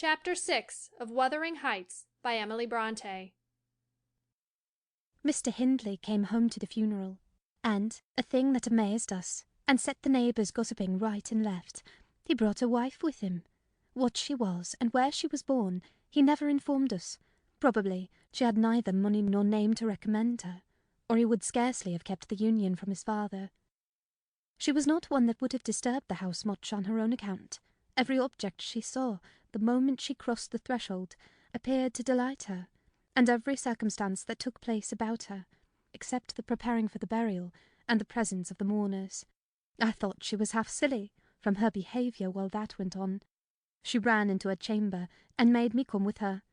Chapter 6 of Wuthering Heights by Emily Brontë. Mr. Hindley came home to the funeral, and, a thing that amazed us, and set the neighbours gossiping right and left, he brought a wife with him. What she was, and where she was born, he never informed us. Probably she had neither money nor name to recommend her, or he would scarcely have kept the union from his father. She was not one that would have disturbed the house much on her own account. Every object she saw, the moment she crossed the threshold, appeared to delight her, and every circumstance that took place about her, except the preparing for the burial and the presence of the mourners. I thought she was half silly, from her behaviour while that went on. She ran into her chamber, and made me come with her,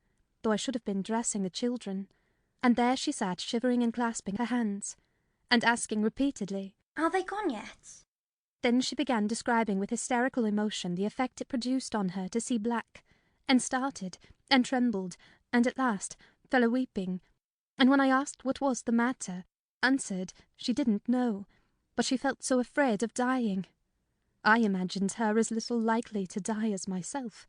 though I should have been dressing the children, and there she sat shivering and clasping her hands, and asking repeatedly, "Are they gone yet?" Then she began describing with hysterical emotion the effect it produced on her to see black, and started, and trembled, and at last fell a-weeping, and when I asked what was the matter, answered she didn't know, but she felt so afraid of dying. I imagined her as little likely to die as myself.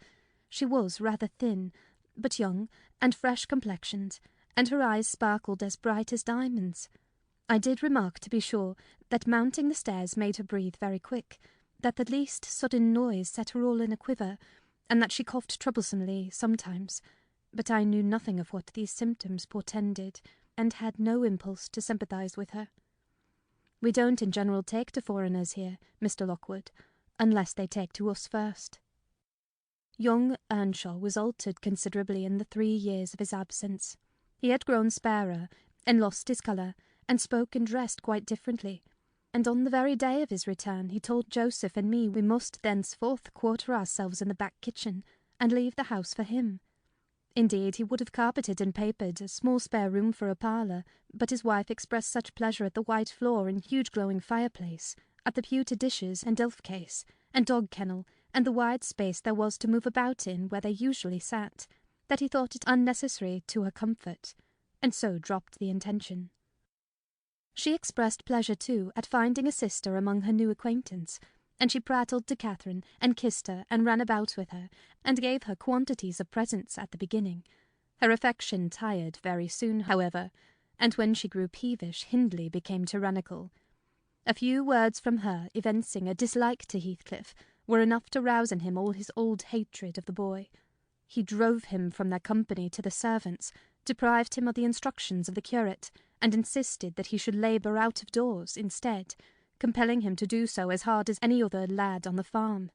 She was rather thin, but young and fresh-complexioned, and her eyes sparkled as bright as diamonds. I did remark, to be sure, that mounting the stairs made her breathe very quick, that the least sudden noise set her all in a quiver, and that she coughed troublesomely sometimes, but I knew nothing of what these symptoms portended, and had no impulse to sympathize with her. We don't in general take to foreigners here, Mr. Lockwood, unless they take to us first. Young Earnshaw was altered considerably in the 3 years of his absence. He had grown sparer, and lost his colour, and spoke and dressed quite differently, and on the very day of his return he told Joseph and me we must thenceforth quarter ourselves in the back kitchen, and leave the house for him. Indeed, he would have carpeted and papered a small spare room for a parlour, but his wife expressed such pleasure at the white floor and huge glowing fireplace, at the pewter dishes and delf case, and dog kennel, and the wide space there was to move about in where they usually sat, that he thought it unnecessary to her comfort, and so dropped the intention. She expressed pleasure, too, at finding a sister among her new acquaintance, and she prattled to Catherine, and kissed her, and ran about with her, and gave her quantities of presents at the beginning. Her affection tired very soon, however, and when she grew peevish, Hindley became tyrannical. A few words from her, evincing a dislike to Heathcliff, were enough to rouse in him all his old hatred of the boy. He drove him from their company to the servants, deprived him of the instructions of the curate, and insisted that he should labour out of doors instead, compelling him to do so as hard as any other lad on the farm.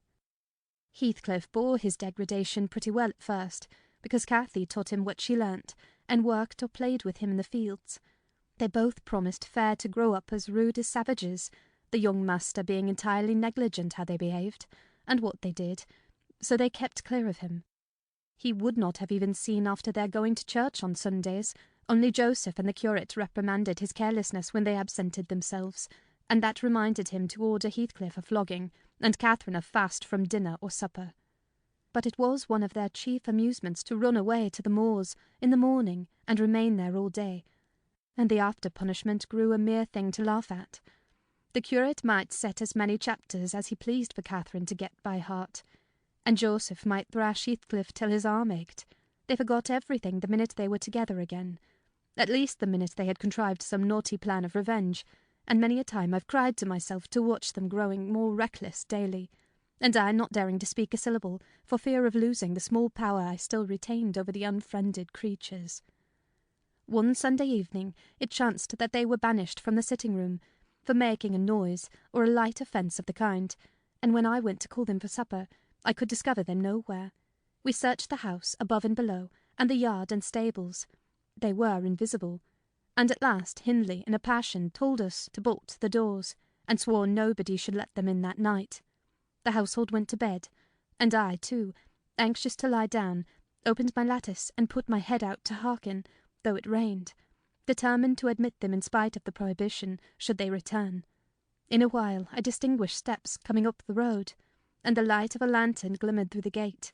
Heathcliff bore his degradation pretty well at first, because Cathy taught him what she learnt, and worked or played with him in the fields. They both promised fair to grow up as rude as savages, the young master being entirely negligent how they behaved, and what they did, so they kept clear of him. He would not have even seen after their going to church on Sundays, only Joseph and the curate reprimanded his carelessness when they absented themselves, and that reminded him to order Heathcliff a flogging, and Catherine a fast from dinner or supper. But it was one of their chief amusements to run away to the moors in the morning and remain there all day, and the after punishment grew a mere thing to laugh at. The curate might set as many chapters as he pleased for Catherine to get by heart, and Joseph might thrash Heathcliff till his arm ached. They forgot everything the minute they were together again, at least the minute they had contrived some naughty plan of revenge, and many a time I've cried to myself to watch them growing more reckless daily, and I not daring to speak a syllable for fear of losing the small power I still retained over the unfriended creatures. One Sunday evening it chanced that they were banished from the sitting-room for making a noise or a light offence of the kind, and when I went to call them for supper, I could discover them nowhere. We searched the house, above and below, and the yard and stables. They were invisible, and at last Hindley, in a passion, told us to bolt the doors, and swore nobody should let them in that night. The household went to bed, and I, too, anxious to lie down, opened my lattice and put my head out to hearken, though it rained, determined to admit them in spite of the prohibition, should they return. In a while I distinguished steps coming up the road, and the light of a lantern glimmered through the gate.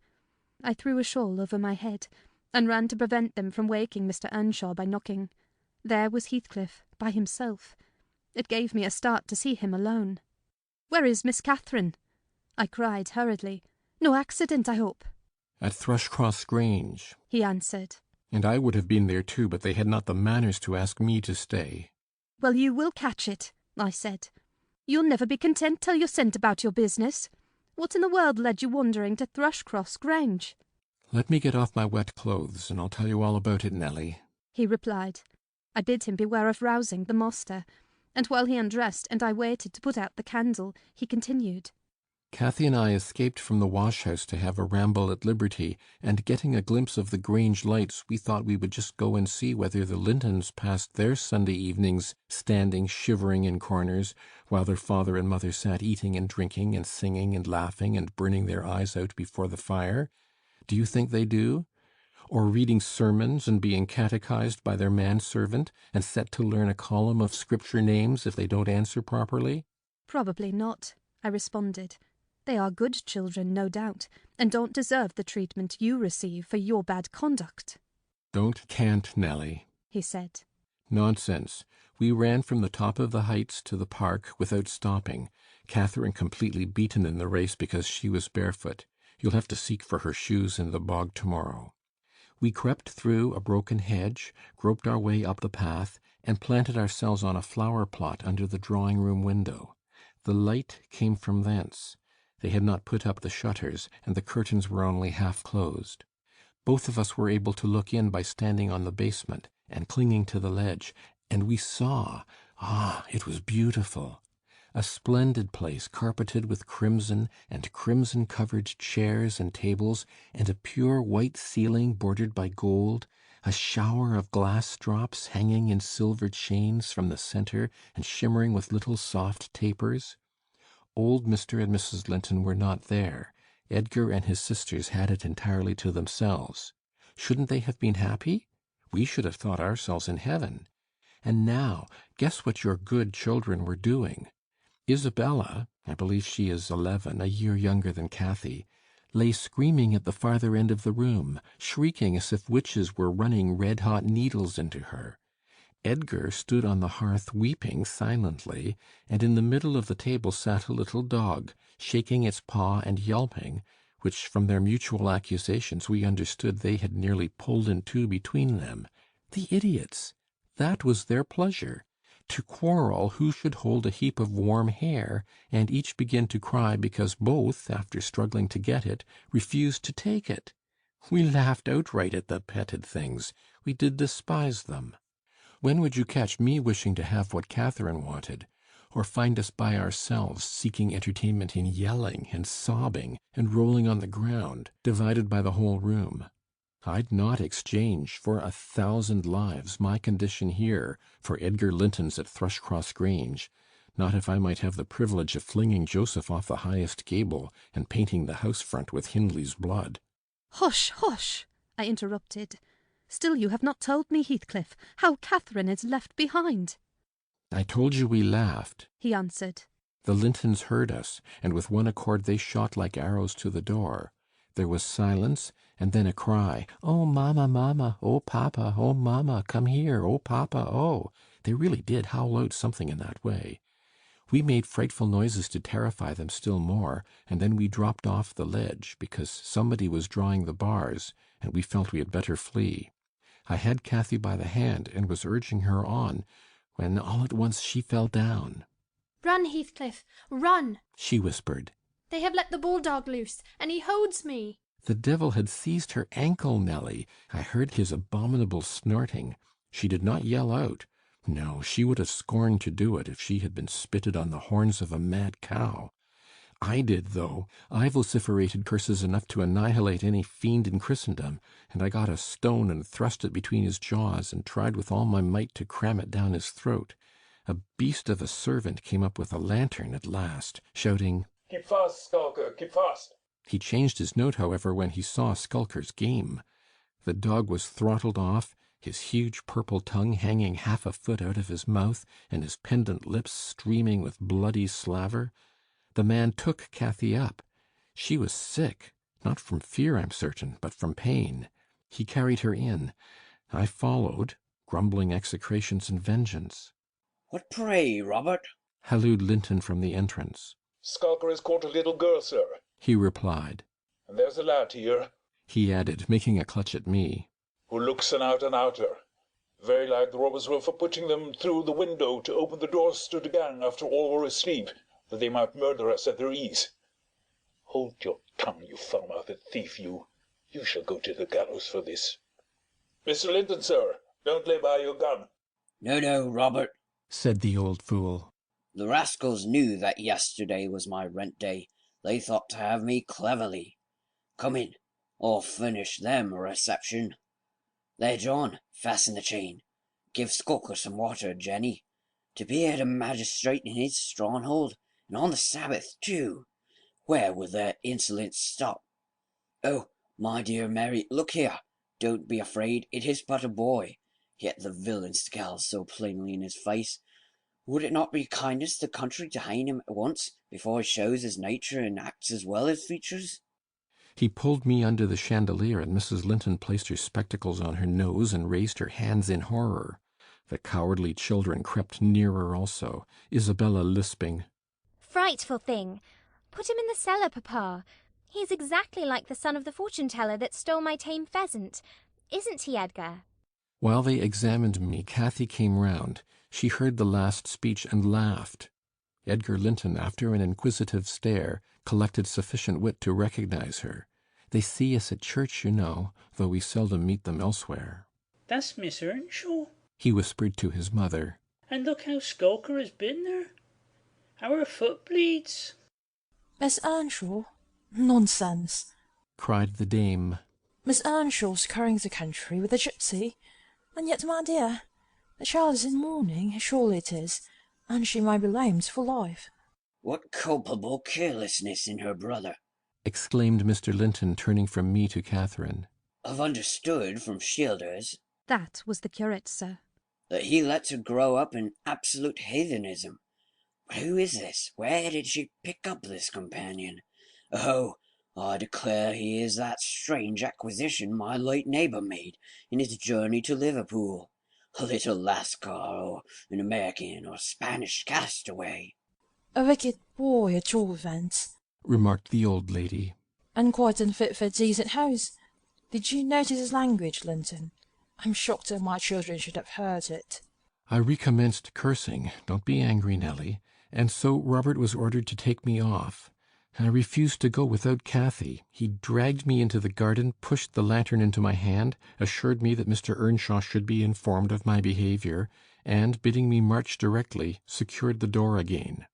I threw a shawl over my head, and ran to prevent them from waking Mr. Earnshaw by knocking. There was Heathcliff, by himself. It gave me a start to see him alone. "Where is Miss Catherine?" I cried hurriedly. "No accident, I hope?" "At Thrushcross Grange," he answered. "and I would have been there too, but they had not the manners to ask me to stay." "Well, you will catch it," I said. "You'll never be content till you're sent about your business. What in the world led you wandering to Thrushcross Grange?" "Let me get off my wet clothes, and I'll tell you all about it, Nelly," he replied. I bid him beware of rousing the master, and while he undressed and I waited to put out the candle, he continued. "Cathy and I escaped from the wash-house to have a ramble at liberty, and getting a glimpse of the Grange lights, we thought we would just go and see whether the Lintons passed their Sunday evenings standing shivering in corners, while their father and mother sat eating and drinking and singing and laughing and burning their eyes out before the fire. Do you think they do? Or reading sermons and being catechized by their manservant, and set to learn a column of Scripture names if they don't answer properly?" "Probably not," I responded. "They are good children, no doubt, and don't deserve the treatment you receive for your bad conduct." "Can't, Nelly," he said. "Nonsense. We ran from the top of the heights to the park without stopping, Catherine completely beaten in the race because she was barefoot. You'll have to seek for her shoes in the bog tomorrow. We crept through a broken hedge, groped our way up the path, and planted ourselves on a flower plot under the drawing-room window. The light came from thence. They had not put up the shutters, and the curtains were only half closed. Both of us were able to look in by standing on the basement and clinging to the ledge, and we saw, it was beautiful. A splendid place, carpeted with crimson, and crimson-covered chairs and tables, and a pure white ceiling bordered by gold, a shower of glass drops hanging in silver chains from the centre and shimmering with little soft tapers. Old Mr. and Mrs. Linton were not there. Edgar and his sisters had it entirely to themselves. Shouldn't they have been happy? We should have thought ourselves in heaven. And now, guess what your good children were doing. Isabella, I believe she is 11, a year younger than Cathy, lay screaming at the farther end of the room, shrieking as if witches were running red-hot needles into her. Edgar stood on the hearth weeping silently, and in the middle of the table sat a little dog, shaking its paw and yelping, which from their mutual accusations we understood they had nearly pulled in two between them. The idiots! That was their pleasure. To quarrel who should hold a heap of warm hair, and each begin to cry because both, after struggling to get it, refused to take it. We laughed outright at the petted things. We did despise them. When would you catch me wishing to have what Catherine wanted, or find us by ourselves seeking entertainment in yelling and sobbing and rolling on the ground, divided by the whole room? I'd not exchange for 1,000 lives my condition here for Edgar Linton's at Thrushcross Grange, not if I might have the privilege of flinging Joseph off the highest gable and painting the house front with Hindley's blood." "Hush, hush!" I interrupted. "Still you have not told me, Heathcliff, how Catherine is left behind." "I told you we laughed," he answered. "The Lintons heard us, and with one accord they shot like arrows to the door. There was silence, and then a cry, 'Oh, mamma, mamma! Oh, papa! Oh, mamma! Come here! Oh, papa! Oh!' They really did howl out something in that way. We made frightful noises to terrify them still more, and then we dropped off the ledge, because somebody was drawing the bars, and we felt we had better flee. I had Cathy by the hand, and was urging her on, when all at once she fell down. "Run, Heathcliff, run!" she whispered. "They have let the bulldog loose, and he holds me." The devil had seized her ankle, Nelly. I heard his abominable snorting. She did not yell out. No, she would have scorned to do it if she had been spitted on the horns of a mad cow. I did, though. I vociferated curses enough to annihilate any fiend in Christendom, and I got a stone and thrust it between his jaws and tried with all my might to cram it down his throat. A beast of a servant came up with a lantern at last, shouting, "Keep fast, Skulker, keep fast." He changed his note, however, when he saw Skulker's game. The dog was throttled off, his huge purple tongue hanging half a foot out of his mouth, and his pendant lips streaming with bloody slaver. The man took Cathy up. She was sick, not from fear, I'm certain, but from pain. He carried her in. I followed, grumbling execrations and vengeance. "What pray, Robert?" hallooed Linton from the entrance. "Skulker has caught a little girl, sir," he replied. "and there's a lad here." he added, making a clutch at me. Who looks an out-and-outer. Very like the robbers were for putting them through the window to open the doors to the gang after all were asleep, that they might murder us at their ease. Hold your tongue, you foul-mouthed thief, you. You shall go to the gallows for this. Mr. Linton, sir, don't lay by your gun. No, no, Robert, said the old fool. The rascals knew that yesterday was my rent day. They thought to have me cleverly. Come in, I'll furnish them a reception. There, John, fasten the chain. Give Skulker some water, Jenny. To be at a magistrate in his stronghold, and on the Sabbath, too. Where will their insolence stop? Oh, my dear Mary, look here. Don't be afraid, it is but a boy. Yet the villain scowls so plainly in his face. Would it not be kindness to the country to hang him at once, before he shows his nature and acts as well as features? He pulled me under the chandelier, and Mrs. Linton placed her spectacles on her nose and raised her hands in horror. The cowardly children crept nearer also, Isabella lisping, "Frightful thing! Put him in the cellar, Papa. He is exactly like the son of the fortune-teller that stole my tame pheasant. Isn't he, Edgar?" While they examined me, Cathy came round. She heard the last speech and laughed. Edgar Linton, after an inquisitive stare, collected sufficient wit to recognize her. They see us at church, you know, though we seldom meet them elsewhere. "That's Miss Earnshaw," he whispered to his mother. "and look how Skulker has been there. How her foot bleeds." "Miss Earnshaw? Nonsense!" cried the dame. "Miss Earnshaw's carrying the country with a gipsy. And yet, my dear, the child is in mourning, surely it is, and she might be lamed for life." What culpable carelessness in her brother! exclaimed Mr. Linton, turning from me to Catherine. I've understood from Shielders That was the curate, sir. that he lets her grow up in absolute heathenism. But who is this? Where did she pick up this companion? Oh, I declare he is that strange acquisition my late neighbour made in his journey to Liverpool. A little Lascar, or an American or Spanish castaway. "A wicked boy at all events," remarked the old lady. "and quite unfit for a decent house. Did you notice his language, Linton? I'm shocked that my children should have heard it." I recommenced cursing. Don't be angry, Nelly. And so Robert was ordered to take me off. I refused to go without Cathy. He dragged me into the garden, pushed the lantern into my hand, assured me that Mr. Earnshaw should be informed of my behaviour, and, bidding me march directly, secured the door again.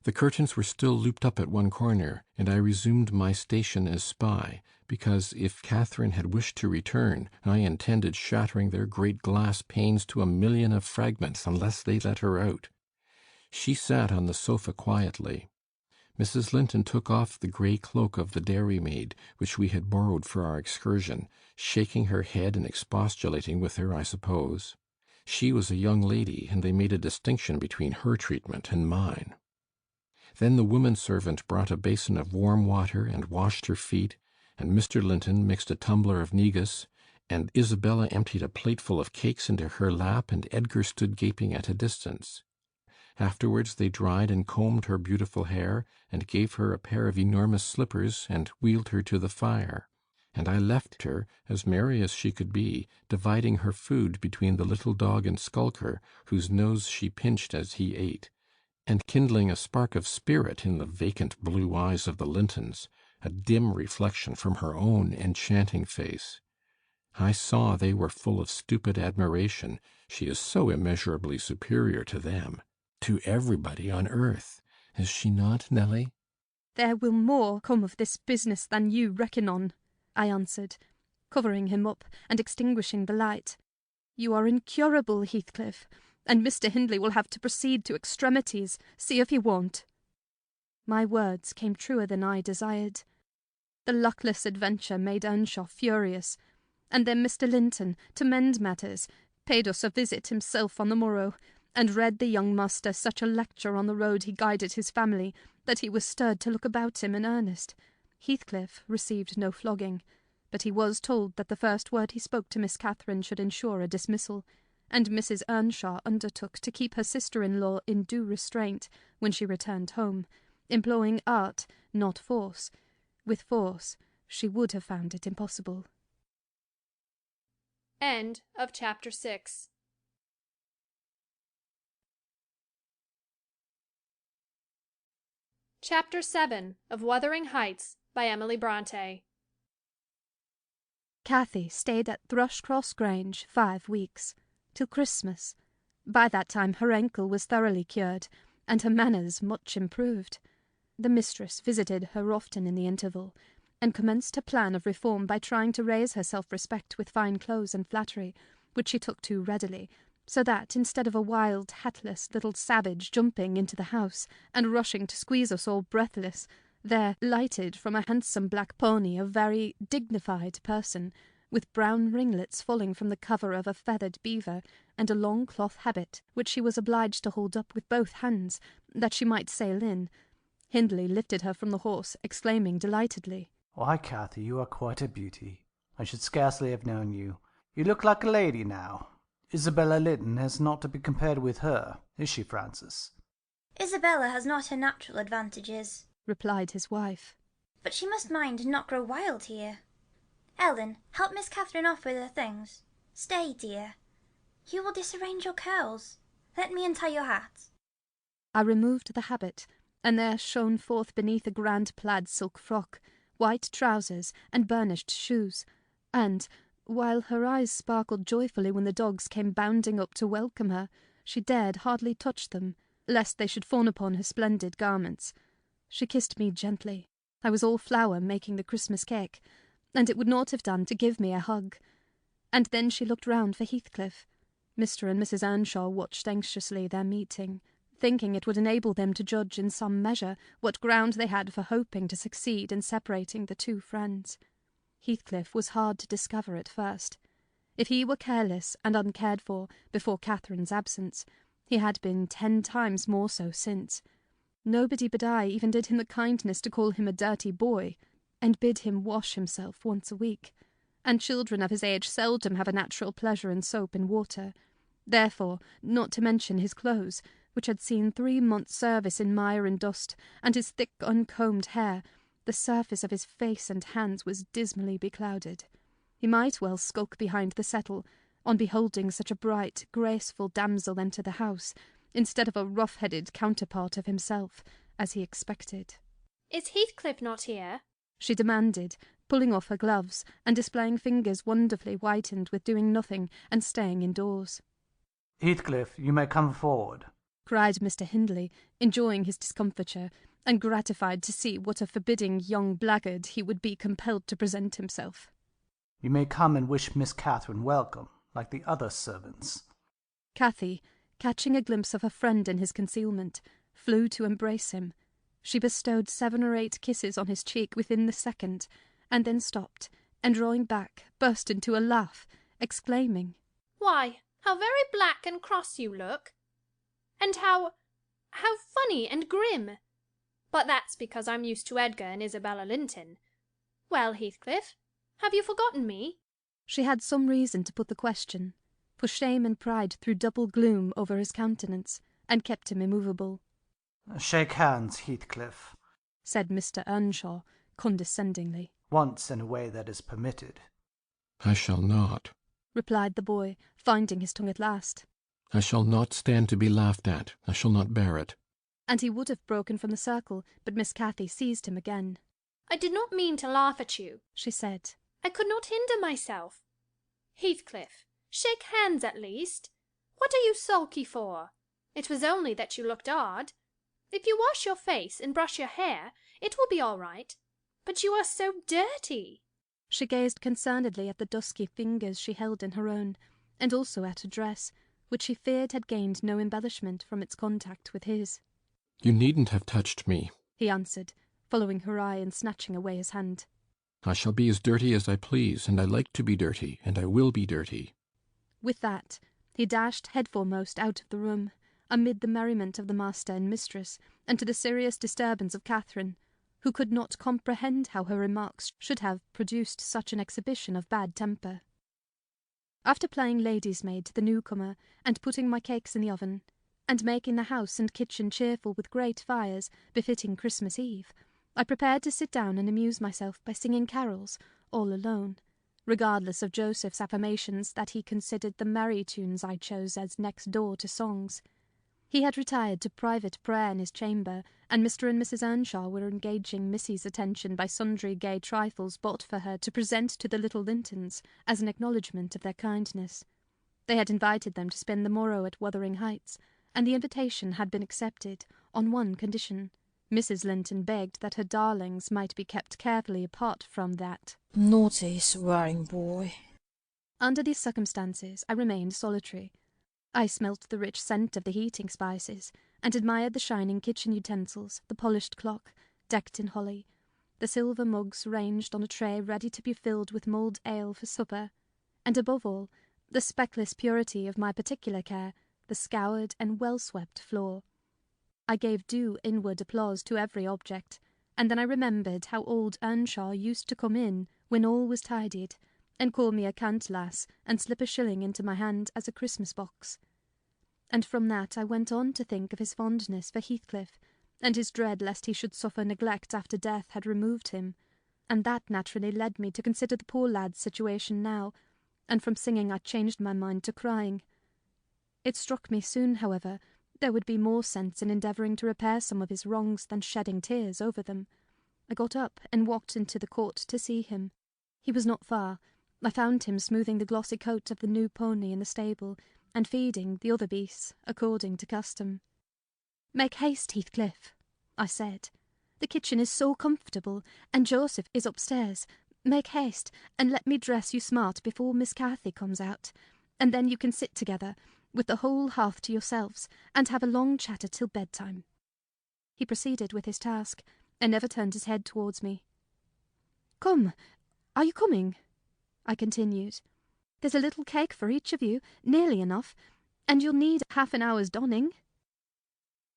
The curtains were still looped up at one corner, and I resumed my station as spy, because if Catherine had wished to return, I intended shattering their great glass panes to a million of fragments unless they let her out. She sat on the sofa quietly. Mrs. Linton took off the grey cloak of the dairymaid, which we had borrowed for our excursion, shaking her head and expostulating with her, I suppose. She was a young lady, and they made a distinction between her treatment and mine. Then the woman-servant brought a basin of warm water and washed her feet, and Mr. Linton mixed a tumbler of negus, and Isabella emptied a plateful of cakes into her lap, and Edgar stood gaping at a distance. Afterwards they dried and combed her beautiful hair, and gave her a pair of enormous slippers, and wheeled her to the fire. And I left her, as merry as she could be, dividing her food between the little dog and Skulker, whose nose she pinched as he ate, and kindling a spark of spirit in the vacant blue eyes of the Lintons, a dim reflection from her own enchanting face. I saw they were full of stupid admiration. She is so immeasurably superior to them, to everybody on earth. Is she not, Nelly? "There will more come of this business than you reckon on," I answered, covering him up and extinguishing the light. "You are incurable, Heathcliff, and Mr. Hindley will have to proceed to extremities, see if he won't." My words came truer than I desired. The luckless adventure made Earnshaw furious, and then Mr. Linton, to mend matters, paid us a visit himself on the morrow, and read the young master such a lecture on the road he guided his family that he was stirred to look about him in earnest. Heathcliff received no flogging, but he was told that the first word he spoke to Miss Catherine should ensure a dismissal, and Mrs. Earnshaw undertook to keep her sister-in-law in due restraint when she returned home, employing art, not force. With force, she would have found it impossible. End of Chapter 6. Chapter 7 of Wuthering Heights by Emily Brontë. Cathy stayed at Thrushcross Grange 5 weeks, till Christmas. By that time her ankle was thoroughly cured, and her manners much improved. The mistress visited her often in the interval, and commenced her plan of reform by trying to raise her self-respect with fine clothes and flattery, which she took to readily, so that, instead of a wild, hatless little savage jumping into the house and rushing to squeeze us all breathless, there lighted from a handsome black pony a very dignified person, with brown ringlets falling from the cover of a feathered beaver, and a long cloth habit, which she was obliged to hold up with both hands, that she might sail in. Hindley lifted her from the horse, exclaiming delightedly, "Why, Cathy, you are quite a beauty. I should scarcely have known you. You look like a lady now. Isabella Linton is not to be compared with her, is she, Francis?" "Isabella has not her natural advantages," replied his wife, "but she must mind and not grow wild here. Ellen, help Miss Catherine off with her things. Stay, dear. You will disarrange your curls. Let me untie your hat." I removed the habit, and there shone forth beneath a grand plaid silk frock, white trousers, and burnished shoes, and, while her eyes sparkled joyfully when the dogs came bounding up to welcome her, she dared hardly touch them, lest they should fawn upon her splendid garments. She kissed me gently. I was all flour making the Christmas cake, and it would not have done to give me a hug. And then she looked round for Heathcliff. Mr. and Mrs. Earnshaw watched anxiously their meeting, thinking it would enable them to judge in some measure what ground they had for hoping to succeed in separating the two friends. Heathcliff was hard to discover at first. If he were careless and uncared for before Catherine's absence, he had been 10 times more so since. Nobody but I even did him the kindness to call him a dirty boy, and bid him wash himself once a week, and children of his age seldom have a natural pleasure in soap and water. Therefore, not to mention his clothes, which had seen 3 months' service in mire and dust, and his thick uncombed hair, the surface of his face and hands was dismally beclouded. He might well skulk behind the settle, on beholding such a bright, graceful damsel enter the house, instead of a rough-headed counterpart of himself, as he expected. "Is Heathcliff not here?" she demanded, pulling off her gloves, and displaying fingers wonderfully whitened with doing nothing and staying indoors. "Heathcliff, you may come forward," cried Mr. Hindley, enjoying his discomfiture, and gratified to see what a forbidding young blackguard he would be compelled to present himself. "You may come and wish Miss Catherine welcome, like the other servants." Cathy, catching a glimpse of her friend in his concealment, flew to embrace him. She bestowed 7 or 8 kisses on his cheek within the second, and then stopped, and drawing back, burst into a laugh, exclaiming, "Why, how very black and cross you look! And how funny and grim! But that's because I'm used to Edgar and Isabella Linton. Well, Heathcliff, have you forgotten me?" She had some reason to put the question, for shame and pride threw double gloom over his countenance, and kept him immovable. "Shake hands, Heathcliff," said Mr. Earnshaw, condescendingly. "once in a way that is permitted." "I shall not," replied the boy, finding his tongue at last. "I shall not stand to be laughed at. I shall not bear it." And he would have broken from the circle, but Miss Cathy seized him again. "I did not mean to laugh at you," she said. "I could not hinder myself. Heathcliff, shake hands at least. What are you sulky for? It was only that you looked odd. If you wash your face and brush your hair, it will be all right. But you are so dirty." She gazed concernedly at the dusky fingers she held in her own, and also at her dress, which she feared had gained no embellishment from its contact with his. "You needn't have touched me," he answered, following her eye and snatching away his hand. "I shall be as dirty as I please, and I like to be dirty, and I will be dirty." With that, he dashed headforemost out of the room, amid the merriment of the master and mistress, and to the serious disturbance of Catherine, who could not comprehend how her remarks should have produced such an exhibition of bad temper. After playing lady's maid to the newcomer, and putting my cakes in the oven, and making the house and kitchen cheerful with great fires, befitting Christmas Eve, I prepared to sit down and amuse myself by singing carols, all alone, regardless of Joseph's affirmations that he considered the merry tunes I chose as next door to songs. He had retired to private prayer in his chamber, and Mr. and Mrs. Earnshaw were engaging Missy's attention by sundry gay trifles bought for her to present to the little Lintons as an acknowledgment of their kindness. They had invited them to spend the morrow at Wuthering Heights, and the invitation had been accepted on one condition. Mrs. Linton begged that her darlings might be kept carefully apart from that naughty, swearing boy. Under these circumstances I remained solitary. I smelt the rich scent of the heating spices, and admired the shining kitchen utensils, the polished clock, decked in holly, the silver mugs ranged on a tray ready to be filled with mulled ale for supper, and above all, the speckless purity of my particular care, the scoured and well-swept floor. I gave due inward applause to every object, and then I remembered how old Earnshaw used to come in when all was tidied, and call me a cant lass, and slip a shilling into my hand as a Christmas box. And from that I went on to think of his fondness for Heathcliff, and his dread lest he should suffer neglect after death had removed him, and that naturally led me to consider the poor lad's situation now, and from singing I changed my mind to crying. It struck me soon, however, there would be more sense in endeavouring to repair some of his wrongs than shedding tears over them. I got up and walked into the court to see him. He was not far. I found him smoothing the glossy coat of the new pony in the stable, and feeding the other beasts according to custom. "Make haste, Heathcliff," I said. "The kitchen is so comfortable, and Joseph is upstairs. Make haste, and let me dress you smart before Miss Cathy comes out, and then you can sit together, with the whole hearth to yourselves, and have a long chatter till bedtime." He proceeded with his task, and never turned his head towards me. "Come, are you coming?" I continued. "There's a little cake for each of you, nearly enough, and you'll need half an hour's donning."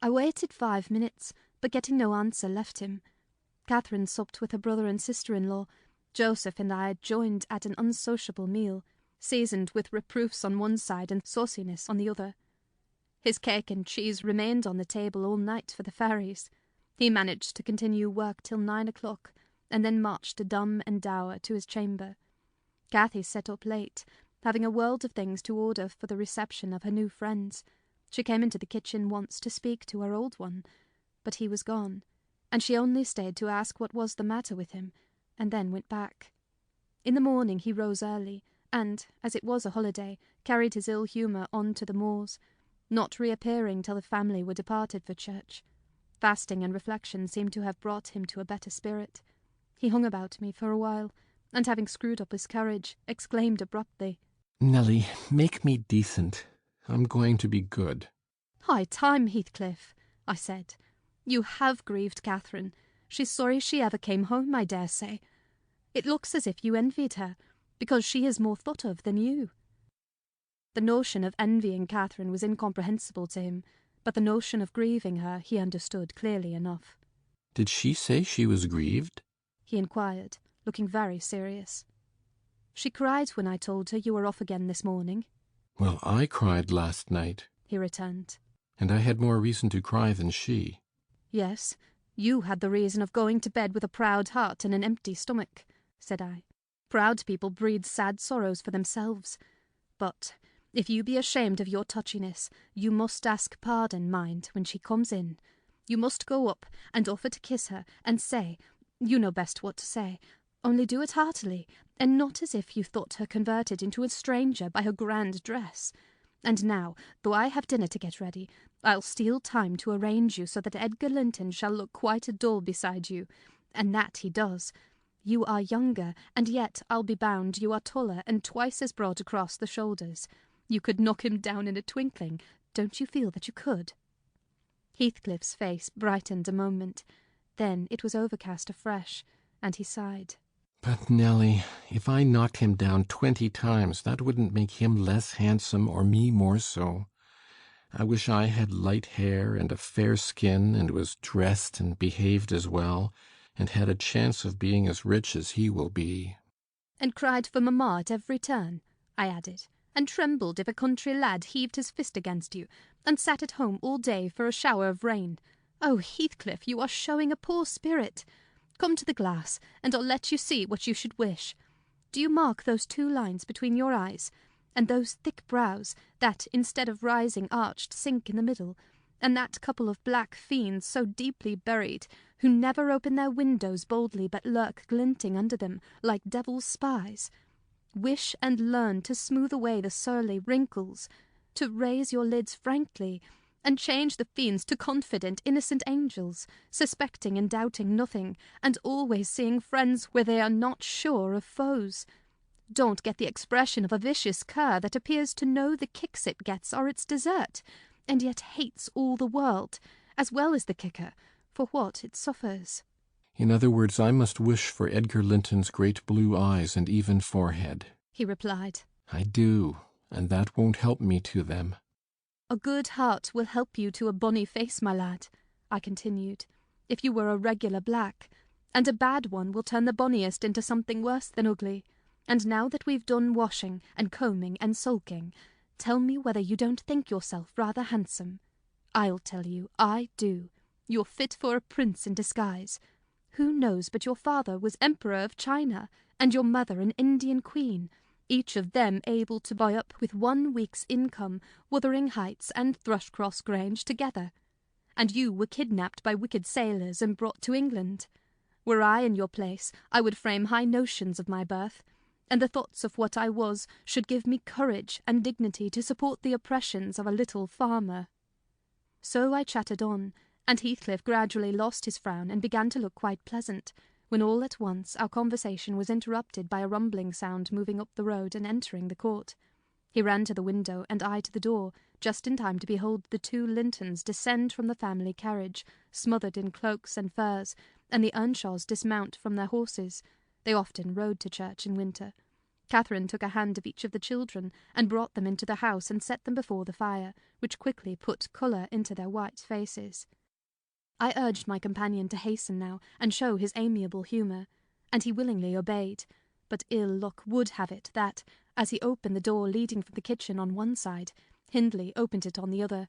I waited 5 minutes, but getting no answer, left him. Catherine supped with her brother and sister-in-law. Joseph and I joined at an unsociable meal, seasoned with reproofs on one side and sauciness on the other. His cake and cheese remained on the table all night for the fairies. He managed to continue work till 9 o'clock, and then marched dumb and dour to his chamber. Cathy sat up late, having a world of things to order for the reception of her new friends. She came into the kitchen once to speak to her old one, but he was gone, and she only stayed to ask what was the matter with him, and then went back. In the morning he rose early, and, as it was a holiday, carried his ill humour on to the moors, not reappearing till the family were departed for church. Fasting and reflection seemed to have brought him to a better spirit. He hung about me for a while, and having screwed up his courage, exclaimed abruptly, "Nelly, make me decent. I'm going to be good." "High time, Heathcliff," I said. "You have grieved Catherine. She's sorry she ever came home, I dare say. It looks as if you envied her, because she is more thought of than you." The notion of envying Catherine was incomprehensible to him, but the notion of grieving her he understood clearly enough. "Did she say she was grieved?" he inquired, looking very serious. "She cried when I told her you were off again this morning." "Well, I cried last night," he returned. "and I had more reason to cry than she." "Yes, you had the reason of going to bed with a proud heart and an empty stomach," said I. "Proud people breed sad sorrows for themselves. But if you be ashamed of your touchiness, you must ask pardon, mind, when she comes in. You must go up and offer to kiss her, and say, you know best what to say, only do it heartily, and not as if you thought her converted into a stranger by her grand dress. And now, though I have dinner to get ready, I'll steal time to arrange you so that Edgar Linton shall look quite a doll beside you, and that he does. You are younger, and yet, I'll be bound, you are taller and twice as broad across the shoulders. You could knock him down in a twinkling. Don't you feel that you could?" Heathcliff's face brightened a moment. Then it was overcast afresh, and he sighed. "But, Nelly, if I knocked him down 20 times, that wouldn't make him less handsome or me more so. I wish I had light hair and a fair skin, and was dressed and behaved as well, and had a chance of being as rich as he will be." "And cried for mamma at every turn," I added, "and trembled if a country lad heaved his fist against you, and sat at home all day for a shower of rain. Oh, Heathcliff, you are showing a poor spirit. come to the glass, and I'll let you see what you should wish. Do you mark those 2 lines between your eyes, and those thick brows that, instead of rising arched, sink in the middle, and that couple of black fiends so deeply buried, who never open their windows boldly but lurk glinting under them like devil's spies? Wish and learn to smooth away the surly wrinkles, to raise your lids frankly, and change the fiends to confident, innocent angels, suspecting and doubting nothing, and always seeing friends where they are not sure of foes. Don't get the expression of a vicious cur that appears to know the kicks it gets are its desert, and yet hates all the world, as well as the kicker, for what it suffers. In other words, I must wish for Edgar Linton's great blue eyes and even forehead, he replied. I do, and that won't help me to them. A good heart will help you to a bonny face, my lad, I continued, if you were a regular black, and a bad one will turn the bonniest into something worse than ugly. And now that we've done washing and combing and sulking, tell me whether you don't think yourself rather handsome. I'll tell you, I do. You're fit for a prince in disguise. Who knows but your father was Emperor of China, and your mother an Indian queen, each of them able to buy up with 1 week's income Wuthering Heights and Thrushcross Grange together. And you were kidnapped by wicked sailors and brought to England. Were I in your place, I would frame high notions of my birth, and the thoughts of what I was should give me courage and dignity to support the oppressions of a little farmer. So I chattered on, and Heathcliff gradually lost his frown and began to look quite pleasant, when all at once our conversation was interrupted by a rumbling sound moving up the road and entering the court. He ran to the window, and I to the door, just in time to behold the 2 Lintons descend from the family carriage, smothered in cloaks and furs, and the Earnshaws dismount from their horses. They often rode to church in winter. Catherine took a hand of each of the children, and brought them into the house and set them before the fire, which quickly put colour into their white faces. I urged my companion to hasten now, and show his amiable humour, and he willingly obeyed, but ill luck would have it that, as he opened the door leading from the kitchen on one side, Hindley opened it on the other.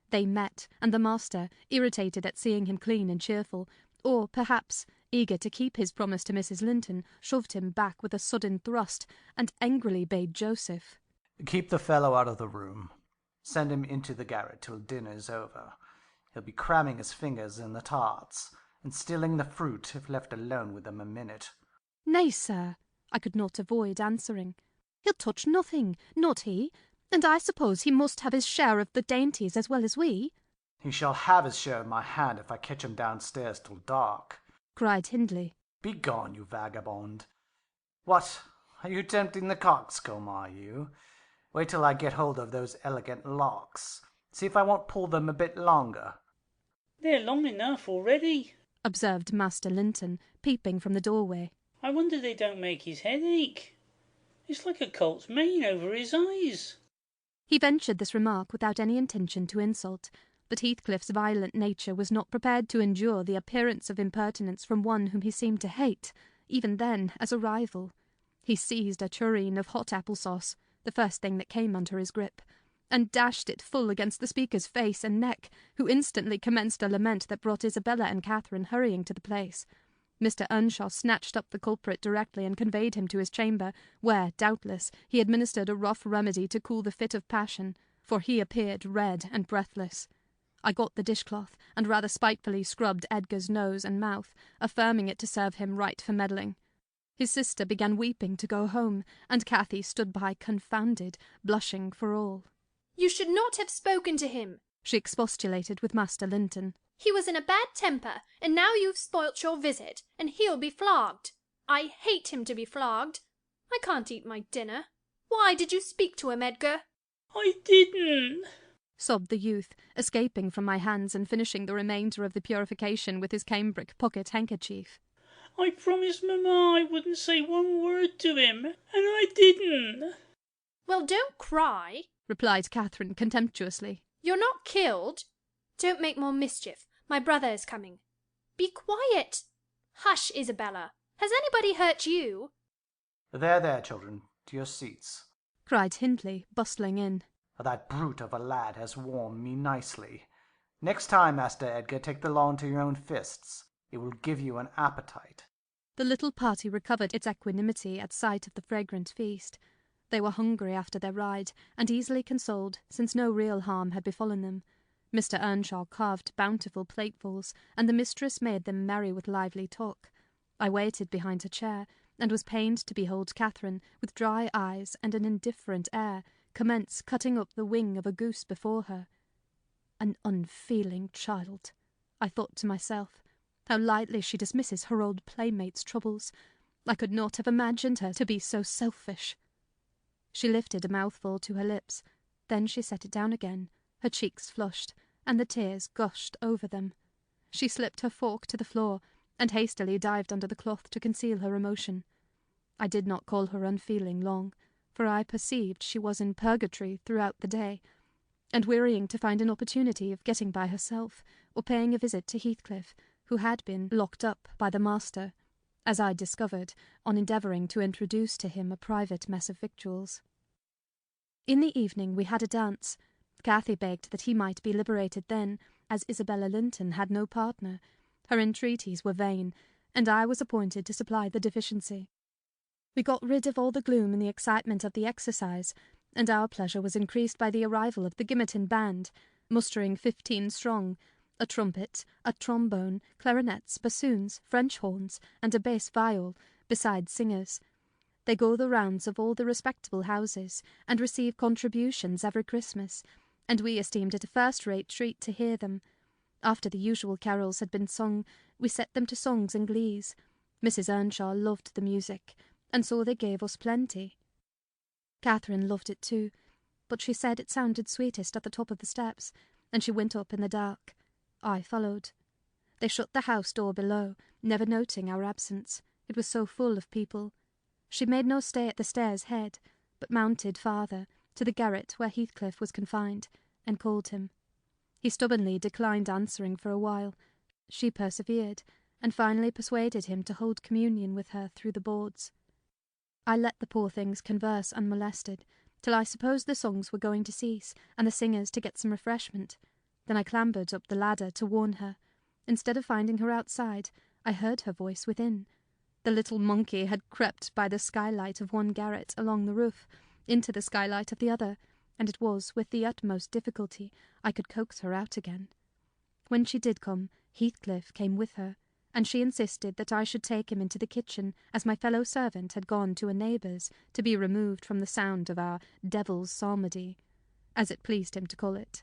They met, and the master, irritated at seeing him clean and cheerful, or, perhaps, eager to keep his promise to Mrs. Linton, shoved him back with a sudden thrust, and angrily bade Joseph, "Keep the fellow out of the room. Send him into the garret till dinner's over. He'll be cramming his fingers in the tarts, and stealing the fruit if left alone with them a minute." "Nay, sir," I could not avoid answering. "He'll touch nothing, not he, and I suppose he must have his share of the dainties as well as we." "He shall have his share of my hand if I catch him downstairs till dark," cried Hindley. "Begone, you vagabond. What, are you tempting the coxcomb, are you? Wait till I get hold of those elegant locks. See if I won't pull them a bit longer." They're long enough already, observed Master Linton, peeping from the doorway. I wonder they don't make his head ache. It's like a colt's mane over his eyes. He ventured this remark without any intention to insult, but Heathcliff's violent nature was not prepared to endure the appearance of impertinence from one whom he seemed to hate, even then, as a rival. He seized a tureen of hot apple-sauce, the first thing that came under his grip, and dashed it full against the speaker's face and neck, who instantly commenced a lament that brought Isabella and Catherine hurrying to the place. Mr. Earnshaw snatched up the culprit directly and conveyed him to his chamber, where, doubtless, he administered a rough remedy to cool the fit of passion, for he appeared red and breathless. I got the dishcloth, and rather spitefully scrubbed Edgar's nose and mouth, affirming it to serve him right for meddling. His sister began weeping to go home, and Cathy stood by confounded, blushing for all. "You should not have spoken to him," she expostulated with Master Linton. "He was in a bad temper, and now you've spoilt your visit, and he'll be flogged. I hate him to be flogged. I can't eat my dinner. Why did you speak to him, Edgar?" I didn't, sobbed the youth, escaping from my hands and finishing the remainder of the purification with his cambric pocket handkerchief. I promised Mamma I wouldn't say one word to him, and I didn't. "Well, don't cry," replied Catherine contemptuously. "You're not killed. Don't make more mischief. My brother is coming. Be quiet. Hush, Isabella. Has anybody hurt you?" "There, there, children, to your seats," cried Hindley, bustling in. "That brute of a lad has warmed me nicely. Next time, Master Edgar, take the law into your own fists. It will give you an appetite. The little party recovered its equanimity at sight of the fragrant feast. They were hungry after their ride, and easily consoled, since no real harm had befallen them. Mr. Earnshaw carved bountiful platefuls, and the mistress made them merry with lively talk. I waited behind her chair, and was pained to behold Catherine, with dry eyes and an indifferent air, commence cutting up the wing of a goose before her. An unfeeling child, I thought to myself. How lightly she dismisses her old playmate's troubles. I could not have imagined her to be so selfish. She lifted a mouthful to her lips. Then she set it down again, her cheeks flushed, and the tears gushed over them. She slipped her fork to the floor, and hastily dived under the cloth to conceal her emotion. I did not call her unfeeling long, for I perceived she was in purgatory throughout the day, and wearying to find an opportunity of getting by herself, or paying a visit to Heathcliff, who had been locked up by the master, as I discovered, on endeavouring to introduce to him a private mess of victuals. In the evening we had a dance. Cathy begged that he might be liberated then, as Isabella Linton had no partner. Her entreaties were vain, and I was appointed to supply the deficiency. We got rid of all the gloom and the excitement of the exercise, and our pleasure was increased by the arrival of the Gimmerton band, mustering 15 strong, a trumpet, a trombone, clarinets, bassoons, French horns, and a bass viol, besides singers. They go the rounds of all the respectable houses, and receive contributions every Christmas, and we esteemed it a first-rate treat to hear them. After the usual carols had been sung, we set them to songs and glees. Mrs. Earnshaw loved the music, and so they gave us plenty. Catherine loved it too, but she said it sounded sweetest at the top of the steps, and she went up in the dark. I followed. They shut the house door below, never noting our absence. It was so full of people. She made no stay at the stairs' head, but mounted farther, to the garret where Heathcliff was confined, and called him. He stubbornly declined answering for a while. She persevered, and finally persuaded him to hold communion with her through the boards. I let the poor things converse unmolested, till I supposed the songs were going to cease, and the singers to get some refreshment. Then I clambered up the ladder to warn her. Instead of finding her outside, I heard her voice within. The little monkey had crept by the skylight of one garret along the roof, into the skylight of the other, and it was with the utmost difficulty I could coax her out again. When she did come, Heathcliff came with her, and she insisted that I should take him into the kitchen, as my fellow servant had gone to a neighbour's to be removed from the sound of our devil's psalmody, as it pleased him to call it.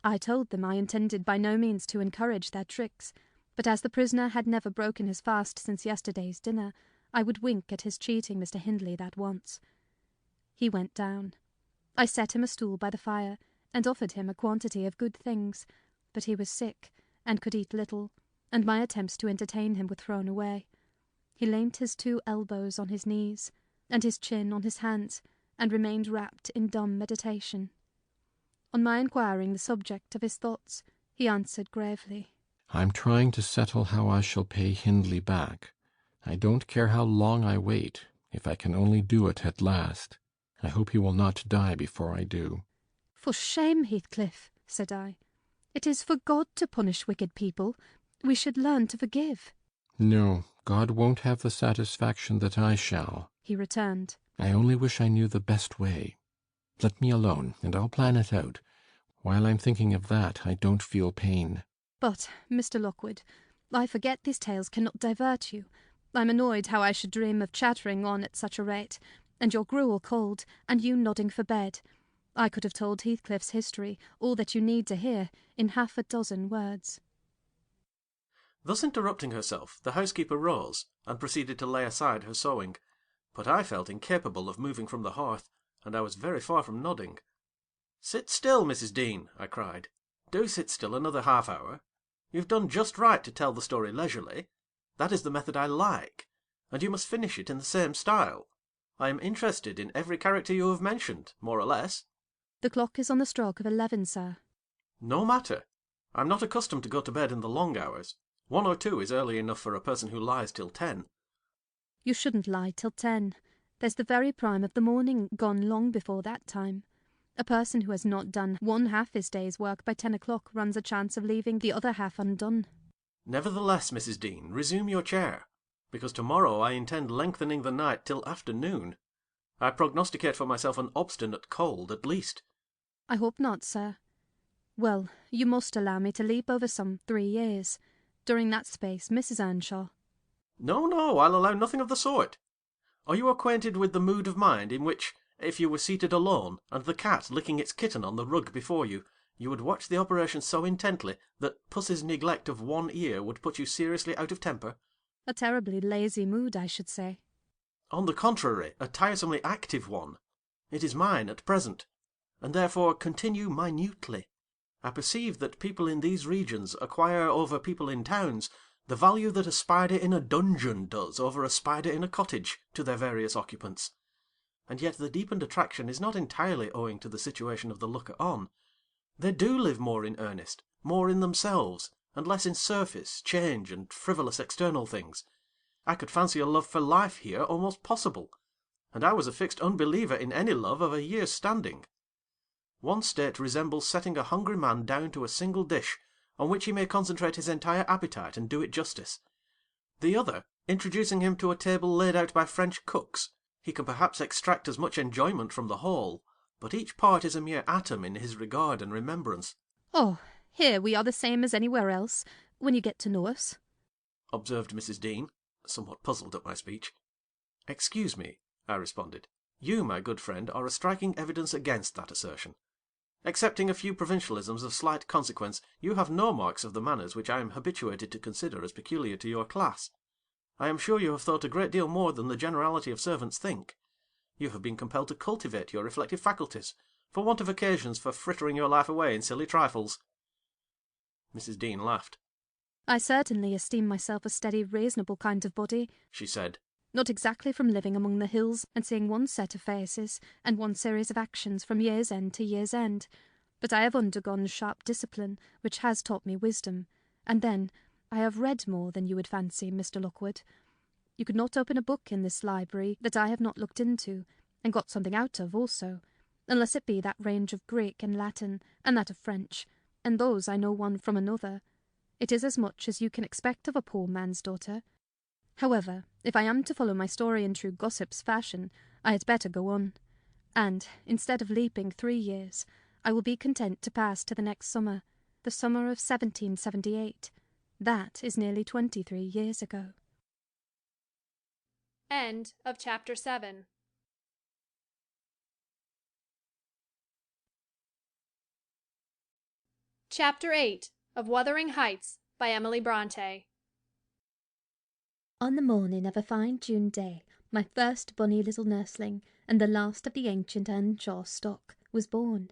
I told them I intended by no means to encourage their tricks, but as the prisoner had never broken his fast since yesterday's dinner, I would wink at his cheating Mr. Hindley that once. He went down. I set him a stool by the fire, and offered him a quantity of good things, but he was sick, and could eat little, and my attempts to entertain him were thrown away. He leant his 2 elbows on his knees, and his chin on his hands, and remained wrapped in dumb meditation. On my inquiring the subject of his thoughts, he answered gravely, I'm trying to settle how I shall pay Hindley back. I don't care how long I wait, if I can only do it at last. I hope he will not die before I do. For shame, Heathcliff, said I. It is for God to punish wicked people. We should learn to forgive. No, God won't have the satisfaction that I shall, he returned. I only wish I knew the best way. Let me alone, and I'll plan it out. While I'm thinking of that, I don't feel pain. But, Mr. Lockwood, I forget these tales cannot divert you. I'm annoyed how I should dream of chattering on at such a rate, and your gruel cold, and you nodding for bed. I could have told Heathcliff's history, all that you need to hear, in 6 words. Thus interrupting herself, the housekeeper rose, and proceeded to lay aside her sewing, but I felt incapable of moving from the hearth, and I was very far from nodding. "Sit still, Mrs. Dean," I cried. "Do sit still another half-hour. You've done just right to tell the story leisurely. That is the method I like, and you must finish it in the same style. I am interested in every character you have mentioned, more or less." The clock is on the stroke of 11, sir. "No matter. I'm not accustomed to go to bed in the long hours. 1 or 2 is early enough for a person who lies till 10. You shouldn't lie till 10. There's the very prime of the morning gone long before that time. A person who has not done 1/2 his day's work by 10 o'clock runs a chance of leaving the other half undone. Nevertheless, Mrs. Dean, resume your chair, because tomorrow I intend lengthening the night till afternoon. I prognosticate for myself an obstinate cold, at least. I hope not, sir. Well, you must allow me to leap over some 3 years. During that space, Mrs. Earnshaw. No, no, I'll allow nothing of the sort. Are you acquainted with the mood of mind in which, if you were seated alone, and the cat licking its kitten on the rug before you, you would watch the operation so intently that Puss's neglect of one ear would put you seriously out of temper? A terribly lazy mood, I should say. On the contrary, a tiresomely active one. It is mine at present, and therefore continue minutely. I perceive that people in these regions acquire over people in towns the value that a spider in a dungeon does over a spider in a cottage to their various occupants. And yet the deepened attraction is not entirely owing to the situation of the looker-on. They do live more in earnest, more in themselves, and less in surface, change, and frivolous external things. I could fancy a love for life here almost possible, and I was a fixed unbeliever in any love of a year's standing. One state resembles setting a hungry man down to a single dish, on which he may concentrate his entire appetite and do it justice. The other, introducing him to a table laid out by French cooks. He can perhaps extract as much enjoyment from the whole, but each part is a mere atom in his regard and remembrance. Oh, here we are the same as anywhere else, when you get to know us, observed Mrs. Dean, somewhat puzzled at my speech. Excuse me, I responded. You, my good friend, are a striking evidence against that assertion. Excepting a few provincialisms of slight consequence, you have no marks of the manners which I am habituated to consider as peculiar to your class. I am sure you have thought a great deal more than the generality of servants think. You have been compelled to cultivate your reflective faculties, for want of occasions for frittering your life away in silly trifles. Mrs. Dean laughed. I certainly esteem myself a steady, reasonable kind of body, she said. Not exactly from living among the hills and seeing one set of faces and one series of actions from year's end to year's end, but I have undergone sharp discipline, which has taught me wisdom, and then I have read more than you would fancy, Mr. Lockwood. You could not open a book in this library that I have not looked into, and got something out of also, unless it be that range of Greek and Latin, and that of French, and those I know one from another. It is as much as you can expect of a poor man's daughter. However, if I am to follow my story in true gossip's fashion, I had better go on, and, instead of leaping 3 years, I will be content to pass to the next summer, the summer of 1778. That is nearly 23 years ago. End of Chapter 7. Chapter 8 of Wuthering Heights by Emily Brontë. On the morning of a fine June day, my first bonny little nursling, and the last of the ancient Earnshaw stock, was born.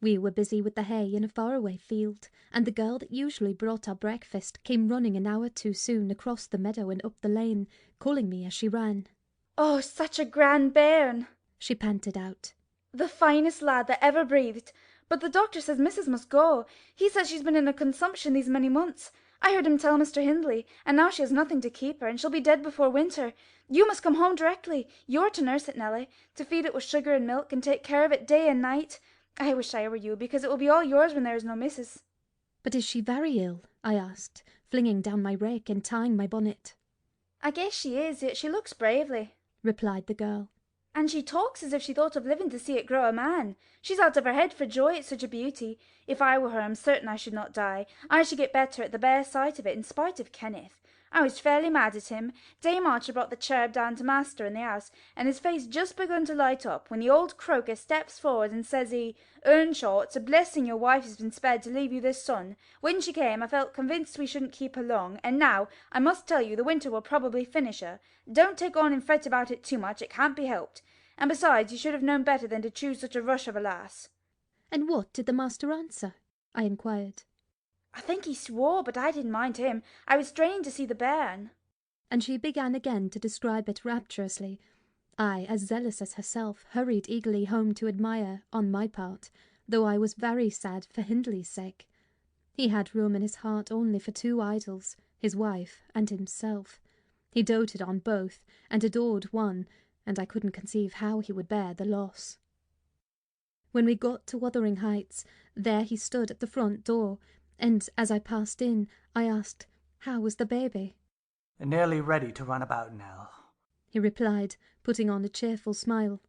We were busy with the hay in a faraway field, and the girl that usually brought our breakfast came running an hour too soon across the meadow and up the lane, calling me as she ran. "Oh, such a grand bairn!" she panted out. "The finest lad that ever breathed. But the doctor says Missus must go. He says she's been in a consumption these many months. I heard him tell Mr. Hindley, and now she has nothing to keep her, and she'll be dead before winter. You must come home directly. You're to nurse it, Nelly, to feed it with sugar and milk, and take care of it day and night. I wish I were you, because it will be all yours when there is no missus." "But is she very ill?" I asked, flinging down my rake and tying my bonnet. "I guess she is, yet she looks bravely," replied the girl. "And she talks as if she thought of living to see it grow a man. She's out of her head for joy at such a beauty. If I were her, I'm certain I should not die. I should get better at the bare sight of it, in spite of Kenneth. I was fairly mad at him. Dame Archer brought the cherub down to master in the house, and his face just begun to light up, when the old croaker steps forward and says he, 'Earnshaw, it's a blessing your wife has been spared to leave you this son.' When she came, I felt convinced we shouldn't keep her long, and now, I must tell you, the winter will probably finish her. Don't take on and fret about it too much, it can't be helped. And besides, you should have known better than to choose such a rush of a lass." "And what did the master answer?" I inquired. "I think he swore, but I didn't mind him. I was straining to see the bairn." And she began again to describe it rapturously. I, as zealous as herself, hurried eagerly home to admire, on my part, though I was very sad for Hindley's sake. He had room in his heart only for 2 idols, his wife and himself. He doted on both, and adored one, and I couldn't conceive how he would bear the loss. When we got to Wuthering Heights, there he stood at the front door, and as I passed in, I asked, How was the baby? Nearly ready to run about, Nell, he replied, putting on a cheerful smile.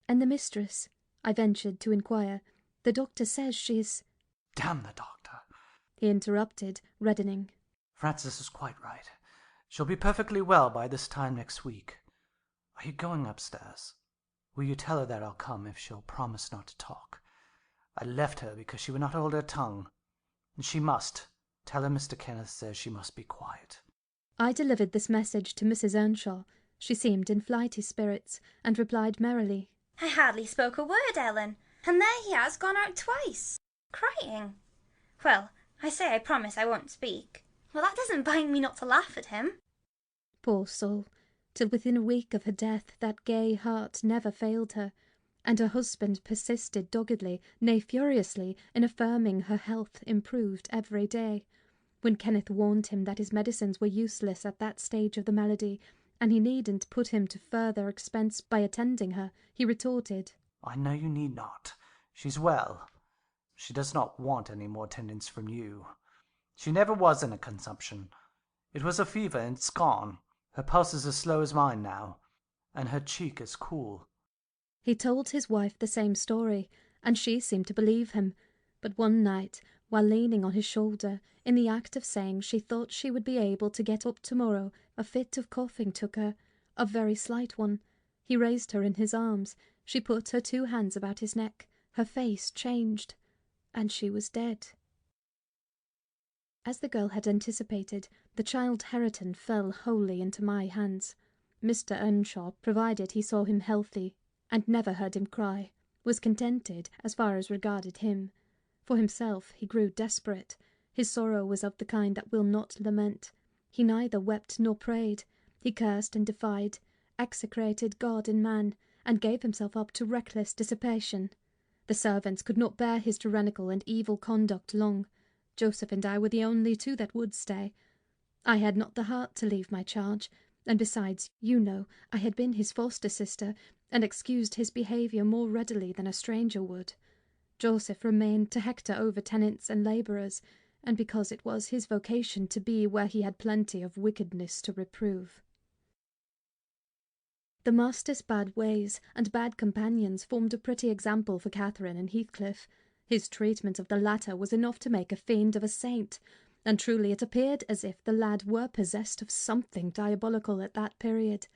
And the mistress? I ventured to inquire. The doctor says she's... Damn the doctor, he interrupted, reddening. Frances is quite right. She'll be perfectly well by this time next week. Are you going upstairs? Will you tell her that I'll come if she'll promise not to talk? I left her because she would not hold her tongue. And she must. Tell her Mr. Kenneth says she must be quiet. I delivered this message to Mrs. Earnshaw. She seemed in flighty spirits, and replied merrily, I hardly spoke a word, Ellen, and there he has gone out twice, crying. Well, I say I promise I won't speak. Well, that doesn't bind me not to laugh at him. Poor soul! Till within a week of her death that gay heart never failed her, and her husband persisted doggedly, nay furiously, in affirming her health improved every day. When Kenneth warned him that his medicines were useless at that stage of the malady, and he needn't put him to further expense by attending her, he retorted, I know you need not. She's well. She does not want any more attendance from you. She never was in a consumption. It was a fever, and it's gone. Her pulse is as slow as mine now, and her cheek is cool. He told his wife the same story, and she seemed to believe him. But one night, while leaning on his shoulder, in the act of saying she thought she would be able to get up tomorrow, a fit of coughing took her, a very slight one. He raised her in his arms. She put her 2 hands about his neck. Her face changed, and she was dead. As the girl had anticipated, the child Hareton fell wholly into my hands. Mr. Earnshaw, provided he saw him healthy, and never heard him cry, was contented as far as regarded him. For himself he grew desperate. His sorrow was of the kind that will not lament. He neither wept nor prayed. He cursed and defied, execrated God and man, and gave himself up to reckless dissipation. The servants could not bear his tyrannical and evil conduct long. Joseph and I were the only 2 that would stay. I had not the heart to leave my charge, and besides, you know, I had been his foster sister, and excused his behaviour more readily than a stranger would. Joseph remained to hector over tenants and labourers, and because it was his vocation to be where he had plenty of wickedness to reprove. The master's bad ways and bad companions formed a pretty example for Catherine and Heathcliff. His treatment of the latter was enough to make a fiend of a saint, and truly it appeared as if the lad were possessed of something diabolical at that period.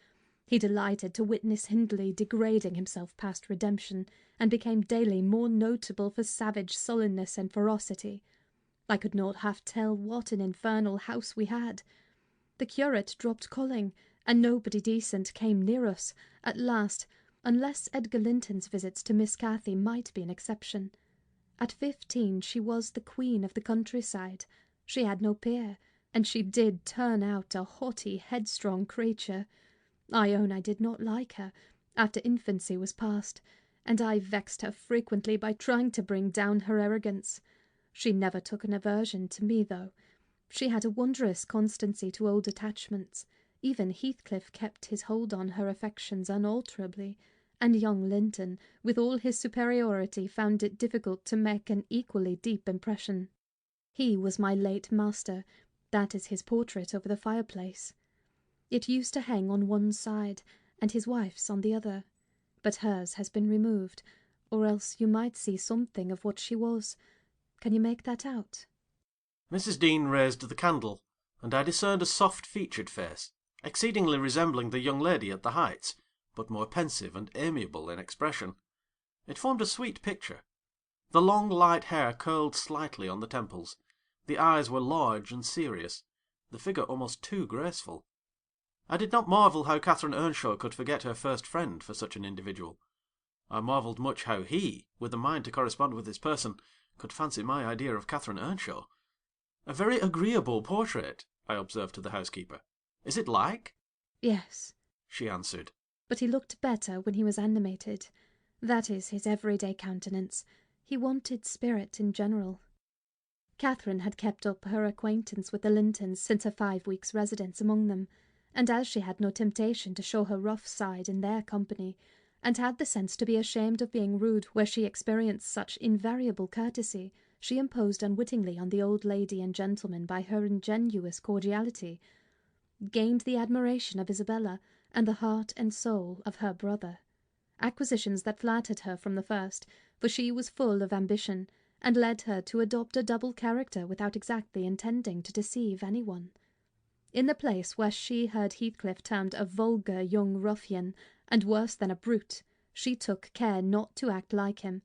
He delighted to witness Hindley degrading himself past redemption, and became daily more notable for savage sullenness and ferocity. I could not half tell what an infernal house we had. The curate dropped calling, and nobody decent came near us, at last, unless Edgar Linton's visits to Miss Cathy might be an exception. At 15 she was the queen of the countryside. She had no peer, and she did turn out a haughty, headstrong creature. I own I did not like her, after infancy was past, and I vexed her frequently by trying to bring down her arrogance. She never took an aversion to me, though. She had a wondrous constancy to old attachments. Even Heathcliff kept his hold on her affections unalterably, and young Linton, with all his superiority, found it difficult to make an equally deep impression. He was my late master. That is his portrait over the fireplace. It used to hang on one side, and his wife's on the other. But hers has been removed, or else you might see something of what she was. Can you make that out? Mrs. Dean raised the candle, and I discerned a soft-featured face, exceedingly resembling the young lady at the Heights, but more pensive and amiable in expression. It formed a sweet picture. The long light hair curled slightly on the temples. The eyes were large and serious, the figure almost too graceful. I did not marvel how Catherine Earnshaw could forget her first friend for such an individual. I marvelled much how he, with a mind to correspond with his person, could fancy my idea of Catherine Earnshaw. A very agreeable portrait, I observed to the housekeeper. Is it like? Yes, she answered. But he looked better when he was animated. That is his everyday countenance. He wanted spirit in general. Catherine had kept up her acquaintance with the Lintons since her 5 weeks' residence among them, and as she had no temptation to show her rough side in their company, and had the sense to be ashamed of being rude where she experienced such invariable courtesy, she imposed unwittingly on the old lady and gentleman by her ingenuous cordiality, gained the admiration of Isabella and the heart and soul of her brother. Acquisitions that flattered her from the first, for she was full of ambition, and led her to adopt a double character without exactly intending to deceive anyone. In the place where she heard Heathcliff termed a vulgar young ruffian, and worse than a brute, she took care not to act like him,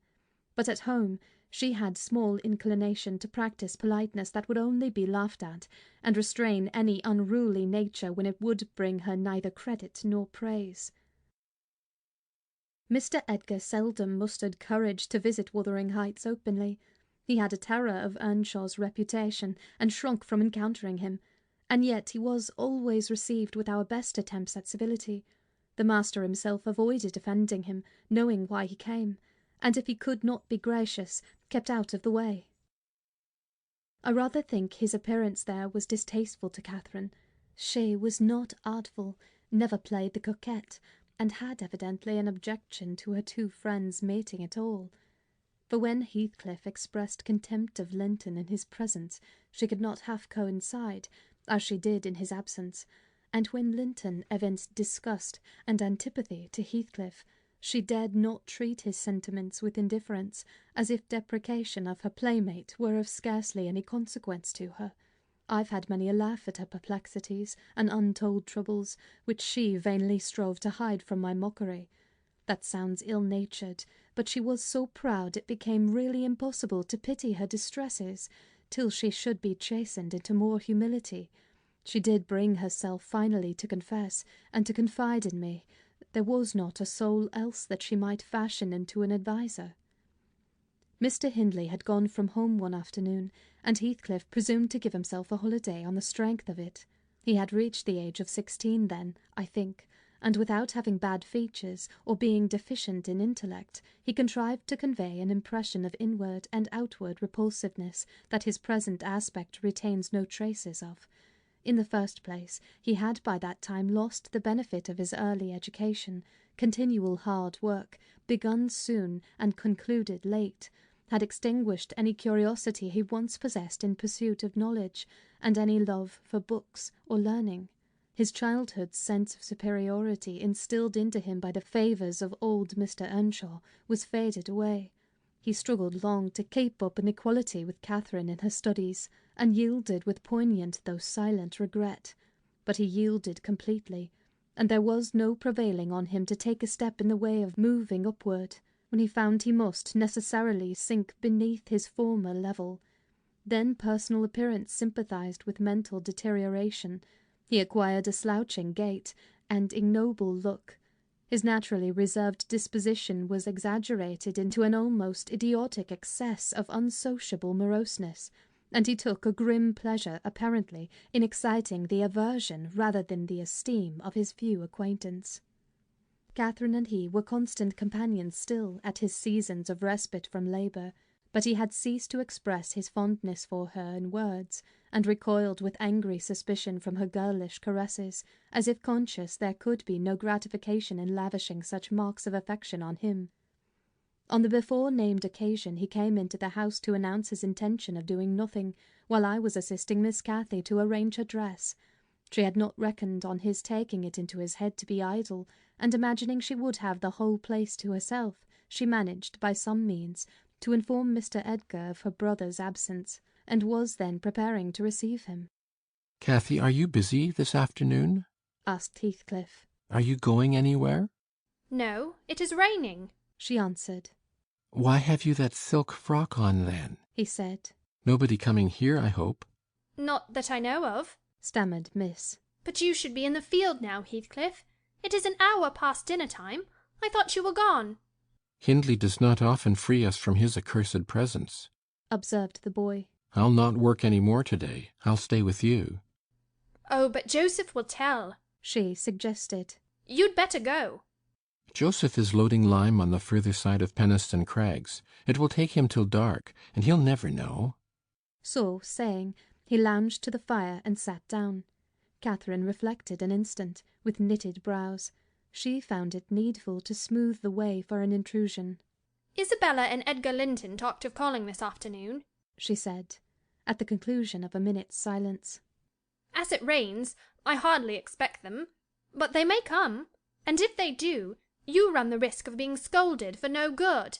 but at home she had small inclination to practice politeness that would only be laughed at, and restrain any unruly nature when it would bring her neither credit nor praise. Mr. Edgar seldom mustered courage to visit Wuthering Heights openly. He had a terror of Earnshaw's reputation, and shrunk from encountering him, and yet he was always received with our best attempts at civility. The master himself avoided offending him, knowing why he came, and if he could not be gracious, kept out of the way. I rather think his appearance there was distasteful to Catherine. She was not artful, never played the coquette, and had evidently an objection to her two friends mating at all. For when Heathcliff expressed contempt of Linton in his presence, she could not half coincide, as she did in his absence, and when Linton evinced disgust and antipathy to Heathcliff, she dared not treat his sentiments with indifference, as if deprecation of her playmate were of scarcely any consequence to her. I've had many a laugh at her perplexities and untold troubles, which she vainly strove to hide from my mockery. That sounds ill-natured, but she was so proud it became really impossible to pity her distresses, till she should be chastened into more humility. She did bring herself finally to confess, and to confide in me. There was not a soul else that she might fashion into an adviser. Mr. Hindley had gone from home one afternoon, and Heathcliff presumed to give himself a holiday on the strength of it. He had reached the age of 16 then, I think, and without having bad features, or being deficient in intellect, he contrived to convey an impression of inward and outward repulsiveness that his present aspect retains no traces of. In the first place, he had by that time lost the benefit of his early education. Continual hard work, begun soon and concluded late, had extinguished any curiosity he once possessed in pursuit of knowledge, and any love for books or learning. His childhood's sense of superiority, instilled into him by the favours of old Mr. Earnshaw, was faded away. He struggled long to keep up an equality with Catherine in her studies, and yielded with poignant though silent regret. But he yielded completely, and there was no prevailing on him to take a step in the way of moving upward, when he found he must necessarily sink beneath his former level. Then personal appearance sympathized with mental deterioration. He acquired a slouching gait and ignoble look. His naturally reserved disposition was exaggerated into an almost idiotic excess of unsociable moroseness, and he took a grim pleasure, apparently, in exciting the aversion rather than the esteem of his few acquaintance. Catherine and he were constant companions still at his seasons of respite from labour, but he had ceased to express his fondness for her in words, and recoiled with angry suspicion from her girlish caresses, as if conscious there could be no gratification in lavishing such marks of affection on him. On the before-named occasion he came into the house to announce his intention of doing nothing, while I was assisting Miss Cathy to arrange her dress. She had not reckoned on his taking it into his head to be idle, and imagining she would have the whole place to herself, she managed, by some means, to inform Mr. Edgar of her brother's absence, and was then preparing to receive him. "Cathy, are you busy this afternoon?" asked Heathcliff. "Are you going anywhere?" No, it is raining," she answered. "Why have you that silk frock on, then?" he said. "Nobody coming here, I hope?" "Not that I know of," stammered Miss. "But you should be in the field now, Heathcliff. It is an hour past dinner-time. I thought you were gone." "Hindley does not often free us from his accursed presence," observed the boy. "I'll not work any more today. I'll stay with you." "Oh, but Joseph will tell," she suggested. "You'd better go." "Joseph is loading lime on the further side of Penistone Crags. It will take him till dark, and he'll never know." So saying, he lounged to the fire and sat down. Catherine reflected an instant, with knitted brows. She found it needful to smooth the way for an intrusion. "Isabella and Edgar Linton talked of calling this afternoon. she said, at the conclusion of a minute's silence. As it rains, I hardly expect them, but they may come, and if they do, you run the risk of being scolded for no good.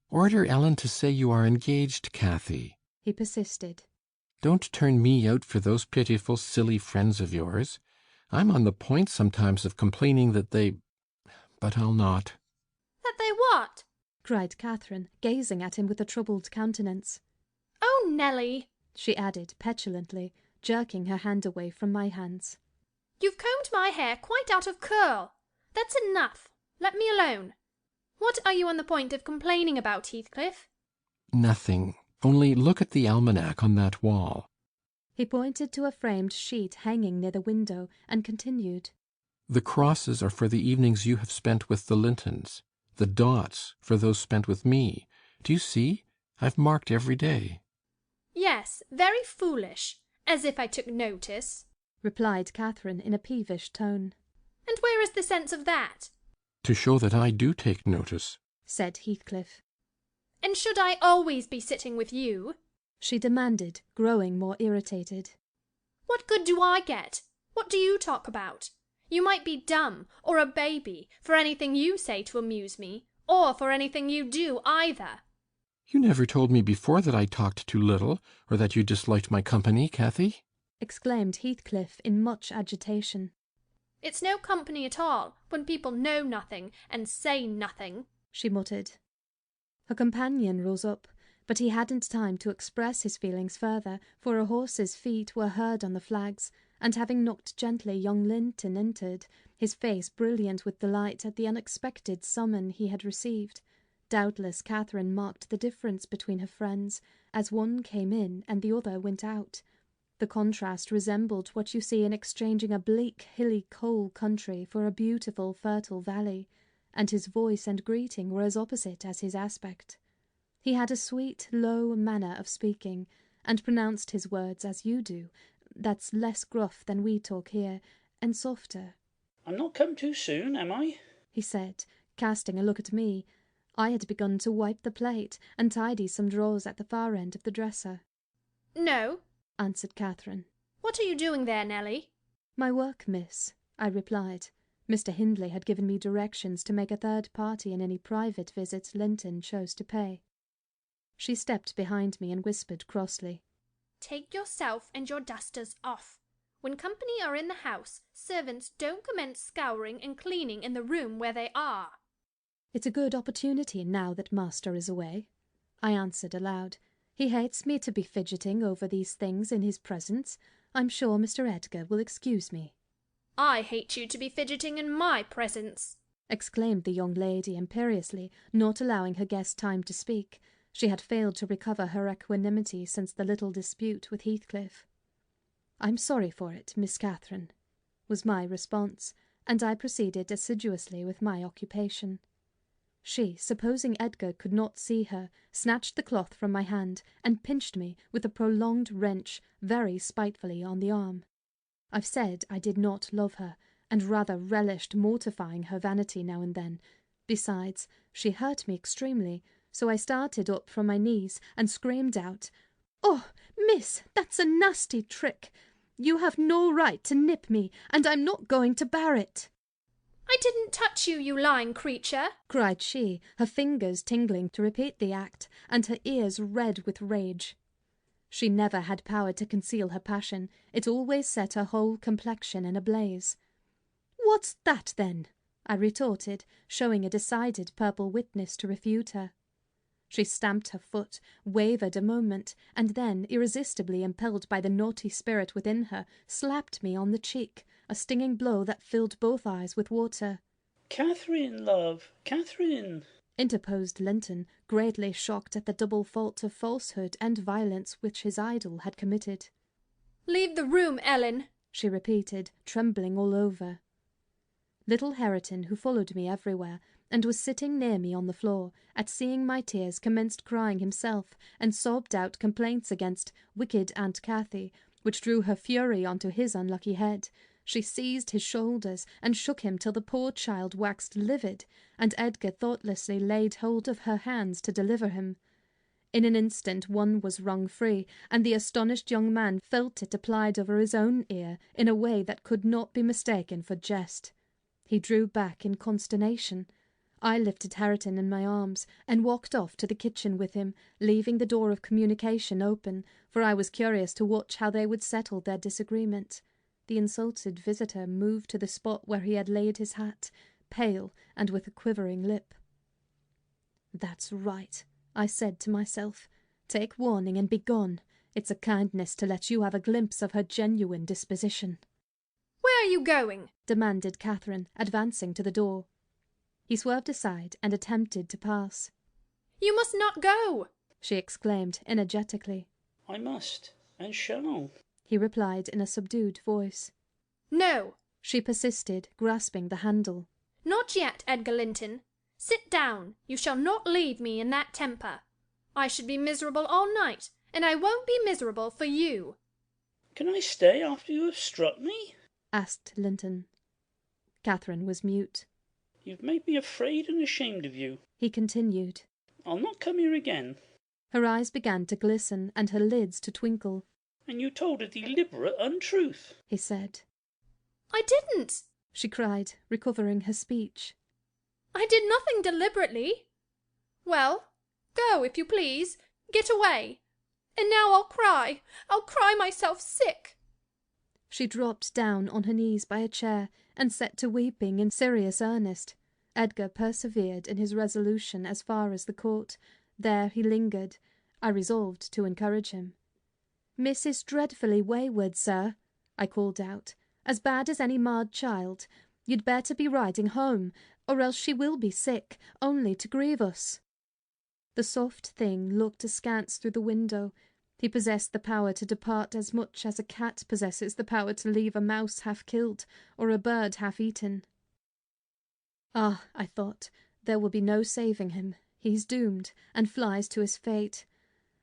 Order Ellen to say you are engaged, Cathy, he persisted. Don't turn me out for those pitiful, silly friends of yours. I'm on the point sometimes of complaining that they... but I'll not. That they what? Cried Catherine, gazing at him with a troubled countenance. Oh, Nelly, she added petulantly, jerking her hand away from my hands. You've combed my hair quite out of curl. That's enough. Let me alone. What are you on the point of complaining about, Heathcliff? Nothing. Only look at the almanac on that wall. He pointed to a framed sheet hanging near the window and continued. The crosses are for the evenings you have spent with the Lintons. The dots for those spent with me. Do you see? I've marked every day. Yes, very foolish. As if I took notice, replied Catherine in a peevish tone. And where is the sense of that? To show that I do take notice, said Heathcliff. And should I always be sitting with you? She demanded, growing more irritated. What good do I get? What do you talk about? You might be dumb, or a baby, for anything you say to amuse me, or for anything you do either. You never told me before that I talked too little, or that you disliked my company, Cathy, exclaimed Heathcliff in much agitation. It's no company at all, when people know nothing and say nothing, she muttered. Her companion rose up, but he hadn't time to express his feelings further, for a horse's feet were heard on the flags, and having knocked gently, young Linton entered, his face brilliant with delight at the unexpected summon he had received. Doubtless Catherine marked the difference between her friends, as one came in and the other went out. The contrast resembled what you see in exchanging a bleak, hilly, coal country for a beautiful, fertile valley, and his voice and greeting were as opposite as his aspect. He had a sweet, low manner of speaking, and pronounced his words as you do. That's less gruff than we talk here, and softer. I'm not come too soon, am I? He said, casting a look at me. I had begun to wipe the plate and tidy some drawers at the far end of the dresser. No, answered Catherine. What are you doing there, Nelly? My work, miss, I replied. Mr. Hindley had given me directions to make a third party in any private visit Linton chose to pay. She stepped behind me and whispered crossly. Take yourself and your dusters off. When company are in the house, servants don't commence scouring and cleaning in the room where they are. It's a good opportunity now that master is away, I answered aloud. He hates me to be fidgeting over these things in his presence. I'm sure Mr. Edgar will excuse me. I hate you to be fidgeting in my presence, exclaimed the young lady imperiously, not allowing her guest time to speak. She had failed to recover her equanimity since the little dispute with Heathcliff. I'm sorry for it, Miss Catherine, was my response, and I proceeded assiduously with my occupation. She, supposing Edgar could not see her, snatched the cloth from my hand and pinched me with a prolonged wrench very spitefully on the arm. I've said I did not love her, and rather relished mortifying her vanity now and then. Besides, she hurt me extremely, so I started up from my knees and screamed out, "Oh, miss, that's a nasty trick! You have no right to nip me, and I'm not going to bear it." I didn't touch you, you lying creature, cried she, her fingers tingling to repeat the act, and her ears red with rage. She never had power to conceal her passion. It always set her whole complexion in a blaze. "What's that, then?" I retorted, showing a decided purple witness to refute her. She stamped her foot, wavered a moment, and then, irresistibly impelled by the naughty spirit within her, slapped me on the cheek, a stinging blow that filled both eyes with water. "Catherine, love, Catherine," interposed Linton, greatly shocked at the double fault of falsehood and violence which his idol had committed. "Leave the room, Ellen," she repeated, trembling all over. Little Hareton, who followed me everywhere, and was sitting near me on the floor, at seeing my tears commenced crying himself, and sobbed out complaints against wicked Aunt Cathy, which drew her fury onto his unlucky head. She seized his shoulders and shook him till the poor child waxed livid, and Edgar thoughtlessly laid hold of her hands to deliver him. In an instant one was wrung free, and the astonished young man felt it applied over his own ear in a way that could not be mistaken for jest. He drew back in consternation. I lifted Hareton in my arms and walked off to the kitchen with him, leaving the door of communication open, for I was curious to watch how they would settle their disagreement. The insulted visitor moved to the spot where he had laid his hat, pale and with a quivering lip. "That's right," I said to myself. "Take warning and be gone. It's a kindness to let you have a glimpse of her genuine disposition." "Where are you going?" demanded Catherine, advancing to the door. He swerved aside and attempted to pass. "You must not go!" she exclaimed energetically. "I must, and shall," he replied in a subdued voice. "No," she persisted, grasping the handle. "Not yet, Edgar Linton. Sit down. You shall not leave me in that temper. I should be miserable all night, and I won't be miserable for you." "Can I stay after you have struck me?" asked Linton. Catherine was mute. "You've made me afraid and ashamed of you," he continued. "I'll not come here again." Her eyes began to glisten and her lids to twinkle. "And you told a deliberate untruth," he said. "I didn't," she cried, recovering her speech. "I did nothing deliberately. Well, go, if you please. Get away. And now I'll cry. I'll cry myself sick." She dropped down on her knees by a chair and set to weeping in serious earnest. Edgar persevered in his resolution as far as the court. There he lingered. I resolved to encourage him. "Miss is dreadfully wayward, sir," I called out. "As bad as any marred child. You'd better be riding home, or else she will be sick, only to grieve us." The soft thing looked askance through the window. He possessed the power to depart as much as a cat possesses the power to leave a mouse half killed or a bird half eaten. "Ah," I thought, "there will be no saving him. He's doomed, and flies to his fate."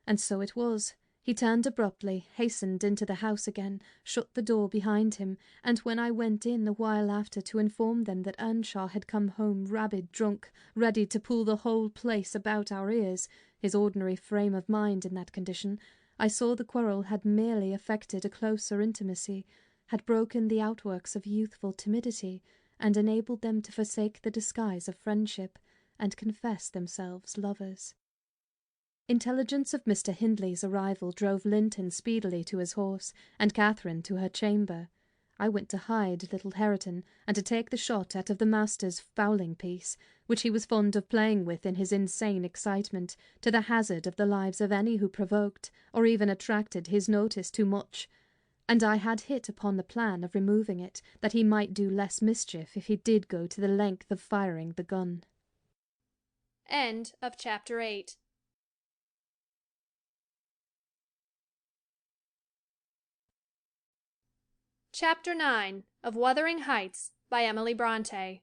And so it was. He turned abruptly, hastened into the house again, shut the door behind him, and when I went in a while after to inform them that Earnshaw had come home rabid drunk, ready to pull the whole place about our ears, his ordinary frame of mind in that condition, I saw the quarrel had merely affected a closer intimacy, had broken the outworks of youthful timidity, and enabled them to forsake the disguise of friendship, and confess themselves lovers. Intelligence of Mr. Hindley's arrival drove Linton speedily to his horse, and Catherine to her chamber. I went to hide little Hareton, and to take the shot out of the master's fowling-piece, which he was fond of playing with in his insane excitement, to the hazard of the lives of any who provoked, or even attracted his notice too much, and I had hit upon the plan of removing it, that he might do less mischief if he did go to the length of firing the gun. End of Chapter 8. Chapter 9 of Wuthering Heights by Emily Brontë.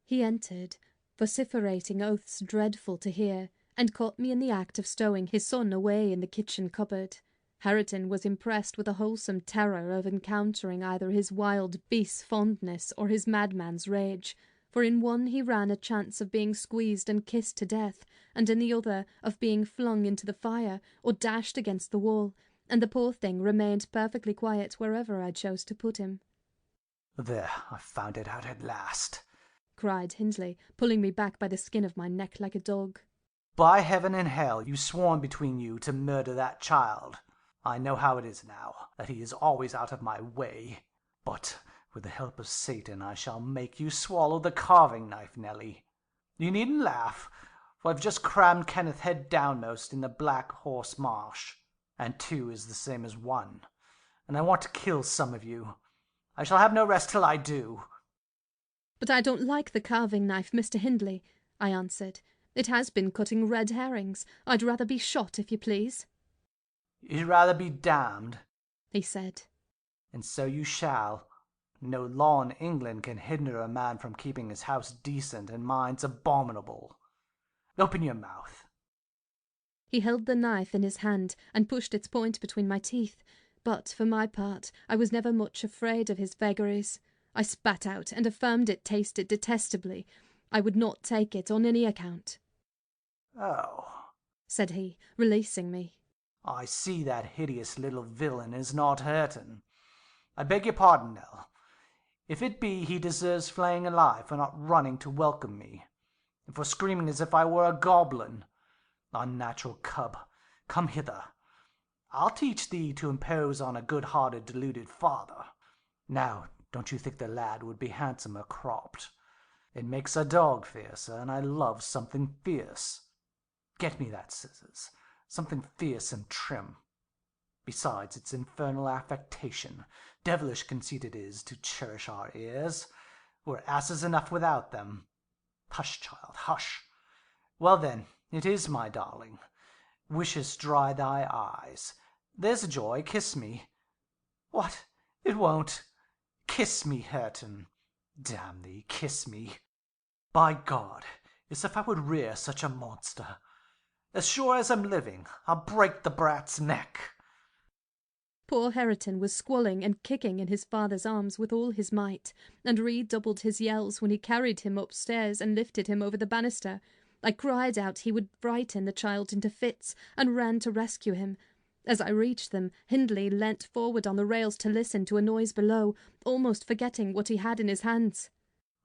He entered, vociferating oaths dreadful to hear, and caught me in the act of stowing his son away in the kitchen cupboard. Hareton was impressed with a wholesome terror of encountering either his wild beast's fondness or his madman's rage, for in one he ran a chance of being squeezed and kissed to death, and in the other of being flung into the fire or dashed against the wall, and the poor thing remained perfectly quiet wherever I chose to put him. "There, I've found it out at last," cried Hindley, pulling me back by the skin of my neck like a dog. "By heaven and hell, you've sworn between you to murder that child. I know how it is now, that he is always out of my way. But with the help of Satan I shall make you swallow the carving-knife, Nelly. You needn't laugh, for I've just crammed Kenneth head downmost in the Black Horse Marsh, and 2 is the same as 1, and I want to kill some of you. I shall have no rest till I do." "But I don't like the carving-knife, Mr. Hindley," I answered. "It has been cutting red herrings. I'd rather be shot, if you please." "You'd rather be damned," he said. "And so you shall. No law in England can hinder a man from keeping his house decent and mine's abominable. Open your mouth." He held the knife in his hand and pushed its point between my teeth, but for my part I was never much afraid of his vagaries. I spat out and affirmed it tasted detestably. I would not take it on any account. "Oh," said he, releasing me. "I see that hideous little villain is not Hareton. I beg your pardon, Nell. If it be, he deserves flaying alive for not running to welcome me, and for screaming as if I were a goblin. Unnatural cub, come hither. I'll teach thee to impose on a good-hearted, deluded father. Now, don't you think the lad would be handsomer cropped? It makes a dog fiercer, and I love something fierce. Get me that scissors, something fierce and trim. Besides, it's infernal affectation. Devilish conceit it is to cherish our ears. We're asses enough without them. Hush, child, hush. Well then, it is, my darling. Wishes dry thy eyes. There's a joy, kiss me. What? It won't. Kiss me, Hareton. Damn thee, kiss me. By God, as if I would rear such a monster. As sure as I'm living, I'll break the brat's neck. Poor Hareton was squalling and kicking in his father's arms with all his might, and redoubled his yells when he carried him upstairs and lifted him over the banister. I cried out he would frighten the child into fits, and ran to rescue him. As I reached them, Hindley leant forward on the rails to listen to a noise below, almost forgetting what he had in his hands.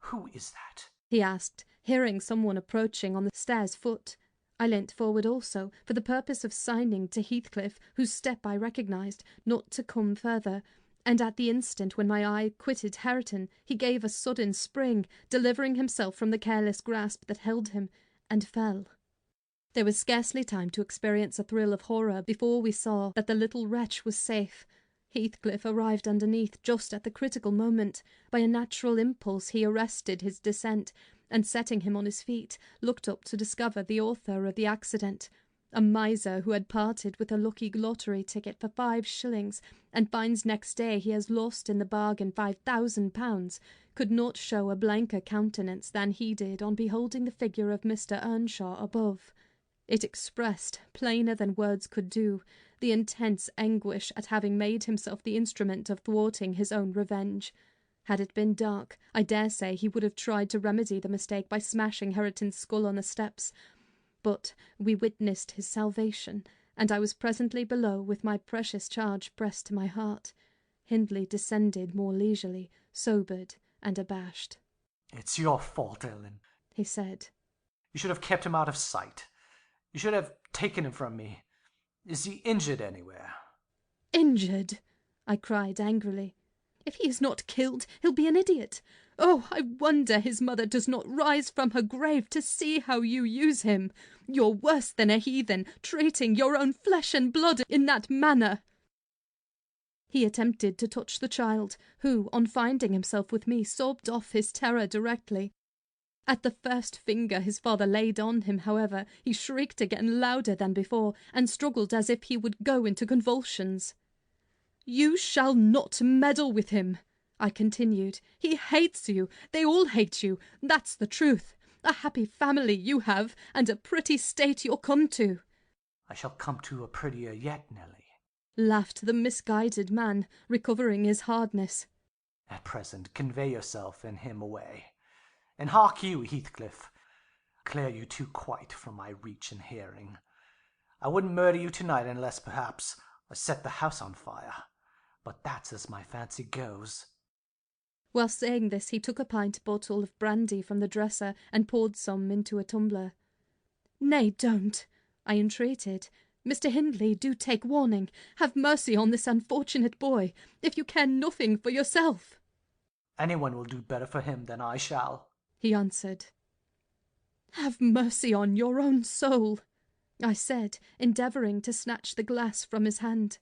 "Who is that?" he asked, hearing someone approaching on the stairs foot. I leant forward also, for the purpose of signing to Heathcliff, whose step I recognised, not to come further, and at the instant when my eye quitted Hareton, he gave a sudden spring, delivering himself from the careless grasp that held him, and fell. There was scarcely time to experience a thrill of horror before we saw that the little wretch was safe. Heathcliff arrived underneath just at the critical moment. By a natural impulse he arrested his descent, and setting him on his feet, looked up to discover the author of the accident, a miser who had parted with a lucky lottery ticket for 5 shillings, and finds next day he has lost in the bargain £5,000, could not show a blanker countenance than he did on beholding the figure of Mr. Earnshaw above. It expressed, plainer than words could do, the intense anguish at having made himself the instrument of thwarting his own revenge. Had it been dark, I dare say he would have tried to remedy the mistake by smashing Hareton's skull on the steps. But we witnessed his salvation, and I was presently below with my precious charge pressed to my heart. Hindley descended more leisurely, sobered and abashed. "It's your fault, Ellen," he said. "You should have kept him out of sight. You should have taken him from me. Is he injured anywhere?" "Injured?" I cried angrily. "If he is not killed, he'll be an idiot. Oh, I wonder his mother does not rise from her grave to see how you use him. You're worse than a heathen, treating your own flesh and blood in that manner." He attempted to touch the child, who, on finding himself with me, sobbed off his terror directly. At the first finger his father laid on him, however, he shrieked again louder than before, and struggled as if he would go into convulsions. "You shall not meddle with him," I continued. "He hates you. They all hate you. That's the truth. A happy family you have, and a pretty state you'll come to." "I shall come to a prettier yet, Nelly," laughed the misguided man, recovering his hardness. "At present, convey yourself and him away. And hark you, Heathcliff, clear you too quite from my reach and hearing. I wouldn't murder you tonight unless, perhaps, I set the house on fire. But that's as my fancy goes." While saying this, he took a pint bottle of brandy from the dresser and poured some into a tumbler. "Nay, don't," I entreated. "Mr. Hindley, do take warning. Have mercy on this unfortunate boy, if you care nothing for yourself." "Anyone will do better for him than I shall," he answered. "Have mercy on your own soul," I said, endeavouring to snatch the glass from his hand.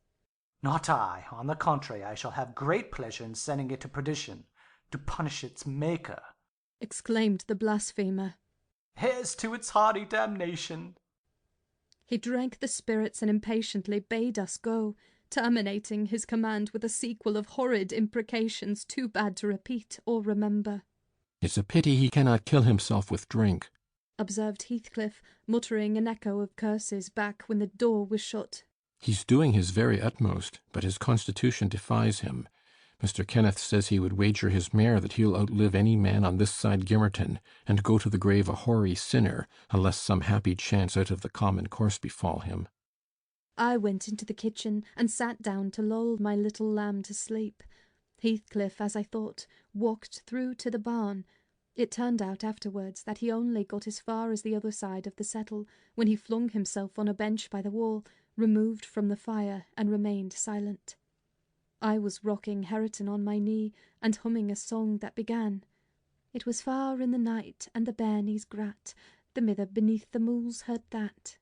"Not I. On the contrary, I shall have great pleasure in sending it to perdition, to punish its maker," exclaimed the blasphemer. "Here's to its hearty damnation." He drank the spirits and impatiently bade us go, terminating his command with a sequel of horrid imprecations too bad to repeat or remember. "It's a pity he cannot kill himself with drink," observed Heathcliff, muttering an echo of curses back when the door was shut. "He's doing his very utmost, but his constitution defies him. Mr. Kenneth says he would wager his mare that he'll outlive any man on this side Gimmerton, and go to the grave a hoary sinner, unless some happy chance out of the common course befall him. I went into the kitchen and sat down to lull my little lamb to sleep. Heathcliff, as I thought, walked through to the barn. It turned out afterwards that he only got as far as the other side of the settle, when he flung himself on a bench by the wall, removed from the fire, and remained silent. I was rocking Hareton on my knee and humming a song that began, "It was far in the night, and the bairnies grat, the mither beneath the mools heard that,"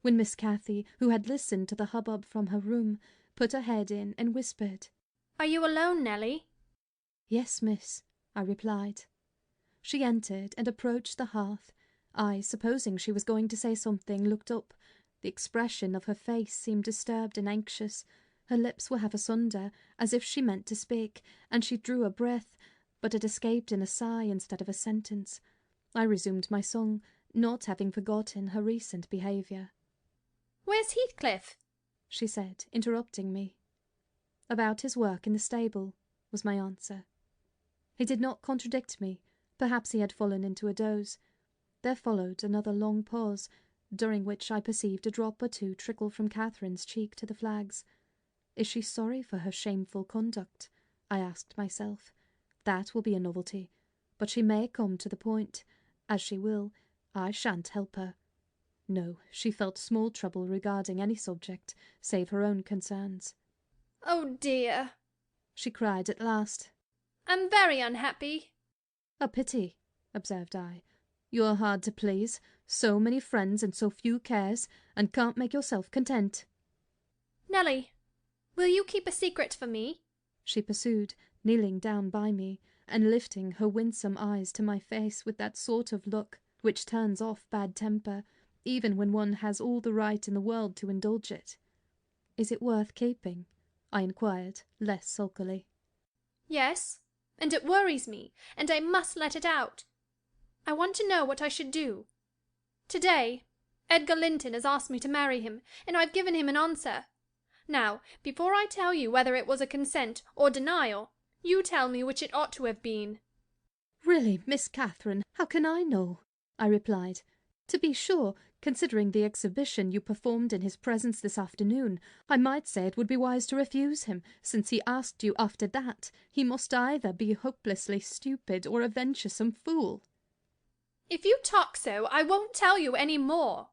when Miss Cathy, who had listened to the hubbub from her room, put her head in and whispered, "Are you alone, Nelly?" "Yes, miss," I replied. She entered and approached the hearth. I, supposing she was going to say something, looked up. The expression of her face seemed disturbed and anxious. Her lips were half asunder, as if she meant to speak, and she drew a breath, but it escaped in a sigh instead of a sentence. I resumed my song, not having forgotten her recent behaviour. "Where's Heathcliff?" she said, interrupting me. "About his work in the stable," was my answer. He did not contradict me. Perhaps he had fallen into a doze. There followed another long pause, during which I perceived a drop or two trickle from Catherine's cheek to the flags. Is she sorry for her shameful conduct? I asked myself. That will be a novelty. But she may come to the point. As she will, I shan't help her. No, she felt small trouble regarding any subject, save her own concerns. "Oh dear," she cried at last. "I'm very unhappy." "A pity," observed I. "You're hard to please, so many friends and so few cares, and can't make yourself content." "Nelly, will you keep a secret for me?" she pursued, kneeling down by me, and lifting her winsome eyes to my face with that sort of look which turns off bad temper, even when one has all the right in the world to indulge it. "Is it worth keeping?" I inquired, less sulkily. "Yes, and it worries me, and I must let it out. I want to know what I should do. Today, Edgar Linton has asked me to marry him, and I've given him an answer. Now, before I tell you whether it was a consent or denial, you tell me which it ought to have been." "Really, Miss Catherine, how can I know?" I replied. "To be sure, considering the exhibition you performed in his presence this afternoon, I might say it would be wise to refuse him, since he asked you after that. He must either be hopelessly stupid or a venturesome fool." "If you talk so, I won't tell you any more,"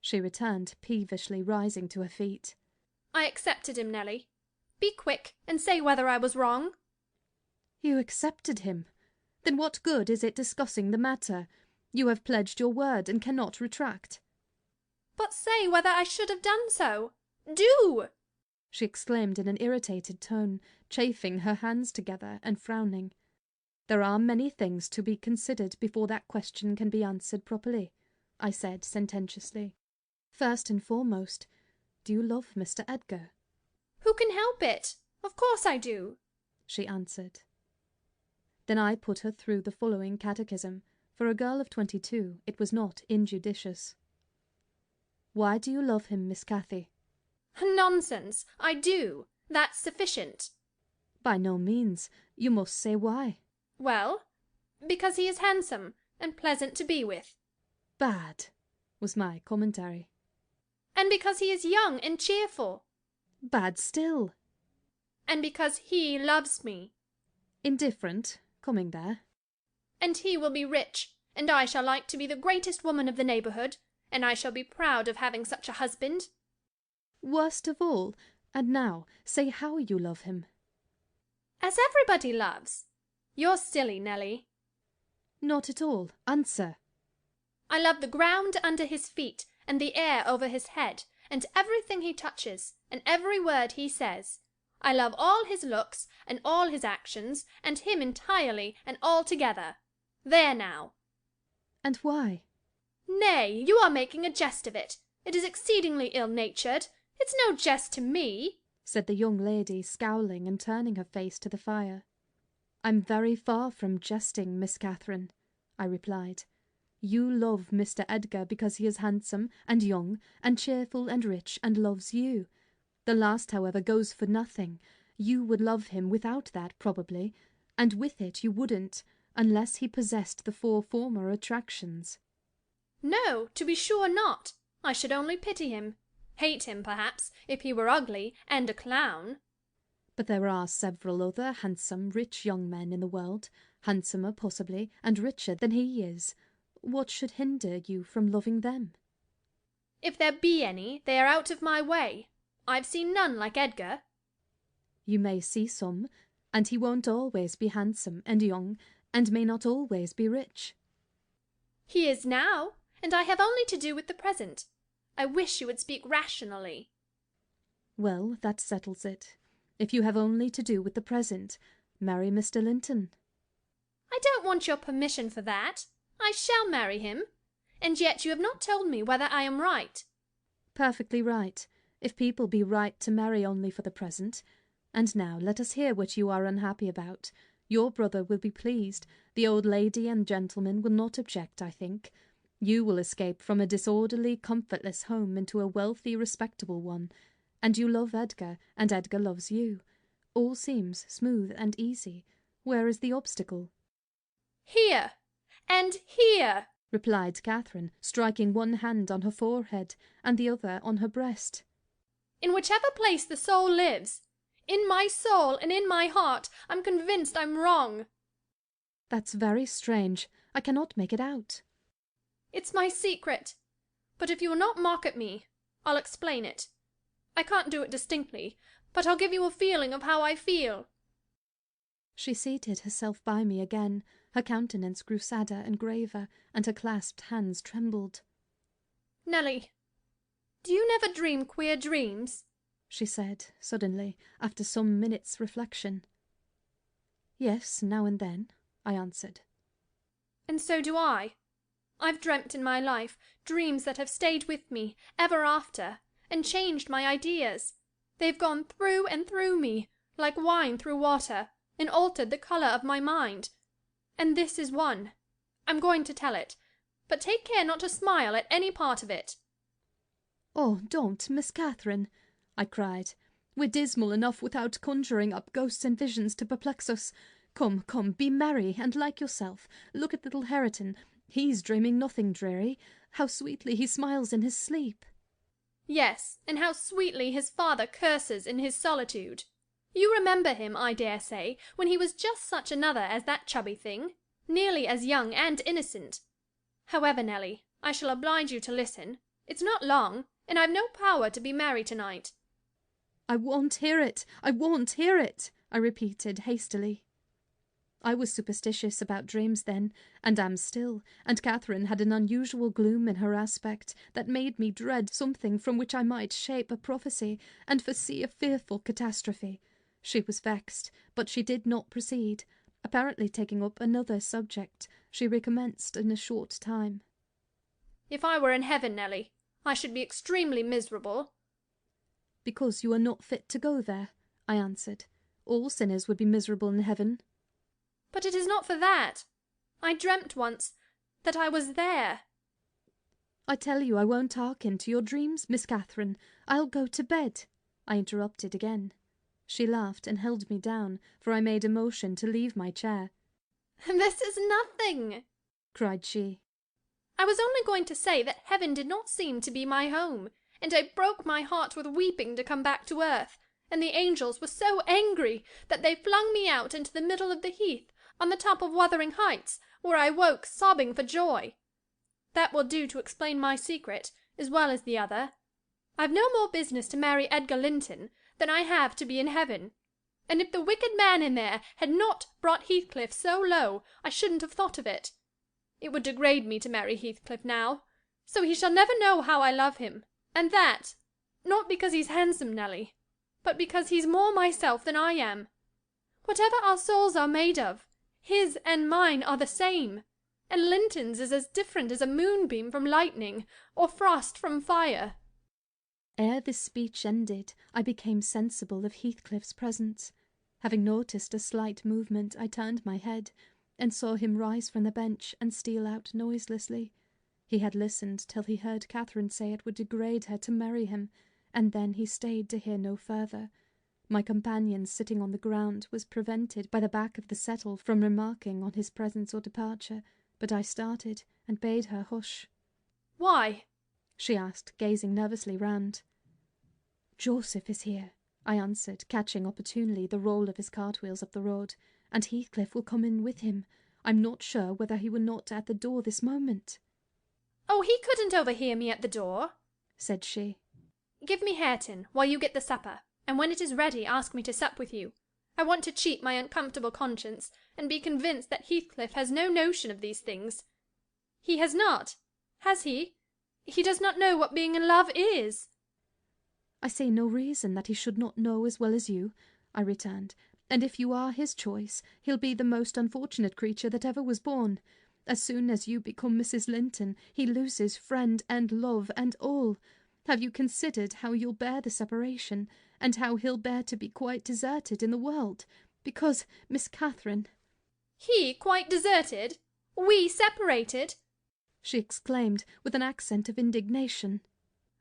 she returned, peevishly rising to her feet. "I accepted him, Nelly. Be quick, and say whether I was wrong." "You accepted him? Then what good is it discussing the matter? You have pledged your word and cannot retract." "But say whether I should have done so. Do!" she exclaimed in an irritated tone, chafing her hands together and frowning. "There are many things to be considered before that question can be answered properly," I said sententiously. "First and foremost, do you love Mr. Edgar?" "Who can help it? Of course I do," she answered. Then I put her through the following catechism. For a girl of 22, it was not injudicious. "Why do you love him, Miss Cathy?" "Nonsense! I do. That's sufficient." "By no means. You must say why." "Well, because he is handsome and pleasant to be with." "Bad," was my commentary. "And because he is young and cheerful." "Bad still." "And because he loves me." "Indifferent, coming there." "And he will be rich, and I shall like to be the greatest woman of the neighbourhood, and I shall be proud of having such a husband." "Worst of all. And now, say how you love him." "As everybody loves. You're silly, Nelly." "Not at all. Answer." "I love the ground under his feet, and the air over his head, and everything he touches, and every word he says. I love all his looks, and all his actions, and him entirely and altogether. There now." "And why?" "Nay, you are making a jest of it. It is exceedingly ill-natured. It's no jest to me," said the young lady, scowling and turning her face to the fire. "I'm very far from jesting, Miss Catherine," I replied. "You love Mr. Edgar because he is handsome and young and cheerful and rich and loves you. The last, however, goes for nothing. You would love him without that, probably, and with it you wouldn't, unless he possessed the 4 former attractions. No, to be sure not. I should only pity him. Hate him, perhaps, if he were ugly and a clown. But there are several other handsome, rich young men in the world, handsomer, possibly, and richer than he is. What should hinder you from loving them? If there be any, they are out of my way. I've seen none like Edgar. You may see some, and he won't always be handsome and young, and may not always be rich. He is now, and I have only to do with the present. I wish you would speak rationally. Well, that settles it. If you have only to do with the present, marry Mr. Linton. I don't want your permission for that. I shall marry him. And yet you have not told me whether I am right. Perfectly right, if people be right to marry only for the present. And now let us hear what you are unhappy about. Your brother will be pleased. The old lady and gentleman will not object, I think. You will escape from a disorderly, comfortless home into a wealthy, respectable one. And you love Edgar, and Edgar loves you. All seems smooth and easy. Where is the obstacle? Here, and here, replied Catherine, striking one hand on her forehead and the other on her breast. In whichever place the soul lives, in my soul and in my heart, I'm convinced I'm wrong. That's very strange. I cannot make it out. It's my secret. But if you will not mock at me, I'll explain it. I can't do it distinctly, but I'll give you a feeling of how I feel. She seated herself by me again. Her countenance grew sadder and graver, and her clasped hands trembled. Nelly, do you never dream queer dreams? She said, suddenly, after some minutes' reflection. Yes, now and then, I answered. And so do I. I've dreamt in my life dreams that have stayed with me ever after, and changed my ideas. They've gone through and through me, like wine through water, and altered the colour of my mind. And this is one. I'm going to tell it, but take care not to smile at any part of it. Oh, don't, Miss Catherine, I cried. We're dismal enough without conjuring up ghosts and visions to perplex us. Come, come, be merry, and like yourself. Look at little Hareton. He's dreaming nothing dreary. How sweetly he smiles in his sleep. Yes, and how sweetly his father curses in his solitude. You remember him, I dare say, when he was just such another as that chubby thing, nearly as young and innocent. However, Nelly, I shall oblige you to listen. It's not long, and I've no power to be merry tonight. I won't hear it. I won't hear it, I repeated hastily. I was superstitious about dreams then, and am still, and Catherine had an unusual gloom in her aspect that made me dread something from which I might shape a prophecy, and foresee a fearful catastrophe. She was vexed, but she did not proceed. Apparently taking up another subject, she recommenced in a short time. If I were in heaven, Nelly, I should be extremely miserable. Because you are not fit to go there, I answered. All sinners would be miserable in heaven. But it is not for that. I dreamt once that I was there. I tell you I won't hearken to your dreams, Miss Catherine. I'll go to bed, I interrupted again. She laughed and held me down, for I made a motion to leave my chair. This is nothing, cried she. I was only going to say that heaven did not seem to be my home, and I broke my heart with weeping to come back to earth, and the angels were so angry that they flung me out into the middle of the heath, on the top of Wuthering Heights, where I woke sobbing for joy. That will do to explain my secret, as well as the other. I've no more business to marry Edgar Linton than I have to be in heaven, and if the wicked man in there had not brought Heathcliff so low, I shouldn't have thought of it. It would degrade me to marry Heathcliff now, so he shall never know how I love him, and that, not because he's handsome, Nelly, but because he's more myself than I am. Whatever our souls are made of, his and mine are the same, and Linton's is as different as a moonbeam from lightning, or frost from fire. Ere this speech ended, I became sensible of Heathcliff's presence. Having noticed a slight movement, I turned my head, and saw him rise from the bench and steal out noiselessly. He had listened till he heard Catherine say it would degrade her to marry him, and then he stayed to hear no further. My companion, sitting on the ground, was prevented by the back of the settle from remarking on his presence or departure, but I started and bade her hush. "Why?" she asked, gazing nervously round. "Joseph is here," I answered, catching opportunely the roll of his cartwheels up the road, "and Heathcliff will come in with him. I'm not sure whether he were not at the door this moment." "Oh, he couldn't overhear me at the door," said she. "Give me Hareton while you get the supper, and when it is ready ask me to sup with you. I want to cheat my uncomfortable conscience, and be convinced that Heathcliff has no notion of these things. He has not, has he? He does not know what being in love is." "I see no reason that he should not know as well as you," I returned, "and if you are his choice, he'll be the most unfortunate creature that ever was born. As soon as you become Mrs. Linton, he loses friend and love and all. Have you considered how you'll bear the separation, and how he'll bear to be quite deserted in the world? Because, Miss Catherine—" "He quite deserted? We separated?" she exclaimed, with an accent of indignation.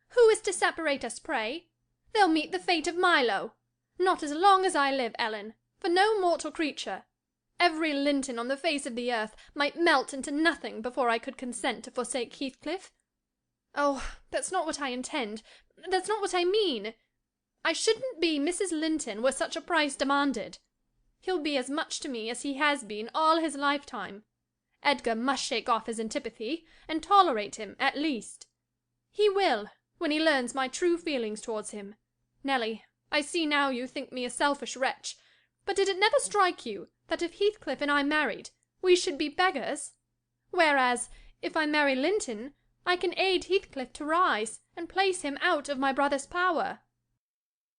"Who is to separate us, pray? They'll meet the fate of Milo. Not as long as I live, Ellen, for no mortal creature. Every Linton on the face of the earth might melt into nothing before I could consent to forsake Heathcliff. Oh, that's not what I intend. That's not what I mean. I shouldn't be Mrs. Linton were such a price demanded. He'll be as much to me as he has been all his lifetime. Edgar must shake off his antipathy, and tolerate him, at least. He will, when he learns my true feelings towards him. Nelly, I see now you think me a selfish wretch, but did it never strike you that if Heathcliff and I married, we should be beggars? Whereas, if I marry Linton, I can aid Heathcliff to rise, and place him out of my brother's power."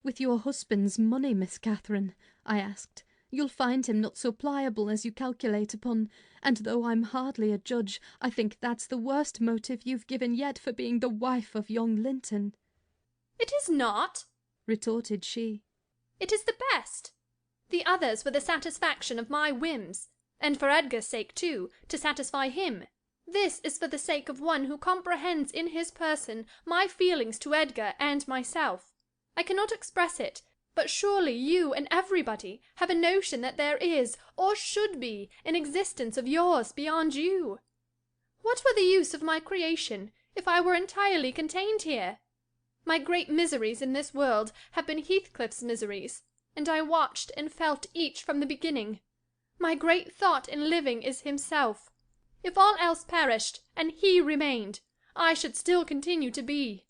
"With your husband's money, Miss Catherine," I asked, "you'll find him not so pliable as you calculate upon, and though I'm hardly a judge, I think that's the worst motive you've given yet for being the wife of young Linton." "It is not," retorted she. "It is the best. The others were the satisfaction of my whims, and for Edgar's sake, too, to satisfy him. This is for the sake of one who comprehends in his person my feelings to Edgar and myself. I cannot express it, but surely you and everybody have a notion that there is, or should be, an existence of yours beyond you. What were the use of my creation if I were entirely contained here? My great miseries in this world have been Heathcliff's miseries, and I watched and felt each from the beginning. My great thought in living is himself. If all else perished, and he remained, I should still continue to be.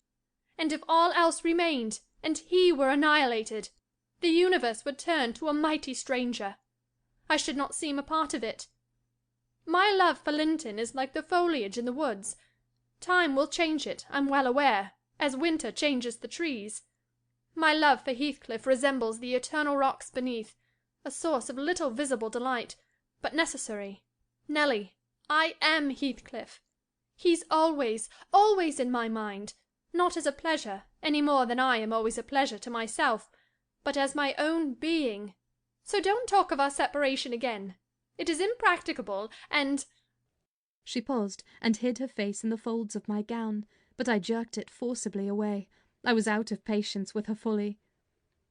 And if all else remained, and he were annihilated, the universe would turn to a mighty stranger. I should not seem a part of it. My love for Linton is like the foliage in the woods. Time will change it, I'm well aware, as winter changes the trees. My love for Heathcliff resembles the eternal rocks beneath, a source of little visible delight, but necessary. Nelly, I am Heathcliff. He's always, always in my mind, not as a pleasure, any more than I am always a pleasure to myself, but as my own being. So don't talk of our separation again. It is impracticable, and—" She paused and hid her face in the folds of my gown, but I jerked it forcibly away. I was out of patience with her fully.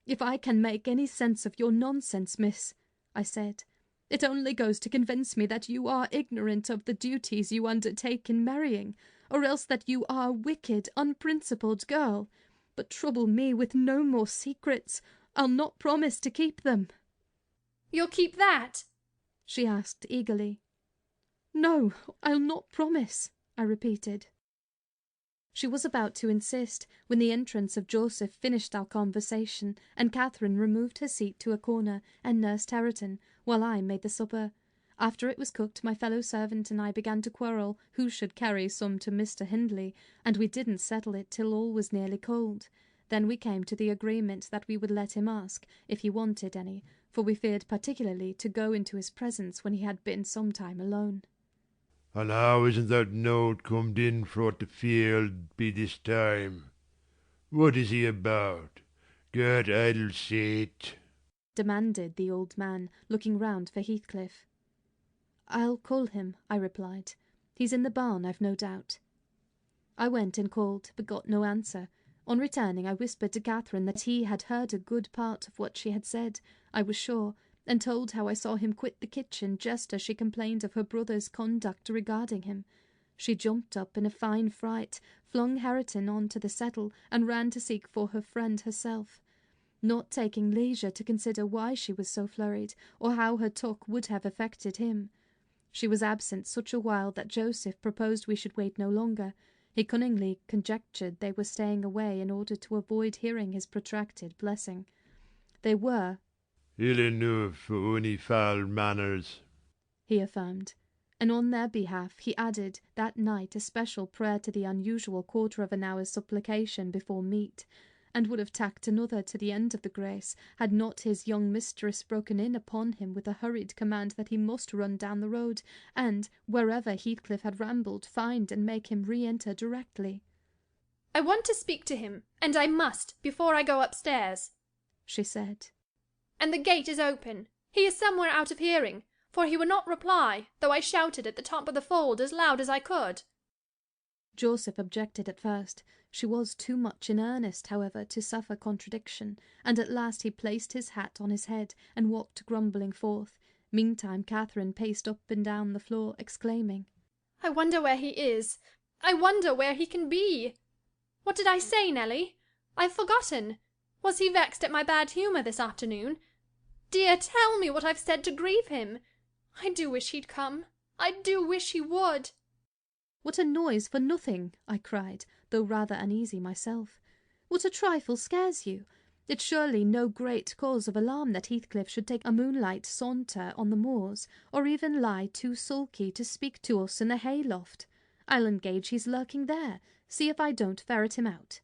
"If I can make any sense of your nonsense, miss," I said, "it only goes to convince me that you are ignorant of the duties you undertake in marrying, or else that you are a wicked, unprincipled girl. But trouble me with no more secrets. I'll not promise to keep them." "You'll keep that?" she asked eagerly. "No, I'll not promise," I repeated. She was about to insist, when the entrance of Joseph finished our conversation, and Catherine removed her seat to a corner and nursed Hareton, while I made the supper. After it was cooked, my fellow servant and I began to quarrel who should carry some to Mr. Hindley, and we didn't settle it till all was nearly cold. Then we came to the agreement that we would let him ask, if he wanted any, for we feared particularly to go into his presence when he had been some time alone. "And how isn't that note comed in frae the field by this time? What is he about? God idle seat," demanded the old man, looking round for Heathcliff. "I'll call him," I replied. "He's in the barn, I've no doubt." I went and called, but got no answer. On returning, I whispered to Catherine that he had heard a good part of what she had said, I was sure, and told how I saw him quit the kitchen just as she complained of her brother's conduct regarding him. She jumped up in a fine fright, flung Hareton on to the settle, and ran to seek for her friend herself, not taking leisure to consider why she was so flurried, or how her talk would have affected him. She was absent such a while that Joseph proposed we should wait no longer. He cunningly conjectured they were staying away in order to avoid hearing his protracted blessing. They were ill enough for any foul manners, he affirmed, and on their behalf he added that night a special prayer to the unusual quarter of an hour's supplication before meat, and would have tacked another to the end of the grace, had not his young mistress broken in upon him with a hurried command that he must run down the road, and, wherever Heathcliff had rambled, find and make him re-enter directly. "I want to speak to him, and I must, before I go upstairs," she said. "And the gate is open. He is somewhere out of hearing, for he would not reply, though I shouted at the top of the fold as loud as I could." Joseph objected at first. She was too much in earnest, however, to suffer contradiction, and at last he placed his hat on his head and walked grumbling forth. Meantime Catherine paced up and down the floor, exclaiming, "I wonder where he is. I wonder where he can be. What did I say, Nelly? I've forgotten. Was he vexed at my bad humour this afternoon? Dear, tell me what I've said to grieve him. I do wish he'd come. I do wish he would." "What a noise for nothing!" I cried, though rather uneasy myself. "What a trifle scares you? It's surely no great cause of alarm that Heathcliff should take a moonlight saunter on the moors, or even lie too sulky to speak to us in the hay-loft. I'll engage he's lurking there. See if I don't ferret him out."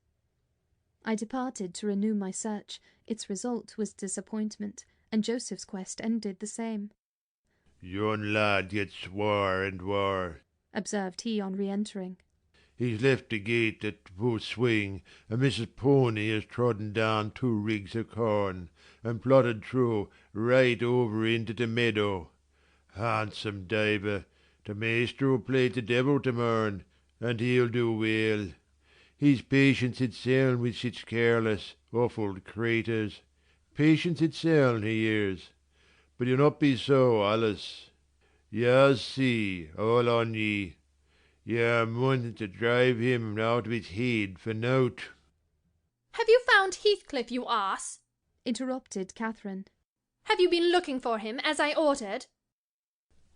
I departed to renew my search. Its result was disappointment, and Joseph's quest ended the same. "Yon lad gets waur and waur," observed he on re-entering. "He's left the gate at full swing, and Mrs. Pony has trodden down 2 rigs of corn, and plodded through right over into the meadow. Handsome diver, the master will play the devil to morn, and he'll do well. He's patience itself with sich careless, offald craters. Patience itself he is. But you'll not be so, Alice. You'll see, all on ye. You're wanting to drive him out of his head for nought." "Have you found Heathcliff, you ass?" interrupted Catherine. "Have you been looking for him, as I ordered?"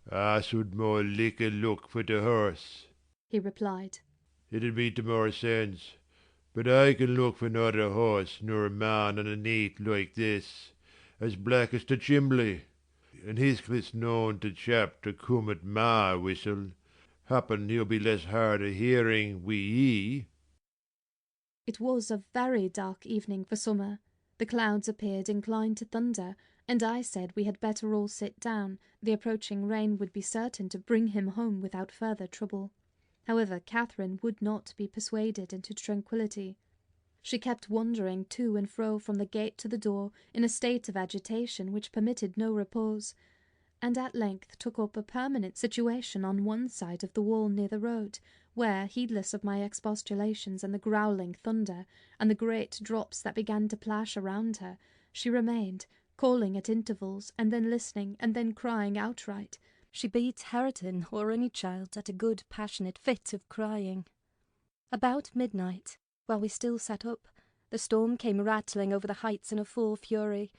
"I should more liker look for the horse," he replied. "It'd be to more sense. But I can look for not a horse nor a man on a night like this, as black as the chimbley. And Heathcliff's known to chap to come at my whistle. Happen he'll be less hard of hearing wi' ye." It was a very dark evening for summer. The clouds appeared inclined to thunder, and I said we had better all sit down. The approaching rain would be certain to bring him home without further trouble. However, Catherine would not be persuaded into tranquillity. She kept wandering to and fro from the gate to the door in a state of agitation which permitted no repose, and at length took up a permanent situation on one side of the wall near the road, where, heedless of my expostulations and the growling thunder, and the great drops that began to plash around her, she remained, calling at intervals, and then listening, and then crying outright. She beat Hareton or any child at a good passionate fit of crying. About midnight, while we still sat up, the storm came rattling over the heights in a full fury.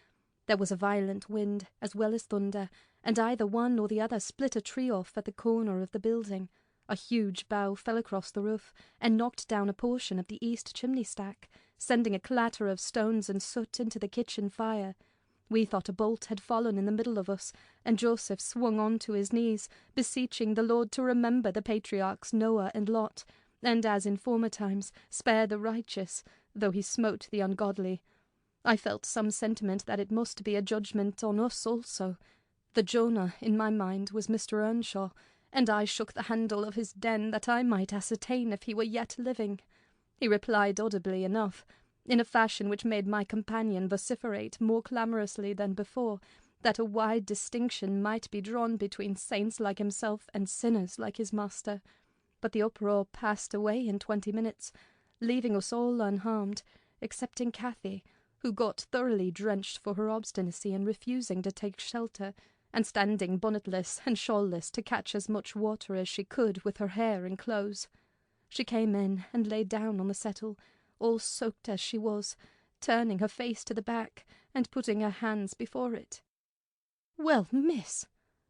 There was a violent wind, as well as thunder, and either one or the other split a tree off at the corner of the building. A huge bough fell across the roof, and knocked down a portion of the east chimney-stack, sending a clatter of stones and soot into the kitchen fire. We thought a bolt had fallen in the middle of us, and Joseph swung on to his knees, beseeching the Lord to remember the patriarchs Noah and Lot, and, as in former times, spare the righteous, though he smote the ungodly. I felt some sentiment that it must be a judgment on us also. The Jonah, in my mind, was Mr. Earnshaw, and I shook the handle of his den that I might ascertain if he were yet living. He replied audibly enough, in a fashion which made my companion vociferate more clamorously than before, that a wide distinction might be drawn between saints like himself and sinners like his master. But the uproar passed away in 20 minutes. leaving us all unharmed, excepting Cathy, who got thoroughly drenched for her obstinacy in refusing to take shelter, and standing bonnetless and shawlless to catch as much water as she could with her hair and clothes. She came in and lay down on the settle, all soaked as she was, turning her face to the back and putting her hands before it. "Well, miss,"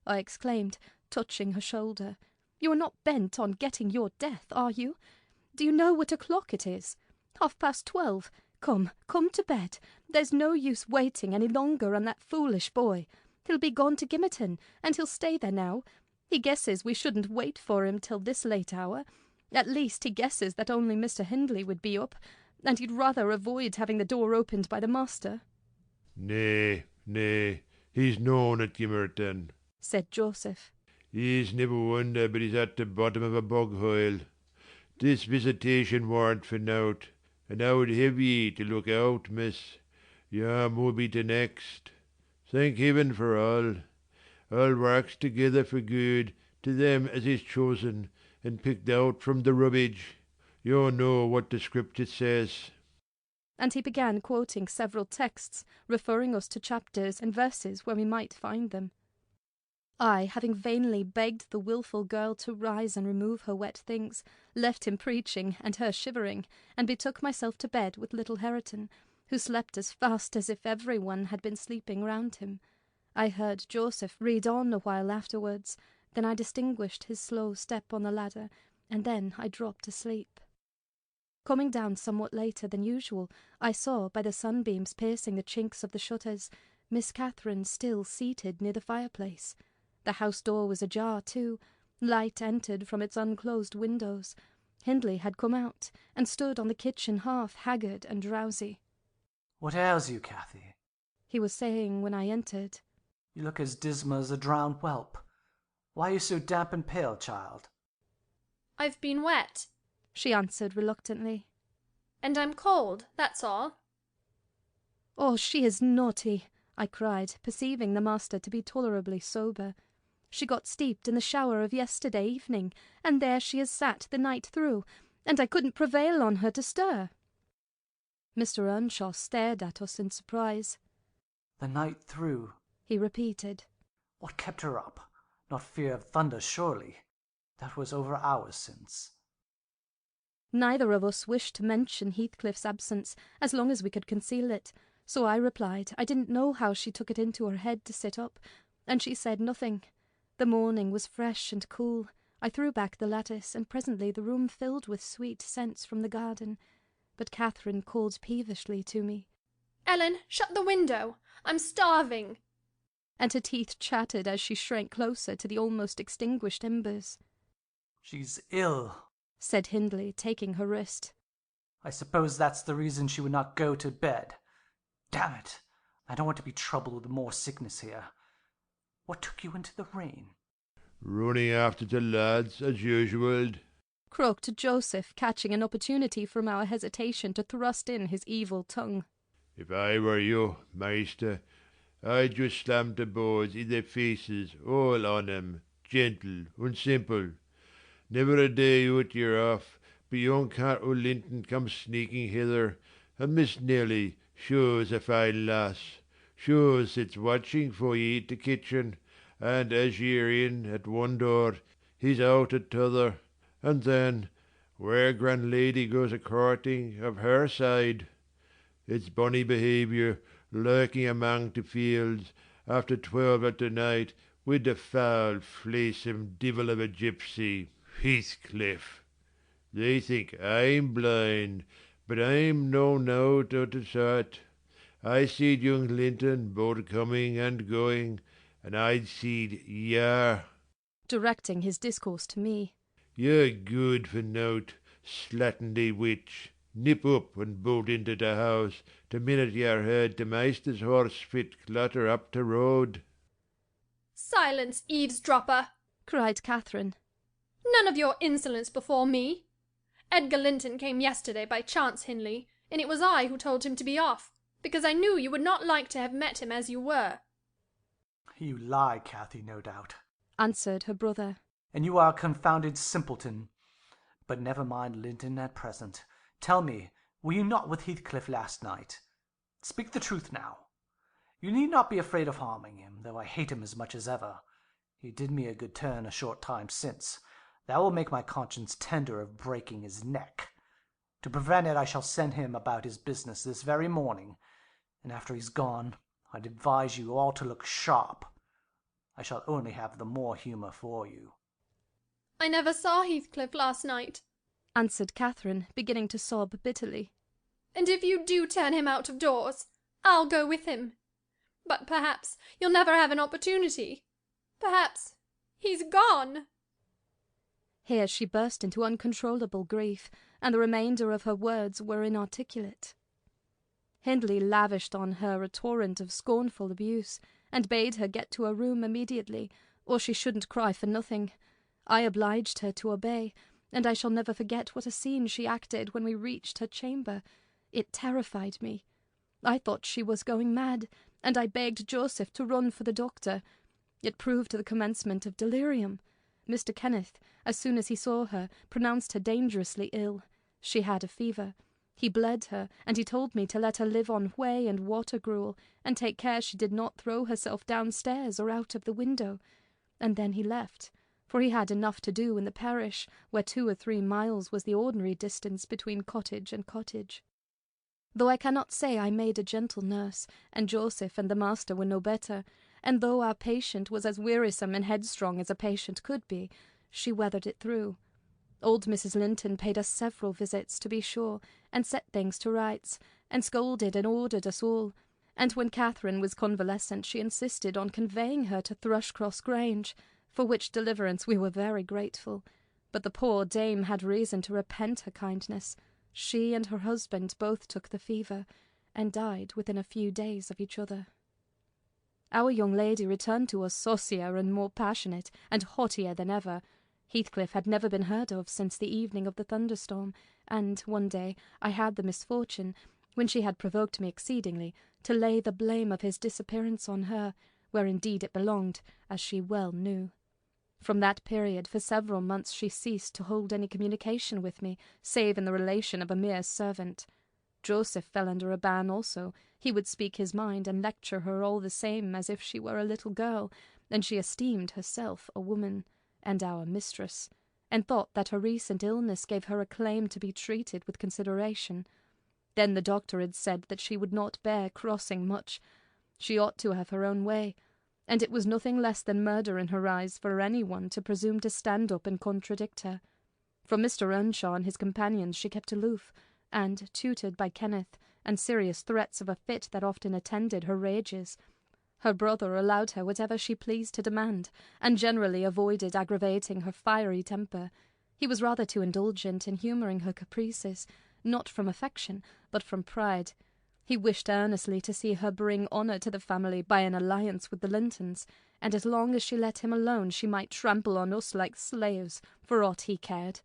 I exclaimed, touching her shoulder, "you are not bent on getting your death, are you? Do you know what o'clock it is? 12:30. Come to bed. There's no use waiting any longer on that foolish boy. He'll be gone to Gimmerton, and he'll stay there now. He guesses we shouldn't wait for him till this late hour. At least he guesses that only Mr. Hindley would be up, and he'd rather avoid having the door opened by the master." Nay, he's known at Gimmerton, said Joseph. "He's never wonder but he's at the bottom of a bog hole. This visitation warn't for nowt, and I would have ye to look out, miss. Yam will be the next. Thank heaven for all. All works together for good to them as is chosen and picked out from the rubbish. You know what the scripture says." And he began quoting several texts, referring us to chapters and verses where we might find them. I, having vainly begged the wilful girl to rise and remove her wet things, left him preaching and her shivering, and betook myself to bed with little Hareton, who slept as fast as if every one had been sleeping round him. I heard Joseph read on a while afterwards, then I distinguished his slow step on the ladder, and then I dropped asleep. Coming down somewhat later than usual, I saw, by the sunbeams piercing the chinks of the shutters, Miss Catherine still seated near the fireplace. The house door was ajar too. Light entered from its unclosed windows. Hindley had come out, and stood on the kitchen hearth, haggard and drowsy. "What ails you, Cathy?" he was saying when I entered. "You look as dismal as a drowned whelp. Why are you so damp and pale, child?" "I've been wet," she answered reluctantly. "And I'm cold, that's all." "Oh, she is naughty," I cried, perceiving the master to be tolerably sober. "She got steeped in the shower of yesterday evening, and there she has sat the night through, and I couldn't prevail on her to stir." Mr. Earnshaw stared at us in surprise. "The night through," he repeated. "What kept her up? Not fear of thunder, surely? That was over hours since." Neither of us wished to mention Heathcliff's absence as long as we could conceal it, so I replied I didn't know how she took it into her head to sit up, and she said nothing. The morning was fresh and cool. I threw back the lattice, and presently the room filled with sweet scents from the garden. But Catherine called peevishly to me. "Ellen, shut the window. I'm starving." And her teeth chattered as she shrank closer to the almost extinguished embers. "She's ill," said Hindley, taking her wrist. "I suppose that's the reason she would not go to bed. Damn it! I don't want to be troubled with more sickness here. What took you into the rain?" "Running after the lads, as usual," croaked Joseph, catching an opportunity from our hesitation to thrust in his evil tongue. "If I were you, Maister, I'd just slam the boards in their faces, all on 'em, gentle and simple. Never a day out you're off, but young Carter Linton comes sneaking hither, and Miss Nelly, sure's a fine lass, sure sits watching for ye at the kitchen, and as ye're in at one door, he's out at t'other, and then, where grand lady goes a-courting of her side. It's bonny behaviour, lurking among the fields, after 12 at the night, with the foul, fleesome divil of a gipsy, Heathcliff. They think I'm blind, but I'm no nowt o' the sort. I seed young Linton both coming and going, and I'd seed yer," directing his discourse to me. "You're good for nowt, slatternly witch. Nip up and bolt into the house the minute you're heard the maister's horse fit clatter up the road." "Silence, eavesdropper!" cried Catherine. "None of your insolence before me. Edgar Linton came yesterday by chance, Hindley, and it was I who told him to be off, because I knew you would not like to have met him as you were." "You lie, Cathy, no doubt," answered her brother. "and you are a confounded simpleton. But never mind Linton at present. Tell me, were you not with Heathcliff last night? Speak the truth now. You need not be afraid of harming him, though I hate him as much as ever. He did me a good turn a short time since. That will make my conscience tender of breaking his neck. To prevent it, I shall send him about his business this very morning, and after he's gone, I'd advise you all to look sharp. I shall only have the more humour for you. I never saw Heathcliff last night, answered Catherine, beginning to sob bitterly. And if you do turn him out of doors, I'll go with him. But perhaps you'll never have an opportunity. Perhaps he's gone. Here she burst into uncontrollable grief, and the remainder of her words were inarticulate. Hindley lavished on her a torrent of scornful abuse, and bade her get to her room immediately, or she shouldn't cry for nothing. I obliged her to obey, and I shall never forget what a scene she acted when we reached her chamber. It terrified me. I thought she was going mad, and I begged Joseph to run for the doctor. It proved the commencement of delirium. Mr. Kenneth, as soon as he saw her, pronounced her dangerously ill. She had a fever. He bled her, and he told me to let her live on whey and water gruel, and take care she did not throw herself downstairs or out of the window. And then he left, for he had enough to do in the parish, where 2 or 3 miles was the ordinary distance between cottage and cottage. Though I cannot say I made a gentle nurse, and Joseph and the master were no better, and though our patient was as wearisome and headstrong as a patient could be, she weathered it through. Old Mrs. Linton paid us several visits, to be sure, and set things to rights, and scolded and ordered us all, and when Catherine was convalescent she insisted on conveying her to Thrushcross Grange, for which deliverance we were very grateful. But the poor dame had reason to repent her kindness. She and her husband both took the fever, and died within a few days of each other. Our young lady returned to us saucier and more passionate and haughtier than ever. Heathcliff had never been heard of since the evening of the thunderstorm, and one day I had the misfortune, when she had provoked me exceedingly, to lay the blame of his disappearance on her, where indeed it belonged, as she well knew. From that period for several months she ceased to hold any communication with me, save in the relation of a mere servant. Joseph fell under a ban also. He would speak his mind and lecture her all the same as if she were a little girl, and she esteemed herself a woman, and our mistress, and thought that her recent illness gave her a claim to be treated with consideration. Then the doctor had said that she would not bear crossing much. She ought to have her own way, and it was nothing less than murder in her eyes for anyone to presume to stand up and contradict her. From Mr. Earnshaw and his companions she kept aloof, and, tutored by Kenneth, and serious threats of a fit that often attended her rages, her brother allowed her whatever she pleased to demand, and generally avoided aggravating her fiery temper. He was rather too indulgent in humouring her caprices, not from affection, but from pride. He wished earnestly to see her bring honour to the family by an alliance with the Lintons, and as long as she let him alone she might trample on us like slaves, for aught he cared.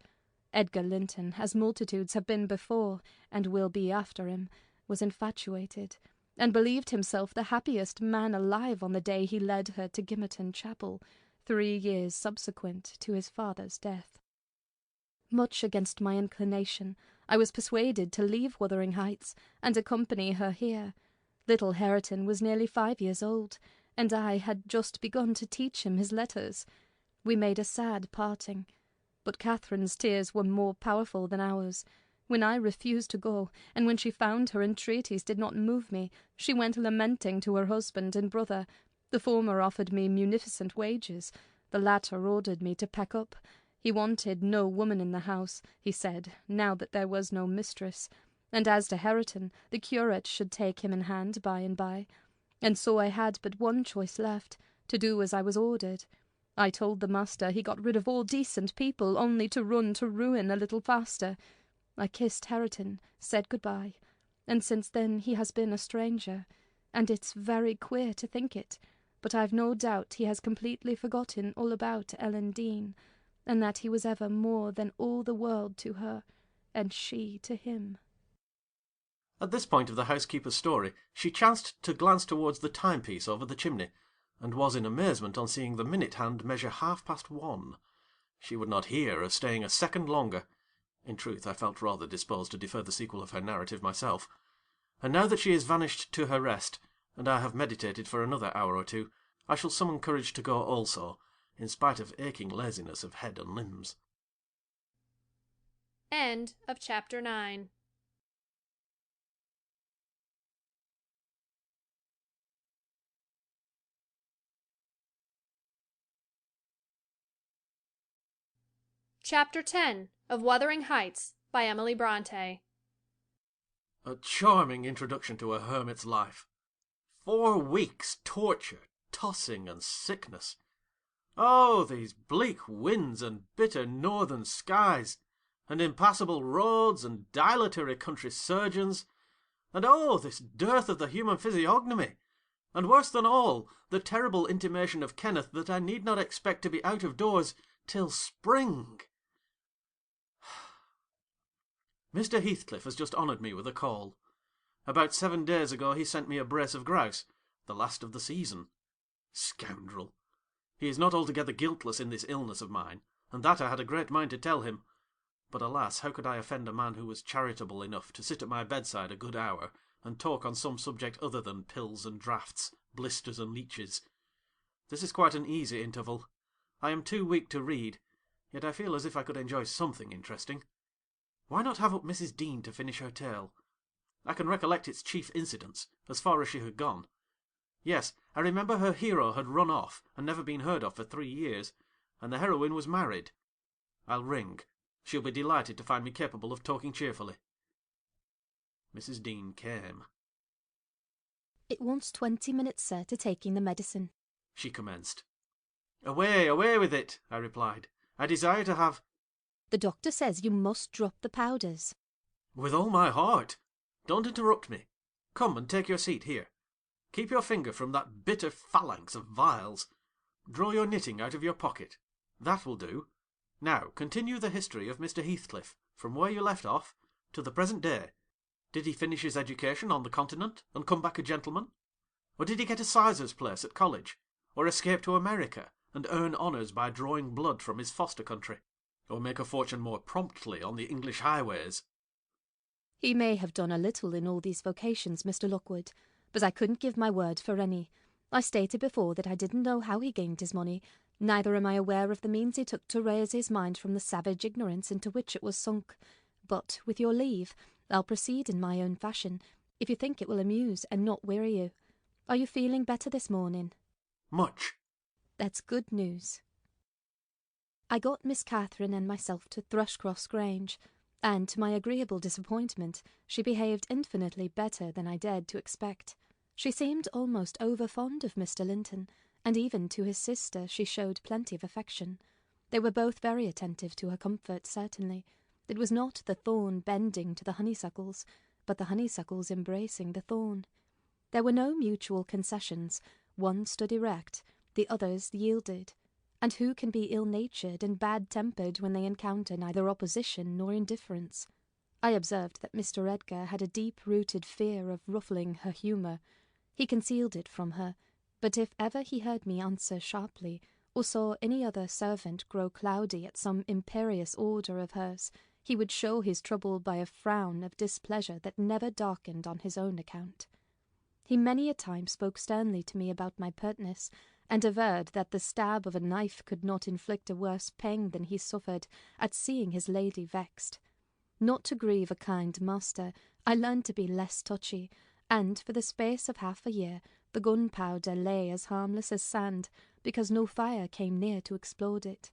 Edgar Linton, as multitudes have been before, and will be after him, was infatuated, and believed himself the happiest man alive on the day he led her to Gimmerton Chapel, 3 years subsequent to his father's death. Much against my inclination, I was persuaded to leave Wuthering Heights and accompany her here. Little Hareton was nearly 5 years old, and I had just begun to teach him his letters. We made a sad parting, but Catherine's tears were more powerful than ours. When I refused to go, and when she found her entreaties did not move me, she went lamenting to her husband and brother. The former offered me munificent wages, the latter ordered me to pack up. He wanted no woman in the house, he said, now that there was no mistress, and as to Hareton, the curate should take him in hand by and by. And so I had but one choice left, to do as I was ordered. I told the master he got rid of all decent people only to run to ruin a little faster. I kissed Hareton, said good-bye, and since then he has been a stranger, and it's very queer to think it, but I've no doubt he has completely forgotten all about Ellen Dean, and that he was ever more than all the world to her, and she to him. At this point of the housekeeper's story, she chanced to glance towards the timepiece over the chimney, and was in amazement on seeing the minute hand measure 1:30. She would not hear of staying a second longer. In truth, I felt rather disposed to defer the sequel of her narrative myself, and now that she is vanished to her rest, and I have meditated for another hour or two, I shall summon courage to go also, in spite of aching laziness of head and limbs. End of Chapter 9. Chapter 10 of Wuthering Heights by Emily Brontë. A charming introduction to a hermit's life. 4 weeks' torture, tossing, and sickness. Oh, these bleak winds and bitter northern skies, and impassable roads and dilatory country surgeons, and oh, this dearth of the human physiognomy, and worse than all, the terrible intimation of Kenneth that I need not expect to be out of doors till spring. Mr. Heathcliff has just honoured me with a call. About 7 days ago he sent me a brace of grouse, the last of the season. Scoundrel! He is not altogether guiltless in this illness of mine, and that I had a great mind to tell him. But alas, how could I offend a man who was charitable enough to sit at my bedside a good hour, and talk on some subject other than pills and draughts, blisters and leeches? This is quite an easy interval. I am too weak to read, yet I feel as if I could enjoy something interesting. Why not have up Mrs. Dean to finish her tale? I can recollect its chief incidents, as far as she had gone. Yes, I remember her hero had run off, and never been heard of for 3 years, and the heroine was married. I'll ring. She'll be delighted to find me capable of talking cheerfully. Mrs. Dean came. "It wants 20 minutes, sir, to taking the medicine," she commenced. "Away, away with it," I replied. "I desire to have—" "The doctor says you must drop the powders." "With all my heart. Don't interrupt me. Come and take your seat here. Keep your finger from that bitter phalanx of vials. Draw your knitting out of your pocket. That will do. Now, continue the history of Mr. Heathcliff, from where you left off, to the present day. Did he finish his education on the Continent, and come back a gentleman? Or did he get a sizar's place at college, or escape to America, and earn honours by drawing blood from his foster country, or make a fortune more promptly on the English highways?" "He may have done a little in all these vocations, Mr. Lockwood, but I couldn't give my word for any. I stated before that I didn't know how he gained his money, neither am I aware of the means he took to raise his mind from the savage ignorance into which it was sunk. But, with your leave, I'll proceed in my own fashion, if you think it will amuse and not weary you. Are you feeling better this morning?" "Much." "That's good news." I got Miss Catherine and myself to Thrushcross Grange, and, to my agreeable disappointment, she behaved infinitely better than I dared to expect. She seemed almost over-fond of Mr. Linton, and even to his sister she showed plenty of affection. They were both very attentive to her comfort, certainly. It was not the thorn bending to the honeysuckles, but the honeysuckles embracing the thorn. There were no mutual concessions. One stood erect, the others yielded. And who can be ill-natured and bad-tempered when they encounter neither opposition nor indifference? I observed that Mr. Edgar had a deep-rooted fear of ruffling her humour. He concealed it from her, but if ever he heard me answer sharply, or saw any other servant grow cloudy at some imperious order of hers, he would show his trouble by a frown of displeasure that never darkened on his own account. He many a time spoke sternly to me about my pertness, and averred that the stab of a knife could not inflict a worse pang than he suffered at seeing his lady vexed. Not to grieve a kind master, I learned to be less touchy, and for the space of half a year the gunpowder lay as harmless as sand, because no fire came near to explode it.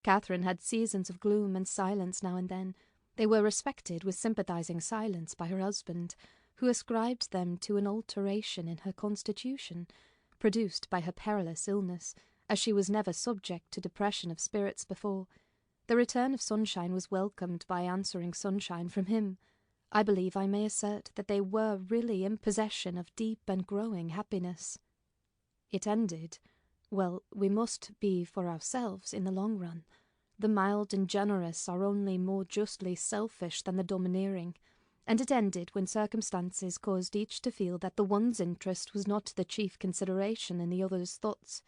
Catherine had seasons of gloom and silence now and then. They were respected with sympathizing silence by her husband, who ascribed them to an alteration in her constitution, produced by her perilous illness, as she was never subject to depression of spirits before. The return of sunshine was welcomed by answering sunshine from him. I believe I may assert that they were really in possession of deep and growing happiness. It ended. Well, we must be for ourselves in the long run. The mild and generous are only more justly selfish than the domineering, and it ended when circumstances caused each to feel that the one's interest was not the chief consideration in the other's thoughts.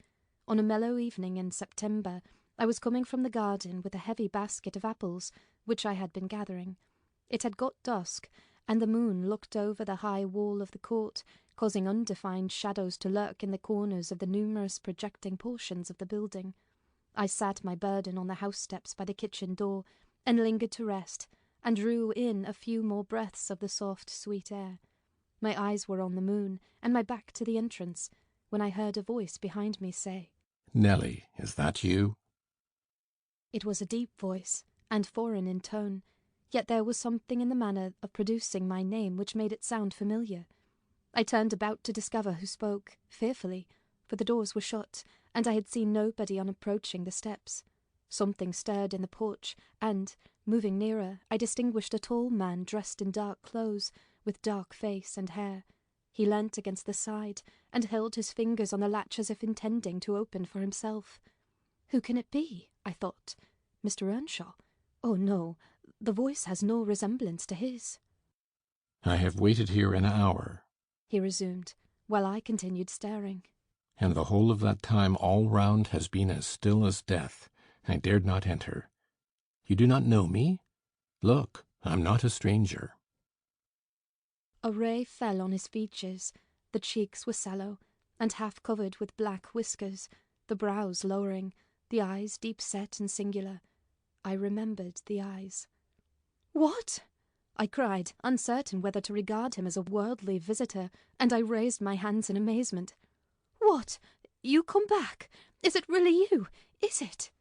On a mellow evening in September, I was coming from the garden with a heavy basket of apples, which I had been gathering. It had got dusk, and the moon looked over the high wall of the court, causing undefined shadows to lurk in the corners of the numerous projecting portions of the building. I sat my burden on the house steps by the kitchen door, and lingered to rest, and drew in a few more breaths of the soft, sweet air. My eyes were on the moon, and my back to the entrance, when I heard a voice behind me say, "Nelly, is that you?" It was a deep voice, and foreign in tone, yet there was something in the manner of producing my name which made it sound familiar. I turned about to discover who spoke, fearfully, for the doors were shut, and I had seen nobody on approaching the steps. Something stirred in the porch, and, moving nearer, I distinguished a tall man dressed in dark clothes, with dark face and hair. He leant against the side, and held his fingers on the latch as if intending to open for himself. Who can it be? I thought. Mr. Earnshaw? Oh, no, the voice has no resemblance to his. "I have waited here an hour," he resumed, while I continued staring. "and the whole of that time all round has been as still as death. I dared not enter. You do not know me? Look, I'm not a stranger." A ray fell on his features. The cheeks were sallow, and half covered with black whiskers, the brows lowering, the eyes deep-set and singular. I remembered the eyes. "What?" I cried, uncertain whether to regard him as a worldly visitor, and I raised my hands in amazement. "What? You come back? Is it really you? Is it?"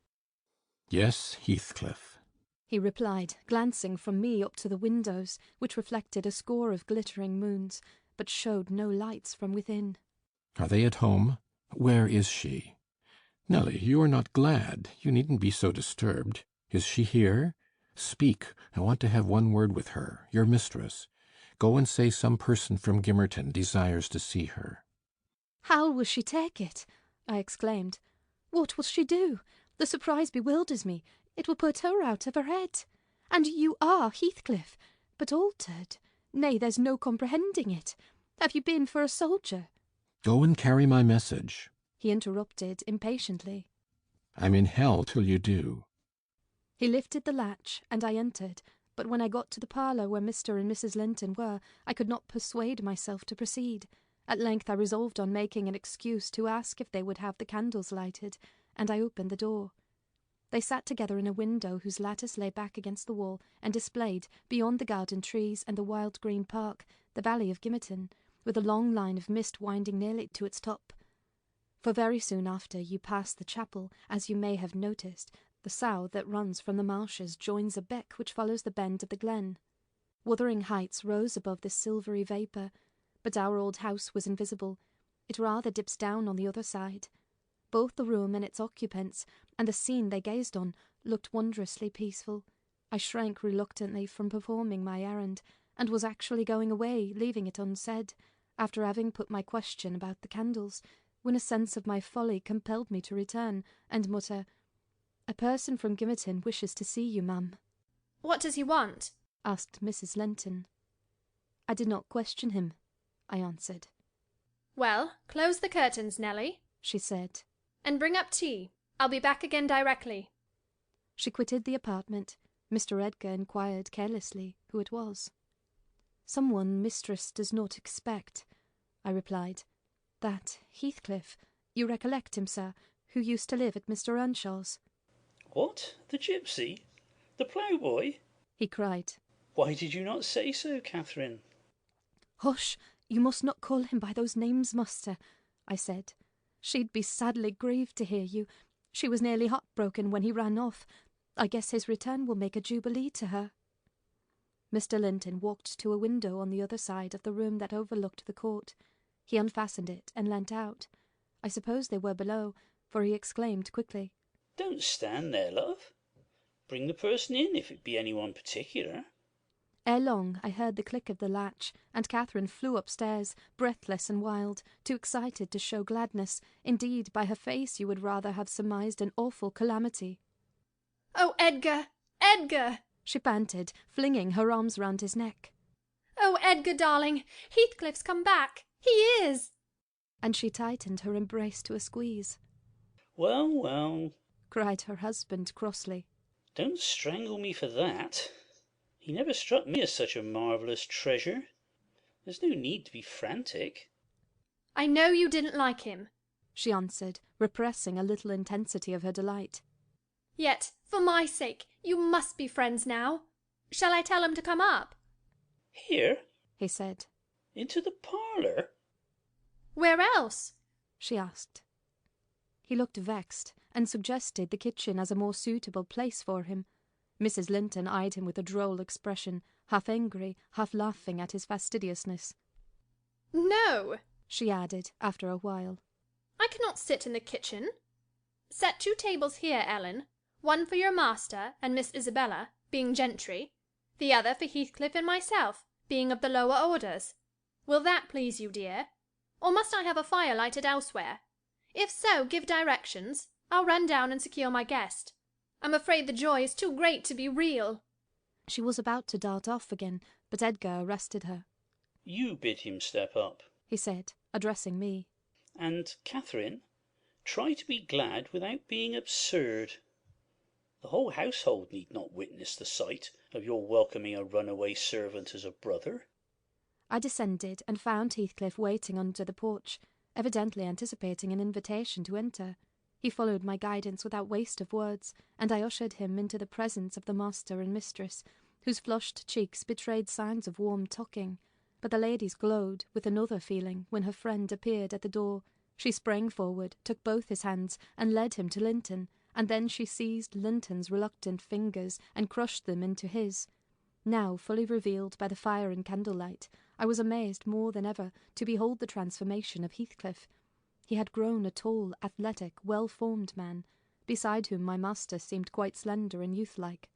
"Yes, Heathcliff," he replied, glancing from me up to the windows, which reflected a score of glittering moons, but showed no lights from within. "Are they at home? Where is she? Nelly, you are not glad. You needn't be so disturbed. Is she here? Speak. I want to have one word with her, your mistress. Go and say some person from Gimmerton desires to see her." "How will she take it?" I exclaimed. "What will she do? The surprise bewilders me. It will put her out of her head. And you are Heathcliff, but altered. Nay, there's no comprehending it. Have you been for a soldier?" "Go and carry my message," he interrupted impatiently. "I'm in hell till you do." He lifted the latch, and I entered, but when I got to the parlour where Mr. and Mrs. Linton were, I could not persuade myself to proceed. At length I resolved on making an excuse to ask if they would have the candles lighted, and I opened the door. They sat together in a window whose lattice lay back against the wall, and displayed, beyond the garden trees and the wild green park, the valley of Gimmerton, with a long line of mist winding nearly to its top. For very soon after you pass the chapel, as you may have noticed, the sow that runs from the marshes joins a beck which follows the bend of the glen. Wuthering Heights rose above this silvery vapour, but our old house was invisible. It rather dips down on the other side. Both the room and its occupants, and the scene they gazed on, looked wondrously peaceful. I shrank reluctantly from performing my errand, and was actually going away, leaving it unsaid, after having put my question about the candles, when a sense of my folly compelled me to return, and mutter, "A person from Gimmerton wishes to see you, ma'am." "What does he want?" asked Mrs. Linton. "I did not question him," I answered. "Well, close the curtains, Nelly," she said, "and bring up tea. I'll be back again directly." She quitted the apartment. Mr. Edgar inquired carelessly who it was. "Someone mistress does not expect," I replied. "That Heathcliff, you recollect him, sir, who used to live at Mr. Earnshaw's." "What? The gipsy? The ploughboy?" he cried. "Why did you not say so, Catherine?" "Hush! You must not call him by those names, master," I said. "She'd be sadly grieved to hear you. She was nearly heartbroken when he ran off. I guess his return will make a jubilee to her." Mr. Linton walked to a window on the other side of the room that overlooked the court. He unfastened it and leant out. I suppose they were below, for he exclaimed quickly, "Don't stand there, love. Bring the person in if it be anyone particular." Ere long I heard the click of the latch, and Catherine flew upstairs, breathless and wild, too excited to show gladness. Indeed, by her face you would rather have surmised an awful calamity. "Oh, Edgar! Edgar!" she panted, flinging her arms round his neck. "Oh, Edgar, darling! Heathcliff's come back! He is!" And she tightened her embrace to a squeeze. "Well, well," cried her husband crossly. Don't strangle me for that. He never struck me as such a marvellous treasure. There's no need to be frantic. I know you didn't like him, she answered, repressing a little intensity of her delight. Yet, for my sake, you must be friends now. Shall I tell him to come up? Here? He said. Into the parlour? Where else? She asked. He looked vexed, and suggested the kitchen as a more suitable place for him. Mrs. Linton eyed him with a droll expression, half angry, half laughing at his fastidiousness. No, she added, after a while. I cannot sit in the kitchen. Set 2 tables here, Ellen, one for your master and Miss Isabella, being gentry, the other for Heathcliff and myself, being of the lower orders. Will that please you, dear? Or must I have a fire lighted elsewhere? If so, give directions. I'll run down and secure my guest. I'm afraid the joy is too great to be real. She was about to dart off again, but Edgar arrested her. You bid him step up, he said, addressing me. And, Catherine, try to be glad without being absurd. The whole household need not witness the sight of your welcoming a runaway servant as a brother. I descended and found Heathcliff waiting under the porch, evidently anticipating an invitation to enter. He followed my guidance without waste of words, and I ushered him into the presence of the master and mistress, whose flushed cheeks betrayed signs of warm talking. But the ladies glowed with another feeling when her friend appeared at the door. She sprang forward, took both his hands, and led him to Linton, and then she seized Linton's reluctant fingers and crushed them into his. Now, fully revealed by the fire and candlelight, I was amazed more than ever to behold the transformation of Heathcliff. He had grown a tall, athletic, well-formed man, beside whom my master seemed quite slender and youth-like.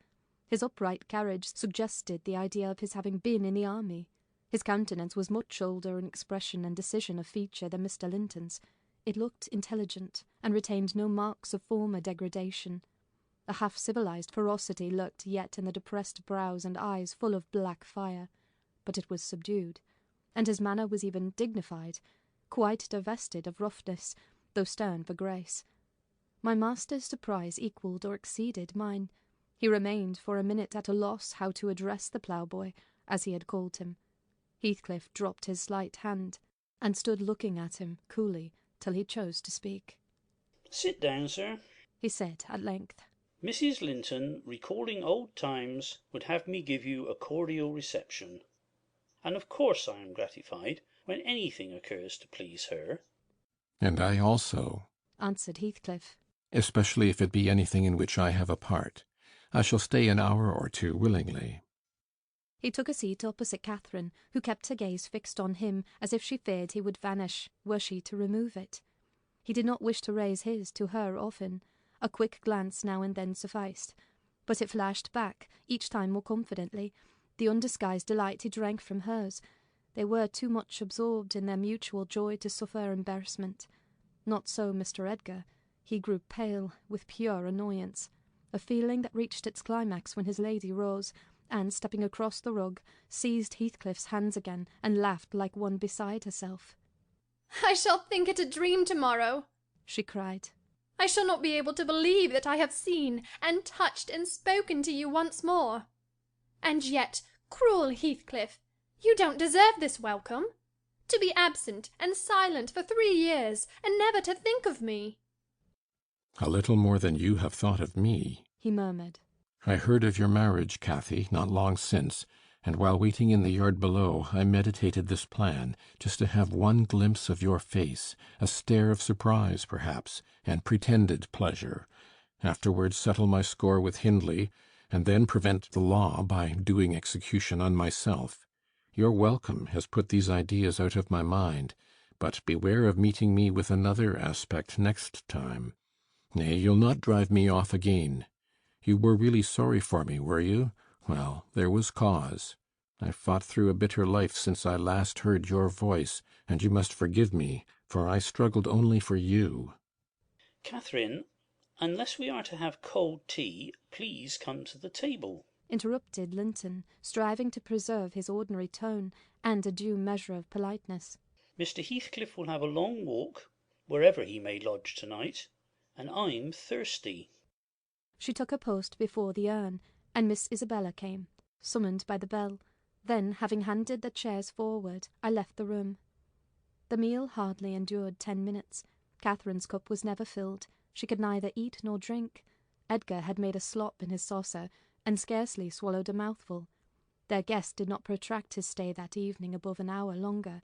His upright carriage suggested the idea of his having been in the army. His countenance was much older in expression and decision of feature than Mr. Linton's. It looked intelligent, and retained no marks of former degradation. A half-civilized ferocity lurked yet in the depressed brows and eyes full of black fire, but it was subdued, and his manner was even dignified, quite divested of roughness, though stern for grace. My master's surprise equalled or exceeded mine. He remained for a minute at a loss how to address the ploughboy, as he had called him. Heathcliff dropped his slight hand, and stood looking at him coolly till he chose to speak. Sit down, sir, he said at length. Mrs. Linton, recalling old times, would have me give you a cordial reception. And of course I am gratified when anything occurs to please her. And I also, answered Heathcliff. Especially if it be anything in which I have a part. I shall stay an hour or 2 willingly. He took a seat opposite Catherine, who kept her gaze fixed on him as if she feared he would vanish were she to remove it. He did not wish to raise his to her often. A quick glance now and then sufficed, but it flashed back, each time more confidently, the undisguised delight he drank from hers. They were too much absorbed in their mutual joy to suffer embarrassment. Not so Mr. Edgar. He grew pale with pure annoyance, a feeling that reached its climax when his lady rose, and, stepping across the rug, seized Heathcliff's hands again and laughed like one beside herself. I shall think it a dream tomorrow, she cried. I shall not be able to believe that I have seen and touched and spoken to you once more. And yet, cruel Heathcliff, you don't deserve this welcome. To be absent and silent for 3 years, and never to think of me. A little more than you have thought of me, he murmured. I heard of your marriage, Cathy, not long since, and while waiting in the yard below, I meditated this plan, just to have one glimpse of your face, a stare of surprise, perhaps, and pretended pleasure, afterwards settle my score with Hindley, and then prevent the law by doing execution on myself. Your welcome has put these ideas out of my mind, but beware of meeting me with another aspect next time. Nay, you'll not drive me off again. You were really sorry for me, were you? Well, there was cause. I've fought through a bitter life since I last heard your voice, and you must forgive me, for I struggled only for you. Catherine, unless we are to have cold tea, please come to the table, interrupted Linton, striving to preserve his ordinary tone and a due measure of politeness. Mr. Heathcliff will have a long walk, wherever he may lodge tonight, and I'm thirsty. She took her post before the urn, and Miss Isabella came, summoned by the bell. Then, having handed the chairs forward, I left the room. The meal hardly endured 10 minutes. Catherine's cup was never filled. She could neither eat nor drink. Edgar had made a slop in his saucer, and scarcely swallowed a mouthful. Their guest did not protract his stay that evening above an hour longer.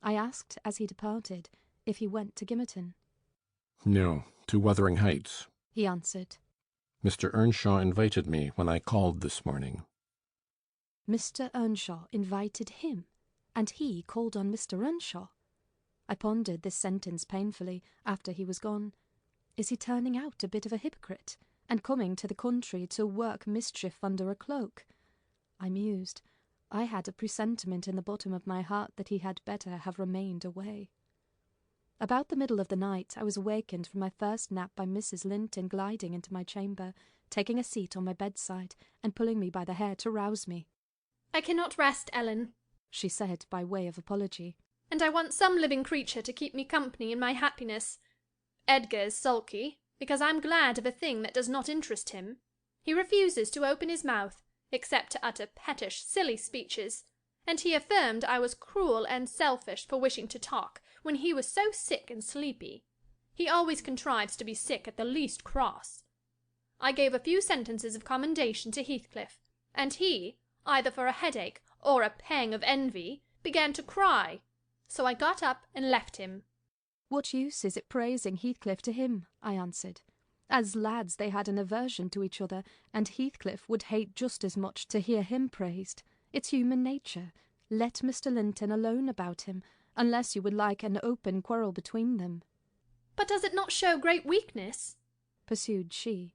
I asked, as he departed, if he went to Gimmerton. No, to Wuthering Heights, he answered. Mr. Earnshaw invited me when I called this morning. Mr. Earnshaw invited him, and he called on Mr. Earnshaw. I pondered this sentence painfully after he was gone. Is he turning out a bit of a hypocrite, and coming to the country to work mischief under a cloak? I mused. I had a presentiment in the bottom of my heart that he had better have remained away. About the middle of the night I was awakened from my first nap by Mrs. Linton gliding into my chamber, taking a seat on my bedside, and pulling me by the hair to rouse me. "I cannot rest, Ellen," she said by way of apology, "and I want some living creature to keep me company in my happiness. Edgar is sulky, because I'm glad of a thing that does not interest him. He refuses to open his mouth, except to utter pettish, silly speeches, and he affirmed I was cruel and selfish for wishing to talk when he was so sick and sleepy. He always contrives to be sick at the least cross. I gave a few sentences of commendation to Heathcliff, and he, either for a headache or a pang of envy, began to cry, so I got up and left him." "What use is it praising Heathcliff to him?" I answered. As lads they had an aversion to each other, and Heathcliff would hate just as much to hear him praised. It's human nature. Let Mr. Linton alone about him, unless you would like an open quarrel between them. "But does it not show great weakness?" pursued she.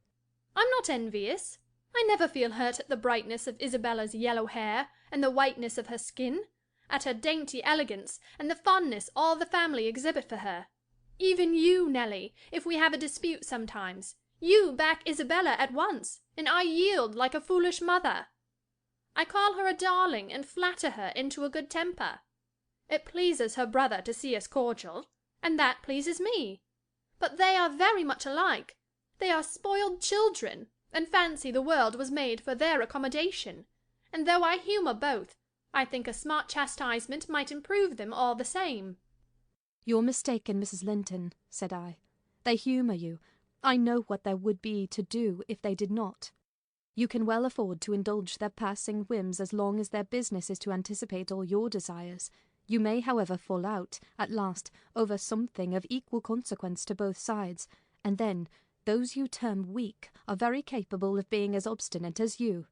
"I'm not envious. I never feel hurt at the brightness of Isabella's yellow hair, and the whiteness of her skin, at her dainty elegance, and the fondness all the family exhibit for her. Even you, Nelly, if we have a dispute sometimes, you back Isabella at once, and I yield like a foolish mother. I call her a darling, and flatter her into a good temper. It pleases her brother to see us cordial, and that pleases me. But they are very much alike. They are spoiled children, and fancy the world was made for their accommodation, and though I humour both, I think a smart chastisement might improve them all the same." "You're mistaken, Mrs. Linton," said I. "They humour you. I know what there would be to do if they did not. You can well afford to indulge their passing whims as long as their business is to anticipate all your desires. You may, however, fall out, at last, over something of equal consequence to both sides, and then those you term weak are very capable of being as obstinate as you."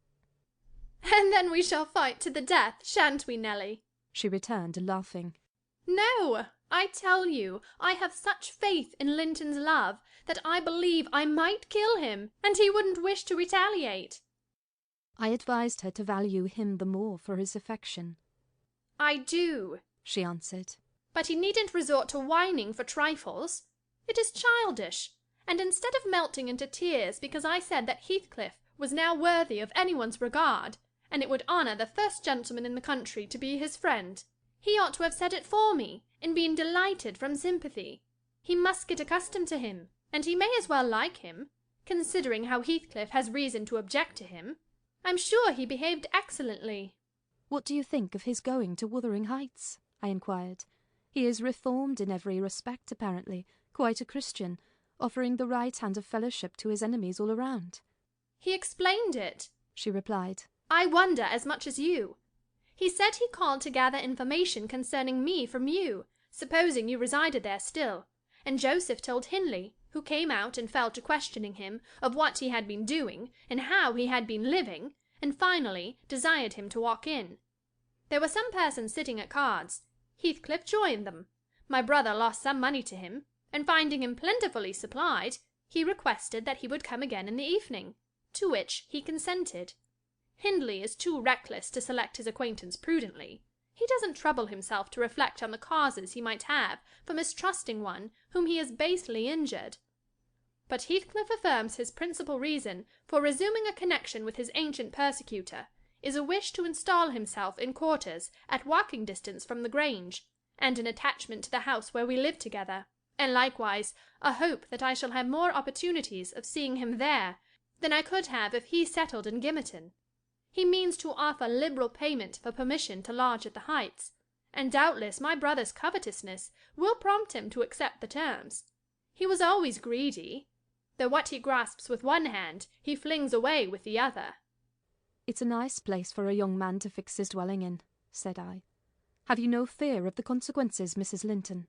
"And then we shall fight to the death, shan't we, Nelly?" she returned, laughing. "No, I tell you, I have such faith in Linton's love that I believe I might kill him, and he wouldn't wish to retaliate." I advised her to value him the more for his affection. "I do," she answered, "but he needn't resort to whining for trifles. It is childish, and instead of melting into tears because I said that Heathcliff was now worthy of anyone's regard, and it would honour the first gentleman in the country to be his friend, he ought to have said it for me, and been delighted from sympathy. He must get accustomed to him, and he may as well like him, considering how Heathcliff has reason to object to him. I'm sure he behaved excellently." "What do you think of his going to Wuthering Heights?" I inquired. "He is reformed in every respect, apparently, quite a Christian, offering the right hand of fellowship to his enemies all around." "He explained it," she replied. "I wonder as much as you. He said he called to gather information concerning me from you, supposing you resided there still, and Joseph told Hindley, who came out and fell to questioning him of what he had been doing, and how he had been living, and finally desired him to walk in. There were some persons sitting at cards. Heathcliff joined them. My brother lost some money to him, and finding him plentifully supplied, he requested that he would come again in the evening, to which he consented. Hindley is too reckless to select his acquaintance prudently. He doesn't trouble himself to reflect on the causes he might have for mistrusting one whom he has basely injured. But Heathcliff affirms his principal reason for resuming a connection with his ancient persecutor is a wish to install himself in quarters at walking distance from the Grange, and an attachment to the house where we live together, and likewise a hope that I shall have more opportunities of seeing him there than I could have if he settled in Gimmerton. He means to offer liberal payment for permission to lodge at the Heights, and doubtless my brother's covetousness will prompt him to accept the terms. He was always greedy, though what he grasps with one hand he flings away with the other. It's a nice place for a young man to fix his dwelling in, said I. Have you no fear of the consequences, Mrs. Linton?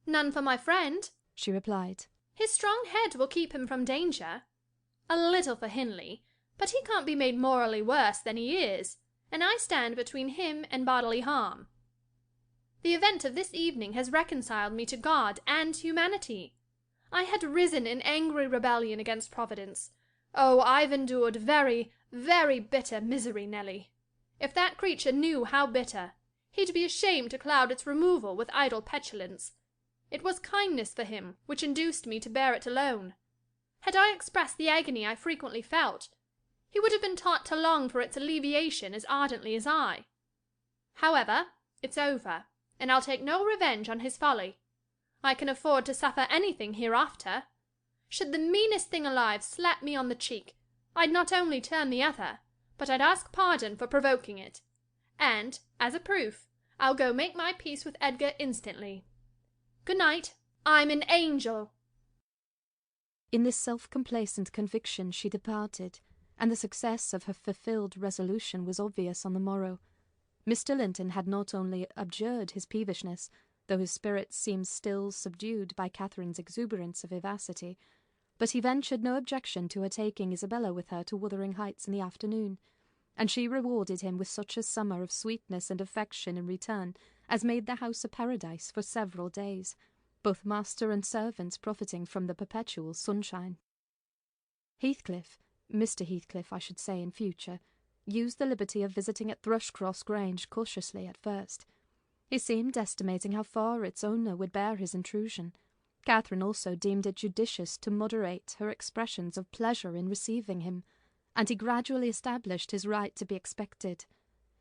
None for my friend, she replied. His strong head will keep him from danger. A little for Hindley, but he can't be made morally worse than he is, and I stand between him and bodily harm. The event of this evening has reconciled me to God and humanity. I had risen in angry rebellion against Providence. Oh, I've endured very, very bitter misery, Nelly. If that creature knew how bitter, he'd be ashamed to cloud its removal with idle petulance. It was kindness for him which induced me to bear it alone. Had I expressed the agony I frequently felt, he would have been taught to long for its alleviation as ardently as I. However, it's over, and I'll take no revenge on his folly. I can afford to suffer anything hereafter. Should the meanest thing alive slap me on the cheek, I'd not only turn the other, but I'd ask pardon for provoking it. And, as a proof, I'll go make my peace with Edgar instantly. Good night. I'm an angel. In this self-complacent conviction she departed, and the success of her fulfilled resolution was obvious on the morrow. Mr. Linton had not only abjured his peevishness, though his spirits seemed still subdued by Catherine's exuberance of vivacity, but he ventured no objection to her taking Isabella with her to Wuthering Heights in the afternoon, and she rewarded him with such a summer of sweetness and affection in return as made the house a paradise for several days, both master and servants profiting from the perpetual sunshine. Heathcliff, Mr. Heathcliff I should say in future, used the liberty of visiting at Thrushcross Grange cautiously at first. He seemed estimating how far its owner would bear his intrusion. Catherine also deemed it judicious to moderate her expressions of pleasure in receiving him, and he gradually established his right to be expected.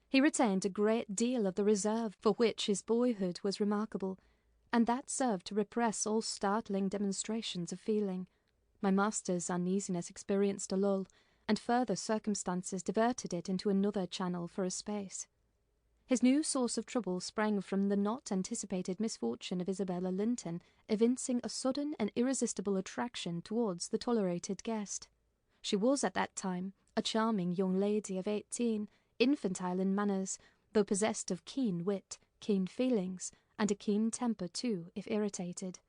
He retained a great deal of the reserve for which his boyhood was remarkable, and that served to repress all startling demonstrations of feeling. My master's uneasiness experienced a lull, and further circumstances diverted it into another channel for a space. His new source of trouble sprang from the not anticipated misfortune of Isabella Linton evincing a sudden and irresistible attraction towards the tolerated guest. She was at that time a charming young lady of 18, infantile in manners, though possessed of keen wit, keen feelings, and a keen temper too, if irritated.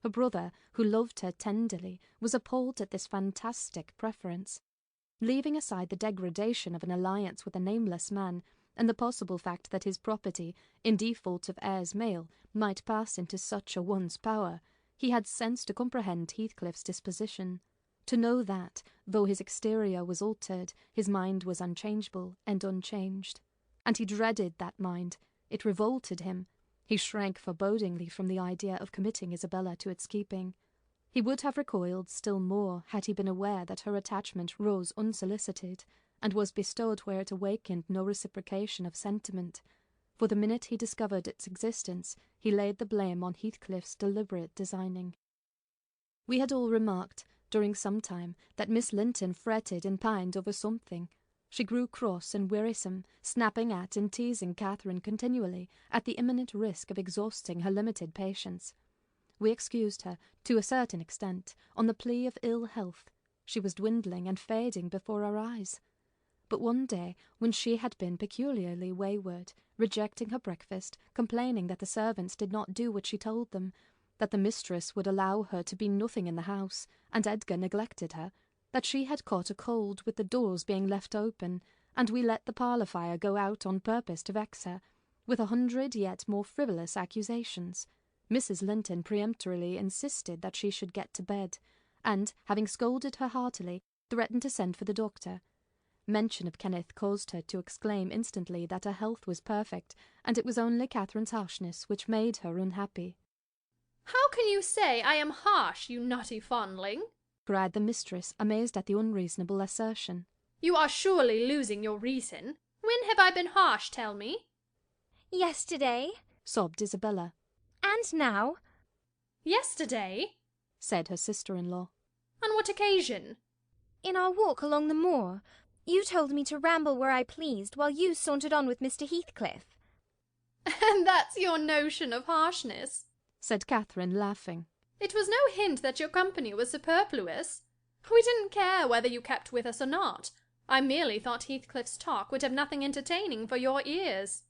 Her brother, who loved her tenderly, was appalled at this fantastic preference. Leaving aside the degradation of an alliance with a nameless man, and the possible fact that his property, in default of heirs male, might pass into such a one's power, he had sense to comprehend Heathcliff's disposition, to know that, though his exterior was altered, his mind was unchangeable and unchanged. And he dreaded that mind. It revolted him. He shrank forebodingly from the idea of committing Isabella to its keeping. He would have recoiled still more had he been aware that her attachment rose unsolicited, and was bestowed where it awakened no reciprocation of sentiment. For the minute he discovered its existence, he laid the blame on Heathcliff's deliberate designing. We had all remarked, during some time, that Miss Linton fretted and pined over something. She grew cross and wearisome, snapping at and teasing Catherine continually, at the imminent risk of exhausting her limited patience. We excused her, to a certain extent, on the plea of ill health. She was dwindling and fading before our eyes. But one day, when she had been peculiarly wayward, rejecting her breakfast, complaining that the servants did not do what she told them, that the mistress would allow her to be nothing in the house, and Edgar neglected her, that she had caught a cold with the doors being left open, and we let the parlour fire go out on purpose to vex her, with 100 yet more frivolous accusations, Mrs. Linton peremptorily insisted that she should get to bed, and, having scolded her heartily, threatened to send for the doctor. Mention of Kenneth caused her to exclaim instantly that her health was perfect, and it was only Catherine's harshness which made her unhappy. "How can you say I am harsh, you naughty fondling?" cried the mistress, amazed at the unreasonable assertion. "You are surely losing your reason. When have I been harsh, tell me?" "Yesterday," sobbed Isabella. "And now." "Yesterday?" said her sister-in-law. "On what occasion?" In our walk along the moor, you told me to ramble where I pleased while you sauntered on with Mr. Heathcliff. And that's your notion of harshness, said Catherine, laughing. It was no hint that your company was superfluous. We didn't care whether you kept with us or not. I merely thought Heathcliff's talk would have nothing entertaining for your ears.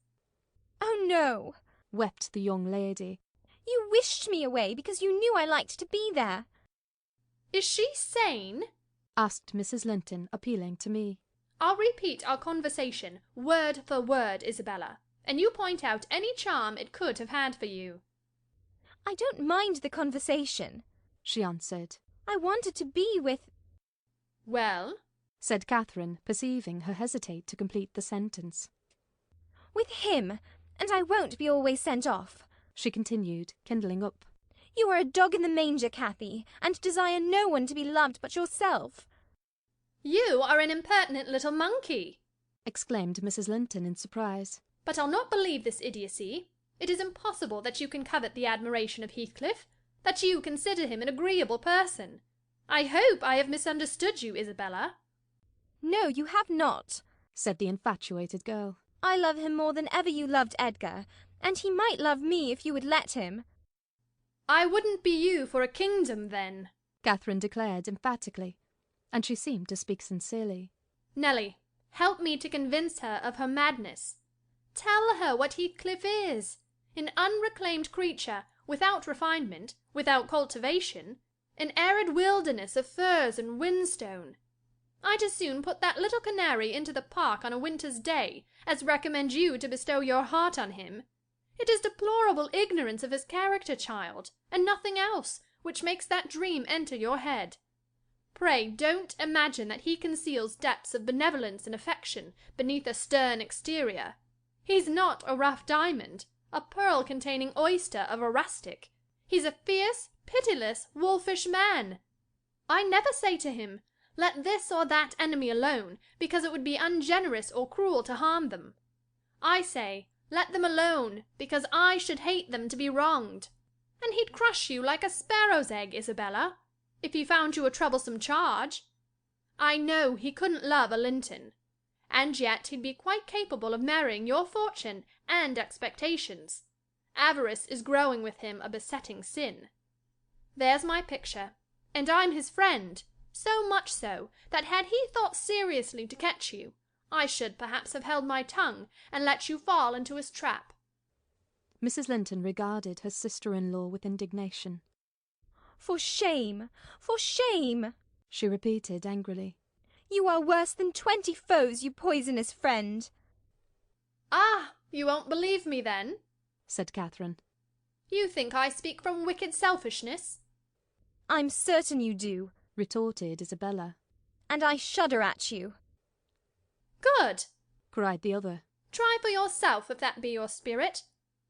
Oh, no, wept the young lady. You wished me away because you knew I liked to be there. Is she sane? asked Mrs. Linton, appealing to me. I'll repeat our conversation, word for word, Isabella, and you point out any charm it could have had for you. I don't mind the conversation, she answered. I wanted to be with... Well? said Catherine, perceiving her hesitate to complete the sentence. With him, and I won't be always sent off, she continued, kindling up. You are a dog in the manger, Cathy, and desire no one to be loved but yourself. You are an impertinent little monkey, exclaimed Mrs. Linton in surprise. But I'll not believe this idiocy. It is impossible that you can covet the admiration of Heathcliff, that you consider him an agreeable person. I hope I have misunderstood you, Isabella. No, you have not, said the infatuated girl. I love him more than ever you loved Edgar, and he might love me if you would let him. I wouldn't be you for a kingdom, then, Catherine declared emphatically, and she seemed to speak sincerely. Nelly, help me to convince her of her madness. Tell her what Heathcliff is. An unreclaimed creature, without refinement, without cultivation, an arid wilderness of furze and whinstone. I'd as soon put that little canary into the park on a winter's day as recommend you to bestow your heart on him. It is deplorable ignorance of his character, child, and nothing else, which makes that dream enter your head. Pray don't imagine that he conceals depths of benevolence and affection beneath a stern exterior. He's not a rough diamond, a pearl-containing oyster of a rustic. He's a fierce, pitiless, wolfish man. I never say to him, let this or that enemy alone, because it would be ungenerous or cruel to harm them. I say, let them alone, because I should hate them to be wronged. And he'd crush you like a sparrow's egg, Isabella, if he found you a troublesome charge. I know he couldn't love a Linton, and yet he'd be quite capable of marrying your fortune and expectations. Avarice is growing with him a besetting sin. There's my picture, and I'm his friend, so much so that had he thought seriously to catch you, I should perhaps have held my tongue and let you fall into his trap. Mrs. Linton regarded her sister-in-law with indignation. For shame! For shame! she repeated angrily. You are worse than 20 foes, you poisonous friend. Ah, you won't believe me then? said Catherine. You think I speak from wicked selfishness? I'm certain you do, retorted Isabella. And I shudder at you. Good, cried the other. Try for yourself if that be your spirit.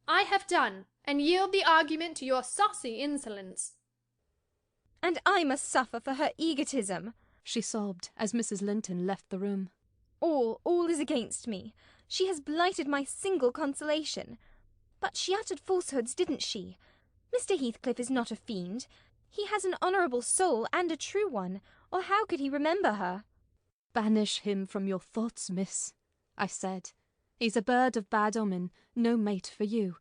I have done, and yield the argument to your saucy insolence. And I must suffer for her egotism, she sobbed as Mrs. Linton left the room. All is against me. She has blighted my single consolation. But she uttered falsehoods, didn't she? Mr. Heathcliff is not a fiend. He has an honourable soul and a true one, or how could he remember her? Banish him from your thoughts, miss, I said. He's a bird of bad omen, no mate for you.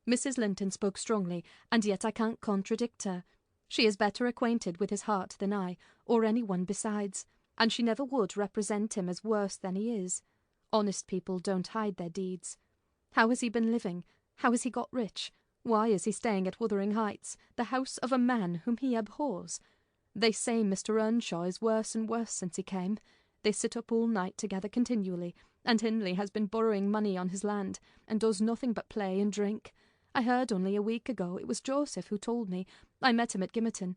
Mrs. Linton spoke strongly, and yet I can't contradict her. She is better acquainted with his heart than I, or any one besides, and she never would represent him as worse than he is. Honest people don't hide their deeds. How has he been living? How has he got rich? Why is he staying at Wuthering Heights, the house of a man whom he abhors? They say Mr. Earnshaw is worse and worse since he came. They sit up all night together continually, and Hindley has been borrowing money on his land, and does nothing but play and drink. I heard only a week ago, it was Joseph who told me. I met him at Gimmerton.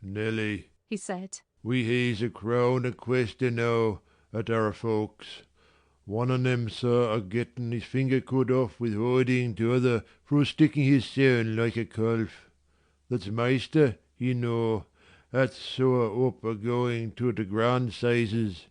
Nelly, he said, we he's a crown a question now at our folks. One on them, sir, a getting his finger cut off with hiding t'other for sticking his sound like a calf. That's Meister, you know, that's so up a going to the grand sizes.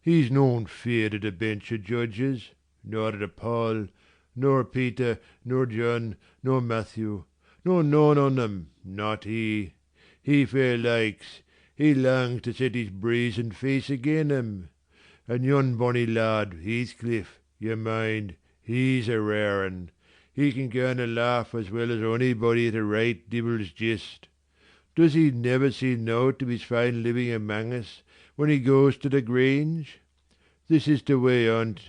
He's noan feared at a bench of judges, nor at a Paul, nor Peter, nor John, nor Matthew, nor none on them, not he. He fair likes, He longs to set his brazen face again 'em. And yon bonny lad, Heathcliff, you mind, he's a rare un. He can go on a laugh as well as onybody at a right divil's jest. Does he never see nought of his fine living among us when he goes to the Grange? This is the way on't.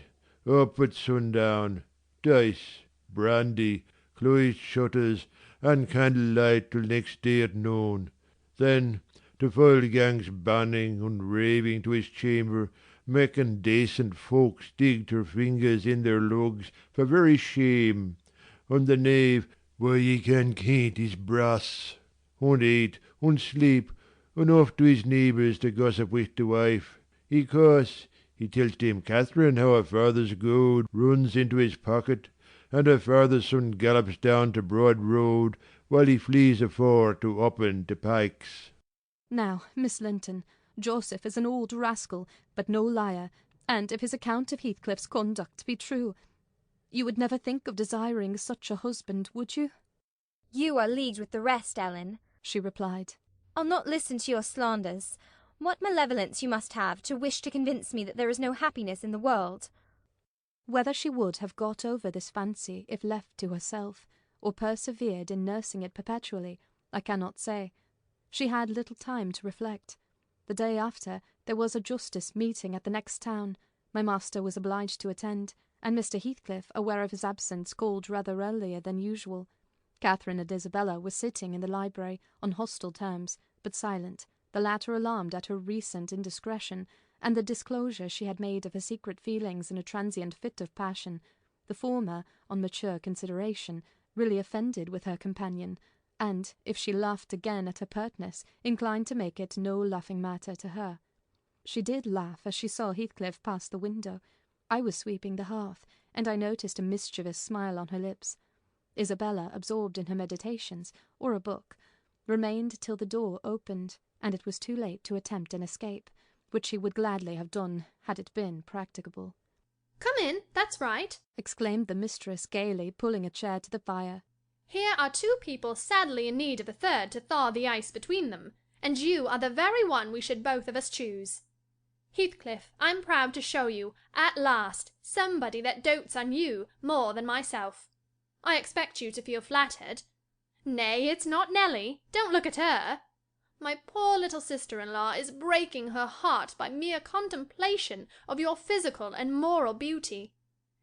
Up at sundown, dice, brandy, closed shutters, and candlelight till next day at noon. Then the full gang's banning and raving to his chamber, making decent folks dig their fingers in their lugs for very shame. And the knave, where ye can kent his brass, and eat, and sleep, and off to his neighbours to gossip with the wife. Because he tells Dame Catherine how her father's gold runs into his pocket, and her father's son gallops down to Broad Road, while he flees afore to Oppen to Pikes. Now, Miss Linton, Joseph is an old rascal, but no liar, and if his account of Heathcliff's conduct be true, you would never think of desiring such a husband, would you? You are leagued with the rest, Ellen, she replied. I'll not listen to your slanders. What malevolence you must have to wish to convince me that there is no happiness in the world. Whether she would have got over this fancy if left to herself, or persevered in nursing it perpetually, I cannot say. She had little time to reflect. The day after, there was a justice meeting at the next town. My master was obliged to attend, and Mr. Heathcliff, aware of his absence, called rather earlier than usual. Catherine and Isabella were sitting in the library, on hostile terms, but silent, the latter alarmed at her recent indiscretion, and the disclosure she had made of her secret feelings in a transient fit of passion, the former, on mature consideration, really offended with her companion, and, if she laughed again at her pertness, inclined to make it no laughing matter to her. She did laugh as she saw Heathcliff pass the window. I was sweeping the hearth, and I noticed a mischievous smile on her lips. Isabella, absorbed in her meditations, or a book, remained till the door opened, and it was too late to attempt an escape, which she would gladly have done had it been practicable. "Come in, that's right," exclaimed the mistress gaily, pulling a chair to the fire. "Here are two people sadly in need of a third to thaw the ice between them, and you are the very one we should both of us choose. Heathcliff, I'm proud to show you, at last, somebody that dotes on you more than myself. I expect you to feel flattered. Nay, it's not Nelly. Don't look at her. My poor little sister-in-law is breaking her heart by mere contemplation of your physical and moral beauty.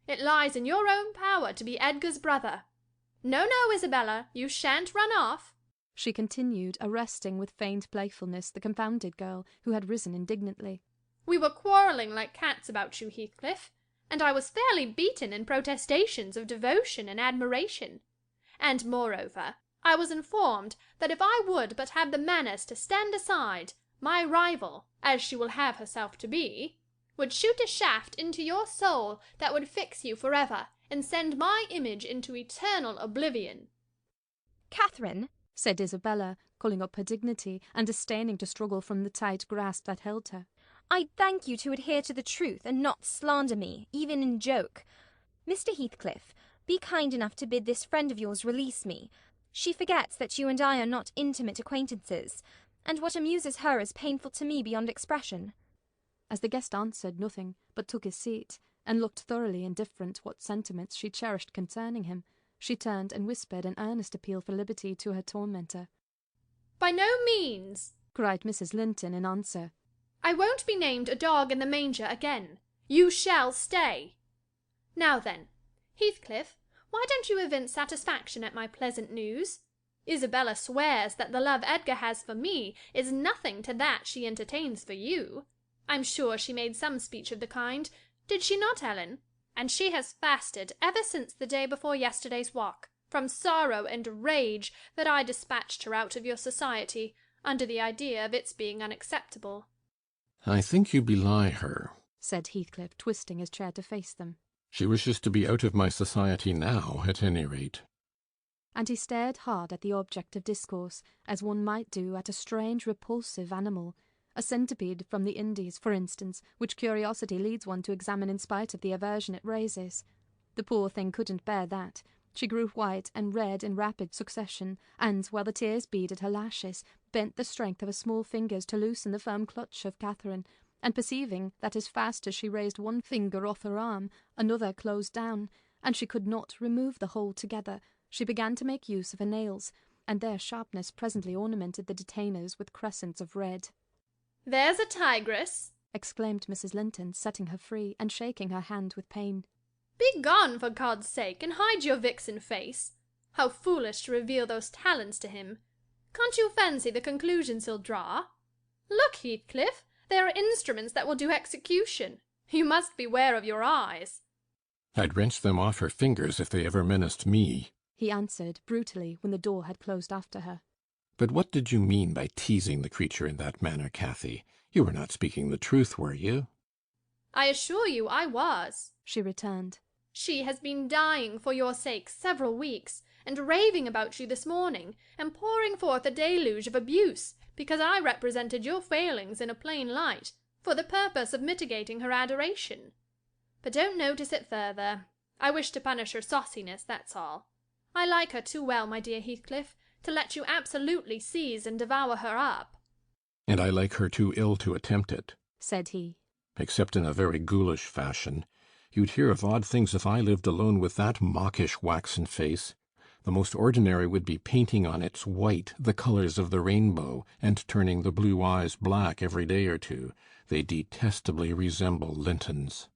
It lies in your own power to be Edgar's brother. No, no, Isabella, you shan't run off," she continued, arresting with feigned playfulness the confounded girl, who had risen indignantly. "We were quarrelling like cats about you, Heathcliff, and I was fairly beaten in protestations of devotion and admiration. And, moreover, I was informed that if I would but have the manners to stand aside, my rival, as she will have herself to be, would shoot a shaft into your soul that would fix you forever, and send my image into eternal oblivion." "Catherine," said Isabella, calling up her dignity, and disdaining to struggle from the tight grasp that held her, "I thank you to adhere to the truth and not slander me, even in joke. Mr. Heathcliff, be kind enough to bid this friend of yours release me. She forgets that you and I are not intimate acquaintances, and what amuses her is painful to me beyond expression." As the guest answered nothing, but took his seat, and looked thoroughly indifferent what sentiments she cherished concerning him, she turned and whispered an earnest appeal for liberty to her tormentor. "By no means," cried Mrs. Linton in answer. "I won't be named a dog in the manger again. You shall stay. Now then, Heathcliff, why don't you evince satisfaction at my pleasant news? Isabella swears that the love Edgar has for me is nothing to that she entertains for you. I'm sure she made some speech of the kind. Did she not, Ellen? And she has fasted ever since the day before yesterday's walk, from sorrow and rage that I dispatched her out of your society, under the idea of its being unacceptable." "I think you belie her," said Heathcliff, twisting his chair to face them. "She wishes to be out of my society now, at any rate." And he stared hard at the object of discourse, as one might do at a strange, repulsive animal, a centipede from the Indies, for instance, which curiosity leads one to examine in spite of the aversion it raises. The poor thing couldn't bear that, She grew white and red in rapid succession, and, while the tears beaded her lashes, bent the strength of her small fingers to loosen the firm clutch of Catherine, and perceiving that as fast as she raised one finger off her arm, another closed down, and she could not remove the whole together, she began to make use of her nails, and their sharpness presently ornamented the detainers with crescents of red. "There's a tigress!" exclaimed Mrs. Linton, setting her free, and shaking her hand with pain. "Be gone, for God's sake, and hide your vixen face! How foolish to reveal those talents to him! Can't you fancy the conclusions he'll draw? Look, Heathcliff, there are instruments that will do execution. You must beware of your eyes." "I'd wrench them off her fingers if they ever menaced me," he answered brutally when the door had closed after her. "But what did you mean by teasing the creature in that manner, Cathy? You were not speaking the truth, were you?" "I assure you I was," she returned. "She has been dying for your sake several weeks, and raving about you this morning, and pouring forth a deluge of abuse, because I represented your failings in a plain light, for the purpose of mitigating her adoration. But don't notice it further. I wish to punish her sauciness, that's all. I like her too well, my dear Heathcliff, to let you absolutely seize and devour her up." "And I like her too ill to attempt it," said he. "except in a very ghoulish fashion. You'd hear of odd things if I lived alone with that mawkish waxen face. The most ordinary would be painting on its white the colours of the rainbow, and turning the blue eyes black every day or two. They detestably resemble Lintons."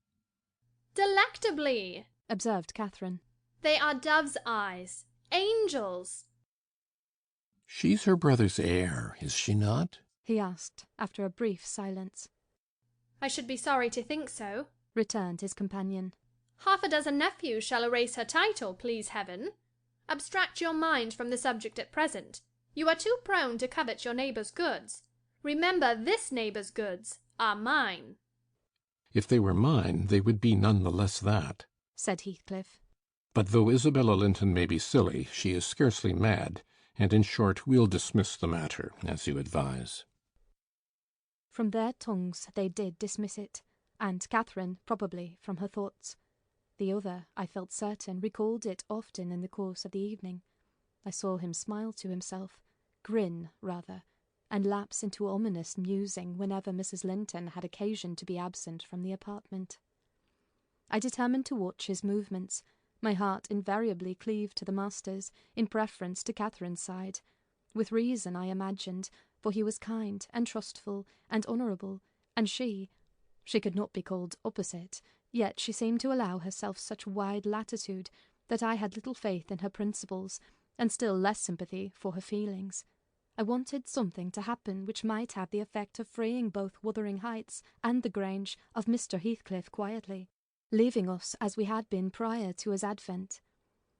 "Delectably," observed Catherine. "They are dove's eyes, angels." "She's her brother's heir, is she not?" he asked, after a brief silence. "I should be sorry to think so," returned his companion. "Half a dozen nephews shall erase her title, please heaven. Abstract your mind from the subject at present. You are too prone to covet your neighbour's goods. Remember this neighbour's goods are mine." "If they were mine, they would be none the less that," said Heathcliff. "But though Isabella Linton may be silly, she is scarcely mad, and in short we'll dismiss the matter, as you advise." From their tongues they did dismiss it, and Catherine, probably, from her thoughts. The other, I felt certain, recalled it often in the course of the evening. I saw him smile to himself, grin, rather, and lapse into ominous musing whenever Mrs. Linton had occasion to be absent from the apartment. I determined to watch his movements. My heart invariably cleaved to the master's, in preference to Catherine's side. With reason, I imagined, for he was kind, and trustful, and honourable, and she could not be called opposite, yet she seemed to allow herself such wide latitude that I had little faith in her principles, and still less sympathy for her feelings. I wanted something to happen which might have the effect of freeing both Wuthering Heights and the Grange of Mr. Heathcliff quietly, leaving us as we had been prior to his advent.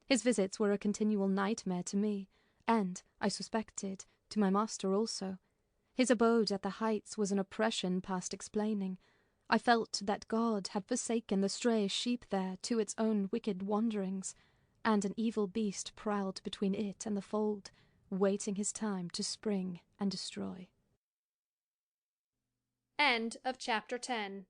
His visits were a continual nightmare to me, and, I suspected, to my master also. His abode at the Heights was an oppression past explaining. I felt that God had forsaken the stray sheep there to its own wicked wanderings, and an evil beast prowled between it and the fold, waiting his time to spring and destroy. End of chapter 10.